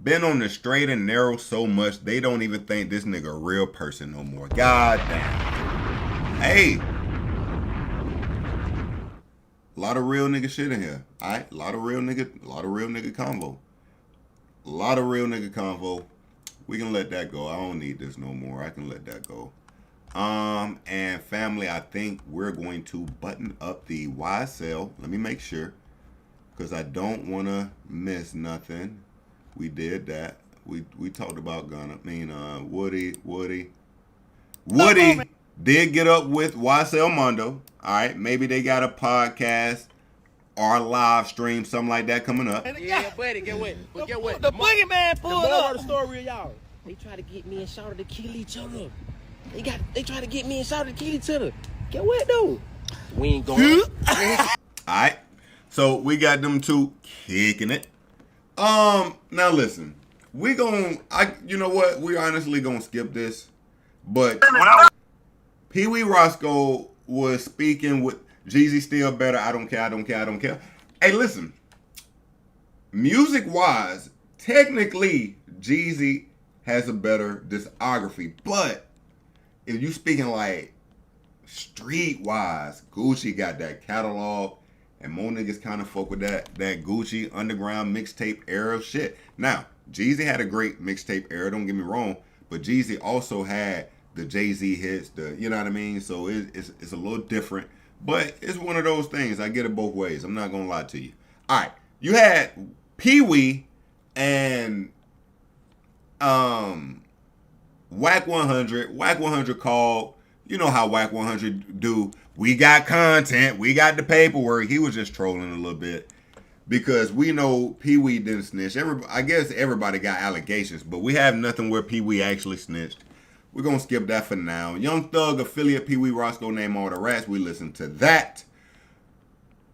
Been on the straight and narrow so much, they don't even think this nigga a real person no more. God damn. Hey. A lot of real nigga shit in here. Alright? A lot of real nigga convo. A lot of real nigga convo. We can let that go. I don't need this no more. I can let that go. And family, I think we're going to button up the YSL. Let me make sure. Because I don't want to miss nothing. We did that. We talked about Gunna. Woody did get up with YSL Mondo. All right, maybe they got a podcast or a live stream, something like that coming up. Yeah, buddy, get what? The boogeyman pulled up. The story of y'all. They try to get me and Shawty to kill each other. They try to get me and Shawty to kill each other. Get what though? We ain't going. All right, so we got them two kicking it. Now listen, you know what? We honestly gonna skip this, but Peewee Roscoe was speaking with Jeezy still better. I don't care. Hey, listen, music wise, technically Jeezy has a better discography, but if you speaking like street wise, Gucci got that catalog. And more niggas kind of fuck with that Gucci underground mixtape era of shit. Now, Jeezy had a great mixtape era, don't get me wrong. But Jeezy also had the Jay-Z hits, you know what I mean? So it's a little different. But it's one of those things. I get it both ways. I'm not going to lie to you. All right. You had Peewee and Whack 100. Whack 100 called, you know how Whack 100 do. We got content. We got the paperwork. He was just trolling a little bit because we know Peewee didn't snitch. I guess everybody got allegations, but we have nothing where Peewee actually snitched. We're going to skip that for now. Young Thug affiliate Peewee Roscoe named all the rats. We listened to that.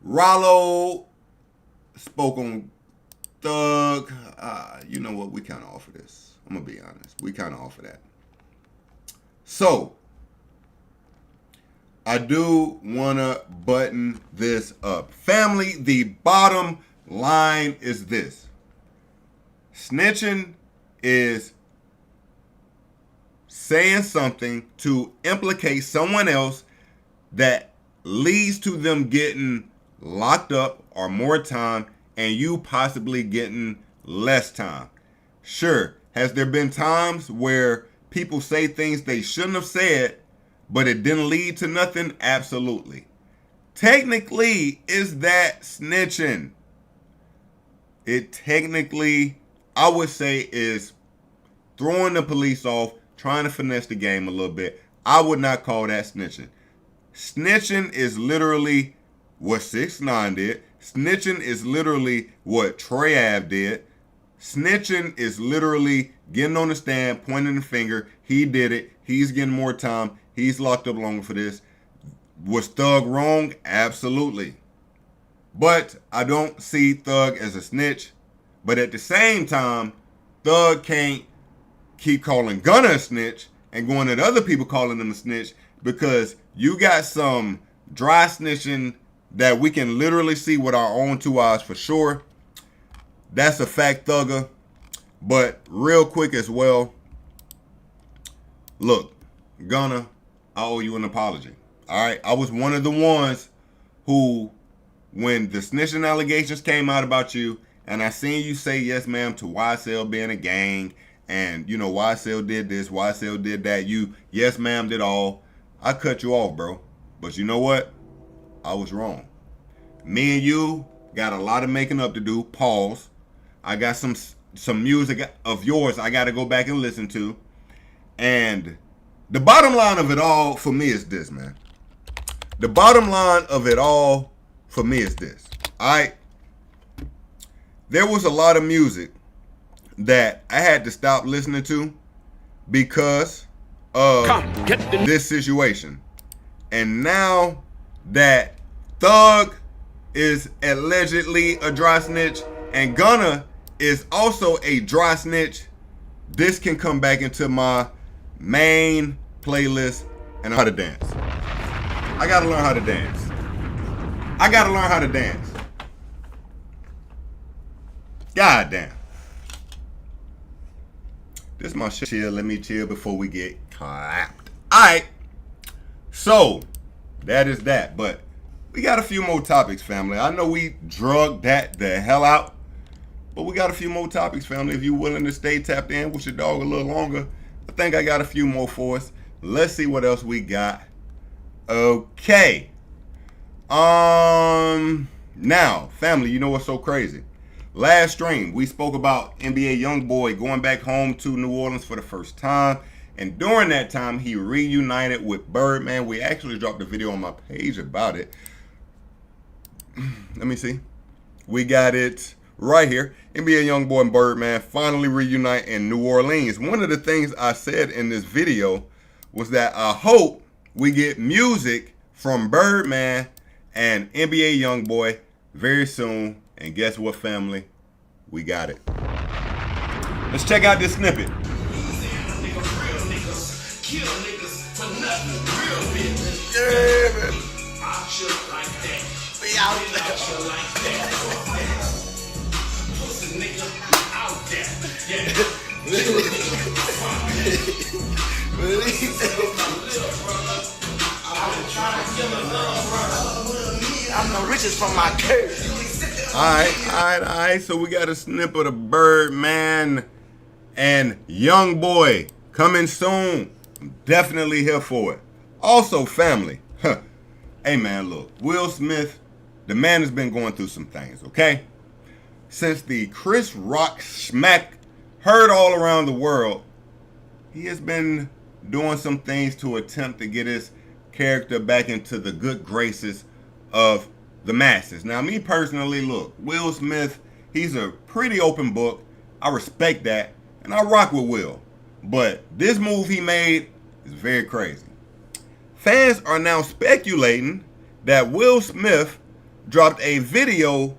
Rollo spoke on Thug. You know what? We kind of off of this. I'm going to be honest. We kind of off of that. So, I do want to button this up. Family, the bottom line is this. Snitching is saying something to implicate someone else that leads to them getting locked up or more time and you possibly getting less time. Sure, has there been times where people say things they shouldn't have said but it didn't lead to nothing? Absolutely. Technically, is that snitching? It technically, I would say, is throwing the police off, trying to finesse the game a little bit. I would not call that snitching. Snitching is literally what 6ix9ine did. Snitching is literally what Troy Ave did. Snitching is literally getting on the stand, pointing the finger. He did it. He's getting more time. He's locked up longer for this. Was Thug wrong? Absolutely. But I don't see Thug as a snitch. But at the same time, Thug can't keep calling Gunna a snitch and going at other people calling them a snitch because you got some dry snitching that we can literally see with our own 2 eyes for sure. That's a fact, Thugger. But real quick as well, look, Gunna, I owe you an apology. All right, I was one of the ones who, when the snitching allegations came out about you, and I seen you say yes, ma'am, to YSL being a gang, and you know YSL did this, YSL did that. You yes, ma'am, did all. I cut you off, bro. But you know what? I was wrong. Me and you got a lot of making up to do. Pause. I got some music of yours I got to go back and listen to, and the bottom line of it all for me is this, man. The bottom line of it all for me is this. All right? there was a lot of music that I had to stop listening to because of this situation. And now that Thug is allegedly a dry snitch and Gunna is also a dry snitch, this can come back into my main playlist and how to dance. I gotta learn how to dance. I gotta learn how to dance. God damn. This my shit. Chill, let me chill before we get clapped. Alright. So, that is that. But we got a few more topics, family. I know we drugged that the hell out. But we got a few more topics, family. If you're willing to stay tapped in with your dog a little longer, I think I got a few more for us. Let's see what else we got. Okay. Now, family, you know what's so crazy? Last stream, we spoke about NBA YoungBoy going back home to New Orleans for the first time. And during that time, he reunited with Birdman. We actually dropped a video on my page about it. Let me see. We got it right here. NBA YoungBoy and Birdman finally reunite in New Orleans. One of the things I said in this video was that I hope we get music from Birdman and NBA YoungBoy very soon. And guess what, family? We got it. Let's check out this snippet. Yeah, man. We out I'm the richest from my curve. Alright. So we got a snippet of Birdman and YoungBoy coming soon. I'm definitely here for it. Also, family. Hey, man, look. Will Smith, the man has been going through some things, okay? Since the Chris Rock smack heard all around the world, he has been doing some things to attempt to get his character back into the good graces of the masses. Now, me personally, look, Will Smith, he's a pretty open book. I respect that, and I rock with Will. But this move he made is very crazy. Fans are now speculating that Will Smith dropped a video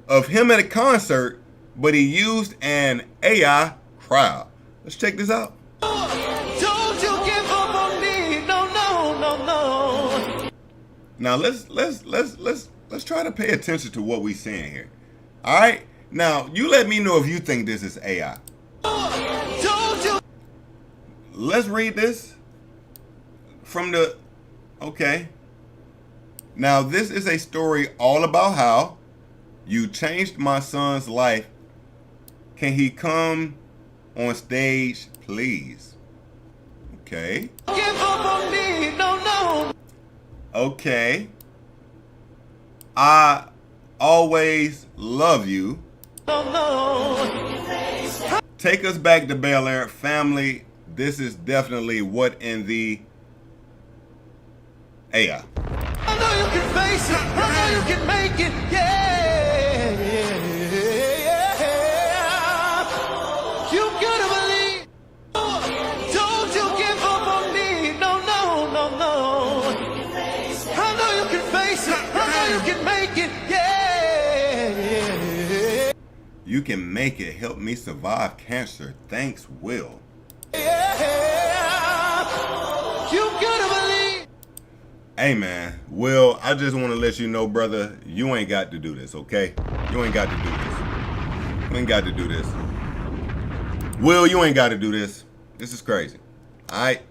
of him at a concert, but he used an AI crowd. Let's check this out. Don't you give up on me, no. Now let's try to pay attention to what we're saying here. All right. Now you let me know if you think this is AI. Let's read this from the. Okay. Now this is a story all about how you changed my son's life. Can he come on stage, please? Okay. Give up on me, no. Okay. I always love you. No. Take us back to Bel Air. Family, this is definitely what in the AI. I know you can face it. I know you can make it. Yeah. You gotta believe. Don't you give up on me. No. I know you can face it. I know you can make it. Yeah. You can make it. Help me survive cancer. Thanks, Will. You gotta believe. Hey, man. Will, I just want to let you know, brother, you ain't got to do this, okay? You ain't got to do this. You ain't got to do this. Will, you ain't got to do this. This is crazy. All right.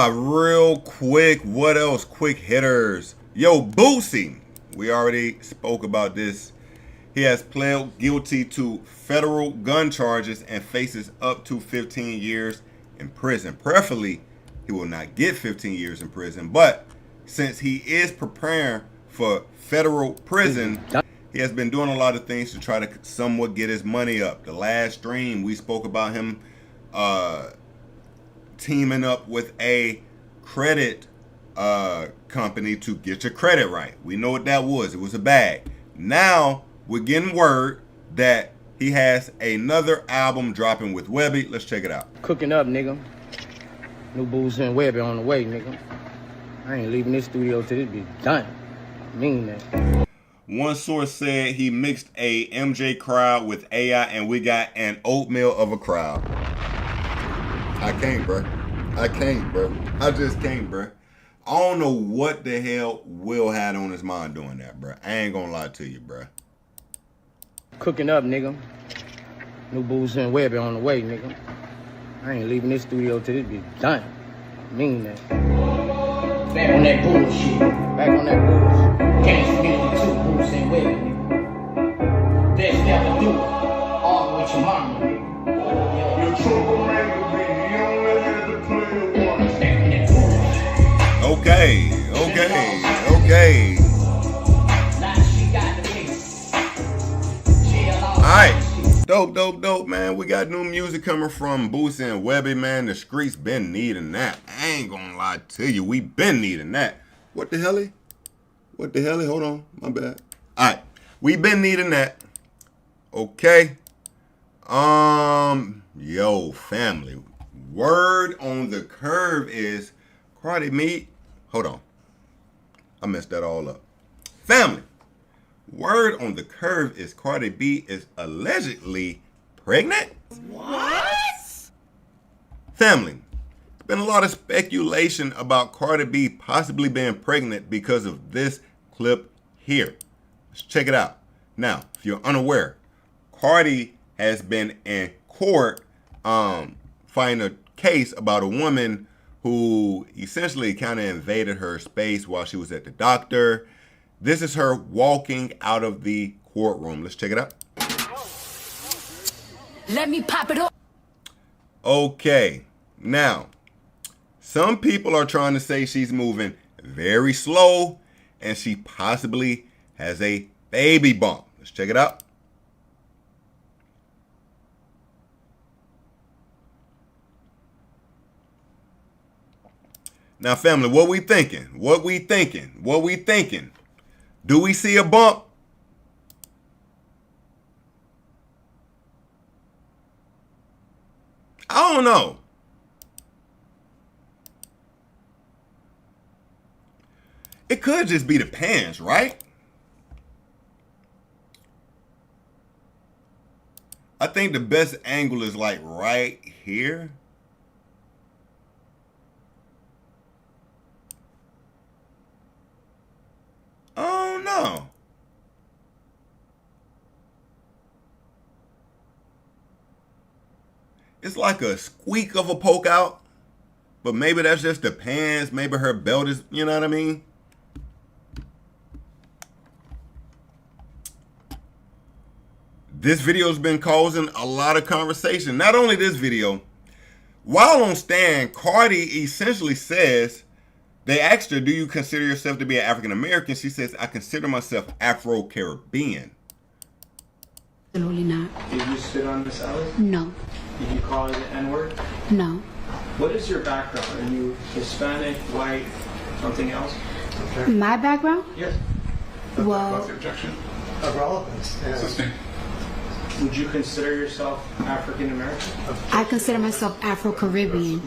Real quick. What else? Quick hitters. Yo, Boosie. We already spoke about this. He has pled guilty to federal gun charges and faces up to 15 years in prison. Preferably, he will not get 15 years in prison. But since he is preparing for federal prison, he has been doing a lot of things to try to somewhat get his money up. The last stream, we spoke about him teaming up with a credit company to get your credit right. We know what that was. It was a bag. Now we're getting word that he has another album dropping with Webby. Let's check it out. Cooking up, nigga. New Booze and Webby on the way, nigga. I ain't leaving this studio till this be done. I mean that. One source said he mixed a MJ crowd with AI and we got an oatmeal of a crowd. I can't, bro. I can't, bro. I just can't, bro. I don't know what the hell Will had on his mind doing that, bro. I ain't gonna lie to you, bro. Cooking up, nigga. New Booze and Webby on the way, nigga. I ain't leaving this studio till this be done. I mean that. Back on that bullshit. Back on that bullshit. Can't finish the 2 Booze and Webby, nigga. Best never do it. All with your mama, nigga. Your troublemaker, baby. You only had to play once. Okay. Alright. Dope, man. We got new music coming from Boosie and Webby, man. The streets been needing that. I ain't gonna lie to you. We been needing that. What the hell? Hold on. My bad. Alright. We been needing that. Okay. Yo, family. Word on the curve is Cardi B. Hold on. I messed that all up. Family. Word on the curve is Cardi B is allegedly pregnant. What? Family. Been a lot of speculation about Cardi B possibly being pregnant because of this clip here. Let's check it out. Now, if you're unaware, Cardi has been in court fighting a case about a woman who essentially kind of invaded her space while she was at the doctor. This is her walking out of the courtroom. Let's check it out. Let me pop it up. Okay. Now, some people are trying to say she's moving very slow and she possibly has a baby bump. Let's check it out. Now, family, what we thinking? Do we see a bump? I don't know. It could just be the pants, right? I think the best angle is like right here. Oh no. It's like a squeak of a poke out, but maybe that's just the pants. Maybe her belt is, you know what I mean? This video's been causing a lot of conversation. Not only this video, while on stand, Cardi essentially says, they asked her, do you consider yourself to be an African American? She says, I consider myself Afro-Caribbean. Absolutely not. Did you spit on Miss Ellis? No. Did you call her the N-word? No. What is your background? Are you Hispanic, white, something else? Okay. My background? Yes. Well, What's the objection? Of relevance. Yeah. Would you consider yourself African American? I consider myself Afro-Caribbean.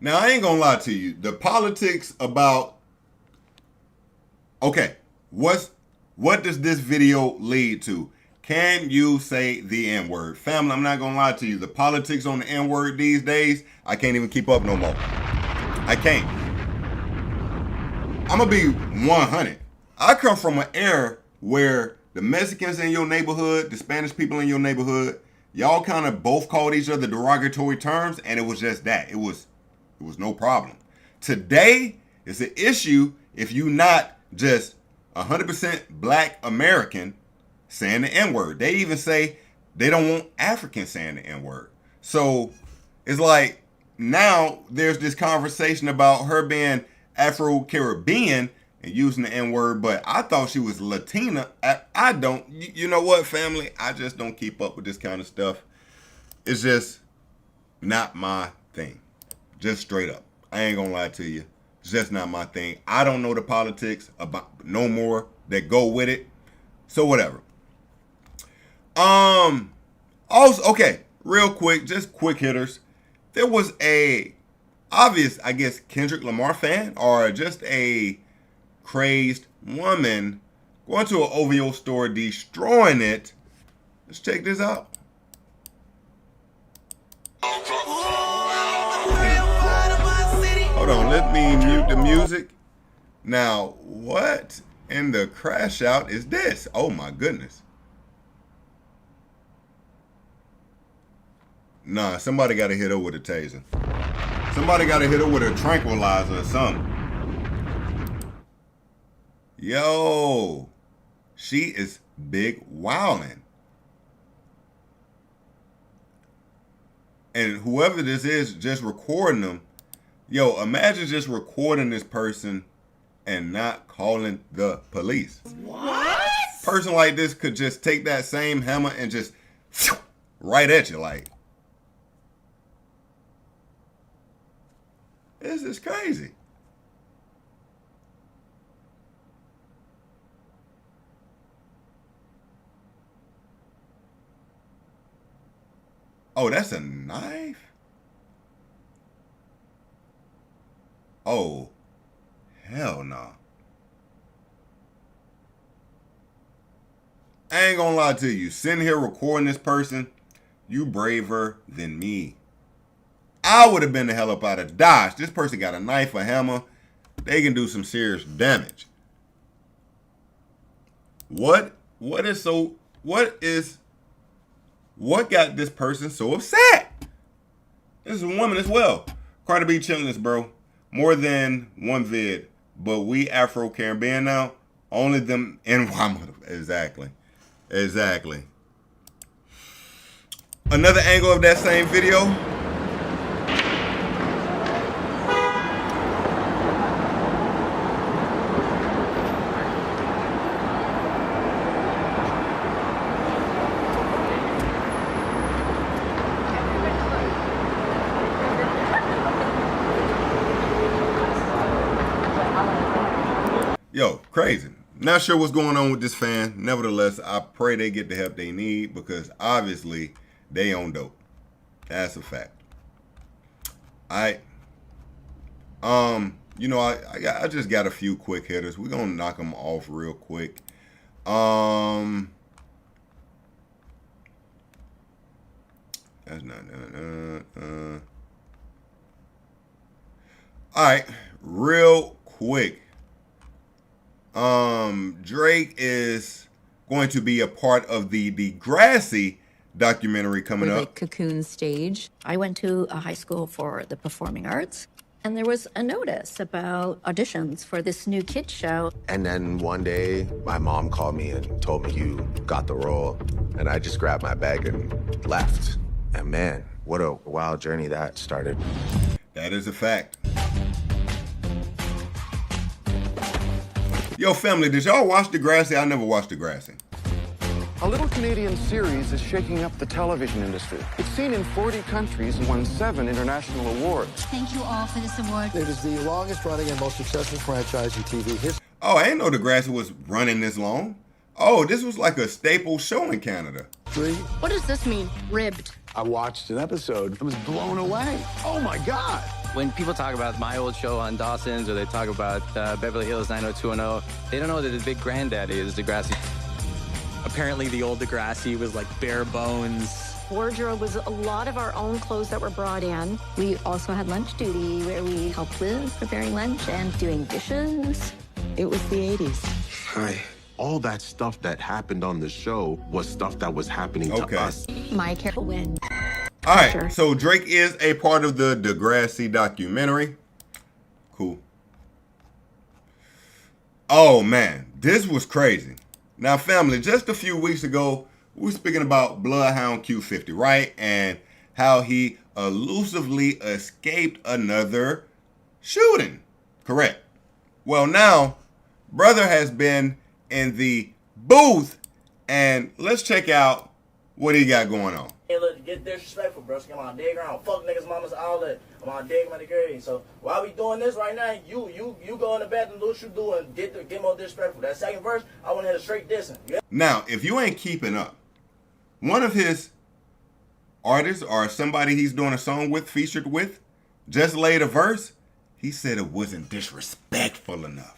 Now, I ain't gonna lie to you. The politics about, okay, what does this video lead to? Can you say the N-word? Family, I'm not gonna lie to you. The politics on the N-word these days, I can't even keep up no more. I can't. I'm gonna be 100. I come from an era where the Mexicans in your neighborhood, the Spanish people in your neighborhood, y'all kind of both called each other derogatory terms, and it was just that. It was no problem. Today, it's an issue if you not just 100% black American saying the N-word. They even say they don't want Africans saying the N-word. So it's like now there's this conversation about her being Afro-Caribbean and using the N-word, but I thought she was Latina. I don't, you know what, family? I just don't keep up with this kind of stuff. It's just not my thing. Just straight up. I ain't gonna lie to you. It's just not my thing. I don't know the politics about no more that go with it. So whatever. Also, okay, real quick, just quick hitters. There was a obvious, I guess, Kendrick Lamar fan or just a crazed woman going to an OVO store, destroying it. Let's check this out. Hold on, let me mute the music. Now, what in the crash out is this? Oh my goodness. Nah, somebody got to hit her with a taser. Somebody got to hit her with a tranquilizer or something. Yo, she is big wildin'. And whoever this is just recording them. Yo, imagine just recording this person and not calling the police. What? Person like this could just take that same hammer and just right at you like. This is crazy. Oh, that's a knife? Oh, hell no. I ain't gonna lie to you. Sitting here recording this person, you braver than me. I would have been the hell up out of Dodge. This person got a knife, a hammer. They can do some serious damage. What got this person so upset? This is a woman as well. Cardi B chilling this, bro. More than one vid, but we Afro-Caribbean now. Only them NY. Exactly. Exactly. Another angle of that same video. Yo, crazy. Not sure what's going on with this fan. Nevertheless, I pray they get the help they need because obviously they on dope. That's a fact. I just got a few quick hitters. We're gonna knock them off real quick. That's not all right, real quick. Drake is going to be a part of the Degrassi documentary coming up. Cocoon stage. I went to a high school for the performing arts, and there was a notice about auditions for this new kids show. And then one day, my mom called me and told me you got the role, and I just grabbed my bag and left. And man, what a wild journey that started. That is a fact. Yo, family, did y'all watch Degrassi? I never watched Degrassi. A little Canadian series is shaking up the television industry. It's seen in 40 countries and won 7 international awards. Thank you all for this award. It is the longest running and most successful franchise in TV history. Oh, I didn't know Degrassi was running this long. Oh, this was like a staple show in Canada. What does this mean? Ribbed. I watched an episode and was blown away. Oh my God. When people talk about my old show on Dawson's or they talk about Beverly Hills 90210, they don't know that the big granddaddy is Degrassi. Apparently the old Degrassi was like bare bones. Wardrobe was a lot of our own clothes that were brought in. We also had lunch duty where we helped with preparing lunch and doing dishes. It was the 80s. Hi. All that stuff that happened on the show was stuff that was happening to us. My careful win. All right, so Drake is a part of the Degrassi documentary. Cool. Oh, man, this was crazy. Now, family, just a few weeks ago, we were speaking about Bloodhound Q50, right? And how he elusively escaped another shooting. Correct. Well, now, brother has been in the booth, and let's check out what he got going on. Hey, look, get disrespectful, bro. Come on, dig around. Fuck niggas, mamas, all that. I'm on dig my degree. So while we doing this right now, you go in the bathroom, do what you do, and get more disrespectful. That second verse, I want to hit a straight dissing. Yeah? Now, if you ain't keeping up, one of his artists or somebody he's doing a song with, featured with, just laid a verse. He said it wasn't disrespectful enough.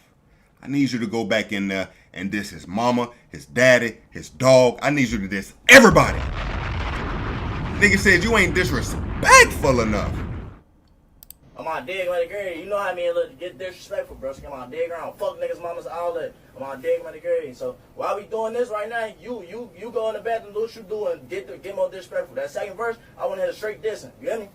I need you to go back in there and diss his mama, his daddy, his dog. I need you to diss everybody. Nigga said you ain't disrespectful enough. I'm on dig my degree. You know how I mean, look, get disrespectful, bro. So I'm on dig around, fuck niggas, mamas, all that. I'm on dig my degree. So while we doing this right now, you go in the bathroom, do what you do, and get more disrespectful. That second verse, I want to hit a straight dissing. You hear me?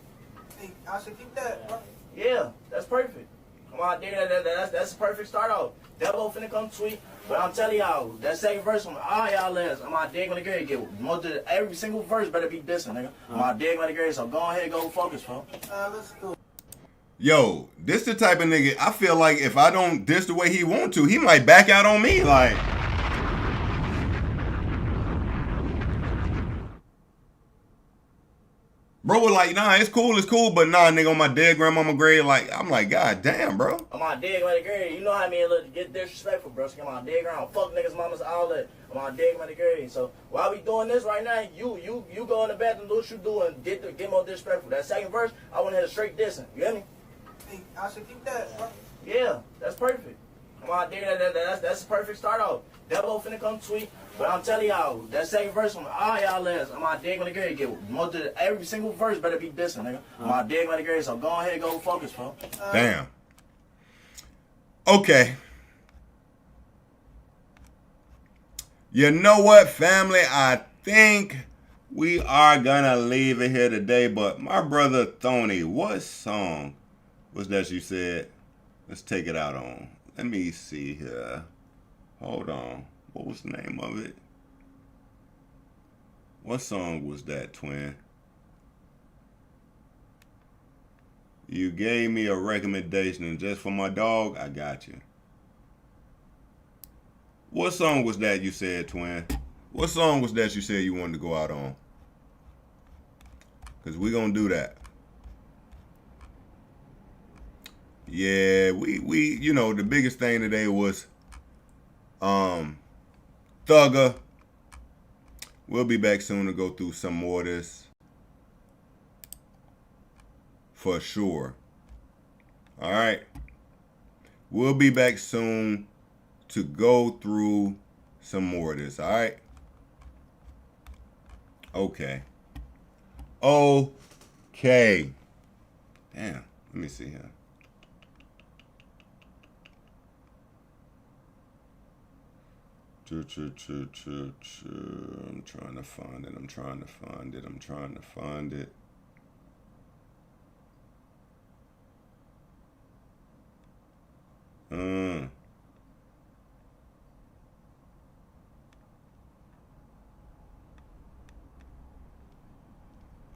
Hey, I should keep that, bro. Yeah, that's perfect. Come on, that's a perfect start out. Devil finna come tweet, but I'm telling y'all, that second verse from all y'all ass, I'm on dig my degree. Get most of every single verse better be dissing, nigga. I'm on dig my degree. So go ahead, go focus, bro. Let's go. Yo, this the type of nigga, I feel like if I don't diss the way he want to, he might back out on me. Like, bro was like, nah, it's cool, but nah, nigga, on my dead grandmama grave, like, I'm like, God damn, bro. I'm on dig my degree. You know how I mean, look, get disrespectful, bro. So I'm on dig around, fuck niggas, mamas, all that. I'm on dig my degree. So while we doing this right now, you go in the bathroom, do what you do, and get more disrespectful. That second verse, I want to hit a straight dissing. You hear me? Hey, I should keep that, bro. Yeah, that's perfect. Come on, that's a perfect start out. Devil finna come tweet, but I'm telling y'all, that second verse from all y'all ass, I'm on dig my degree. Get most of every single verse better be dissing, nigga. I'm on dig my degree. So go ahead, go focus, bro. Damn. Okay. You know what, family? I think we are gonna leave it here today, but my brother Tony, what song was that you said? Let's take it out on. Let me see here. Hold on. What was the name of it? What song was that, twin? You gave me a recommendation, and just for my dog, I got you. What song was that you said, twin? What song was that you said you wanted to go out on? Because we're going to do that. Yeah, we you know, the biggest thing today was Thugger. We'll be back soon to go through some more of this. For sure. All right. We'll be back soon to go through some more of this. All right. Okay. Okay. Damn. Let me see here. I'm trying to find it.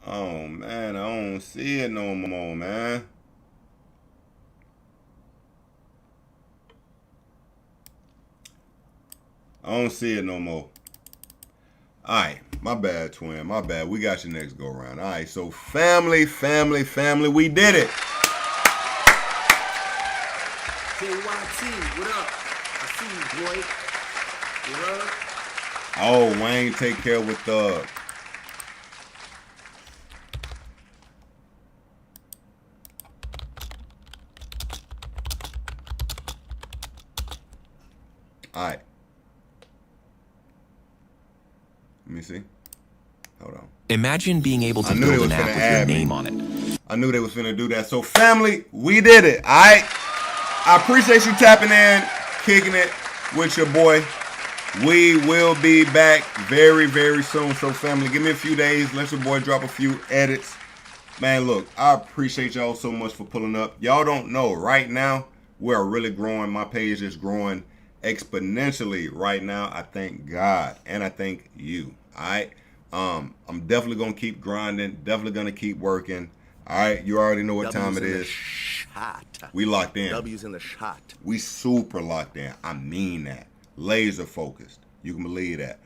Oh man, I don't see it no more, man. I don't see it no more. Alright, my bad, twin. My bad. We got you next go around. Alright, so family, we did it. KYT, what up? I see you, boy. What up? Oh, Wayne, take care with Thug. Alright. Let me see. Hold on. Imagine being able to build an app with your name on it. I knew they was finna do that. So family, we did it. Alright. I appreciate you tapping in, kicking it with your boy. We will be back very, very soon. So family, give me a few days. Let your boy drop a few edits. Man, look, I appreciate y'all so much for pulling up. Y'all don't know, right now, we're really growing. My page is growing exponentially right now. I thank God and I thank you. All right. I'm definitely gonna keep grinding, definitely gonna keep working. All right, you already know what time it is. We locked in. W's in the shot. We super locked in. I mean that. Laser focused. You can believe that.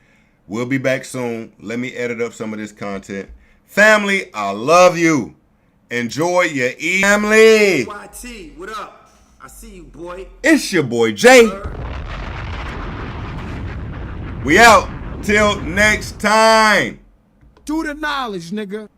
We'll be back soon. Let me edit up some of this content. Family, I love you. Enjoy your family. YT, what up? I see you, boy. It's your boy Jay. We out till next time. Do the knowledge, nigga.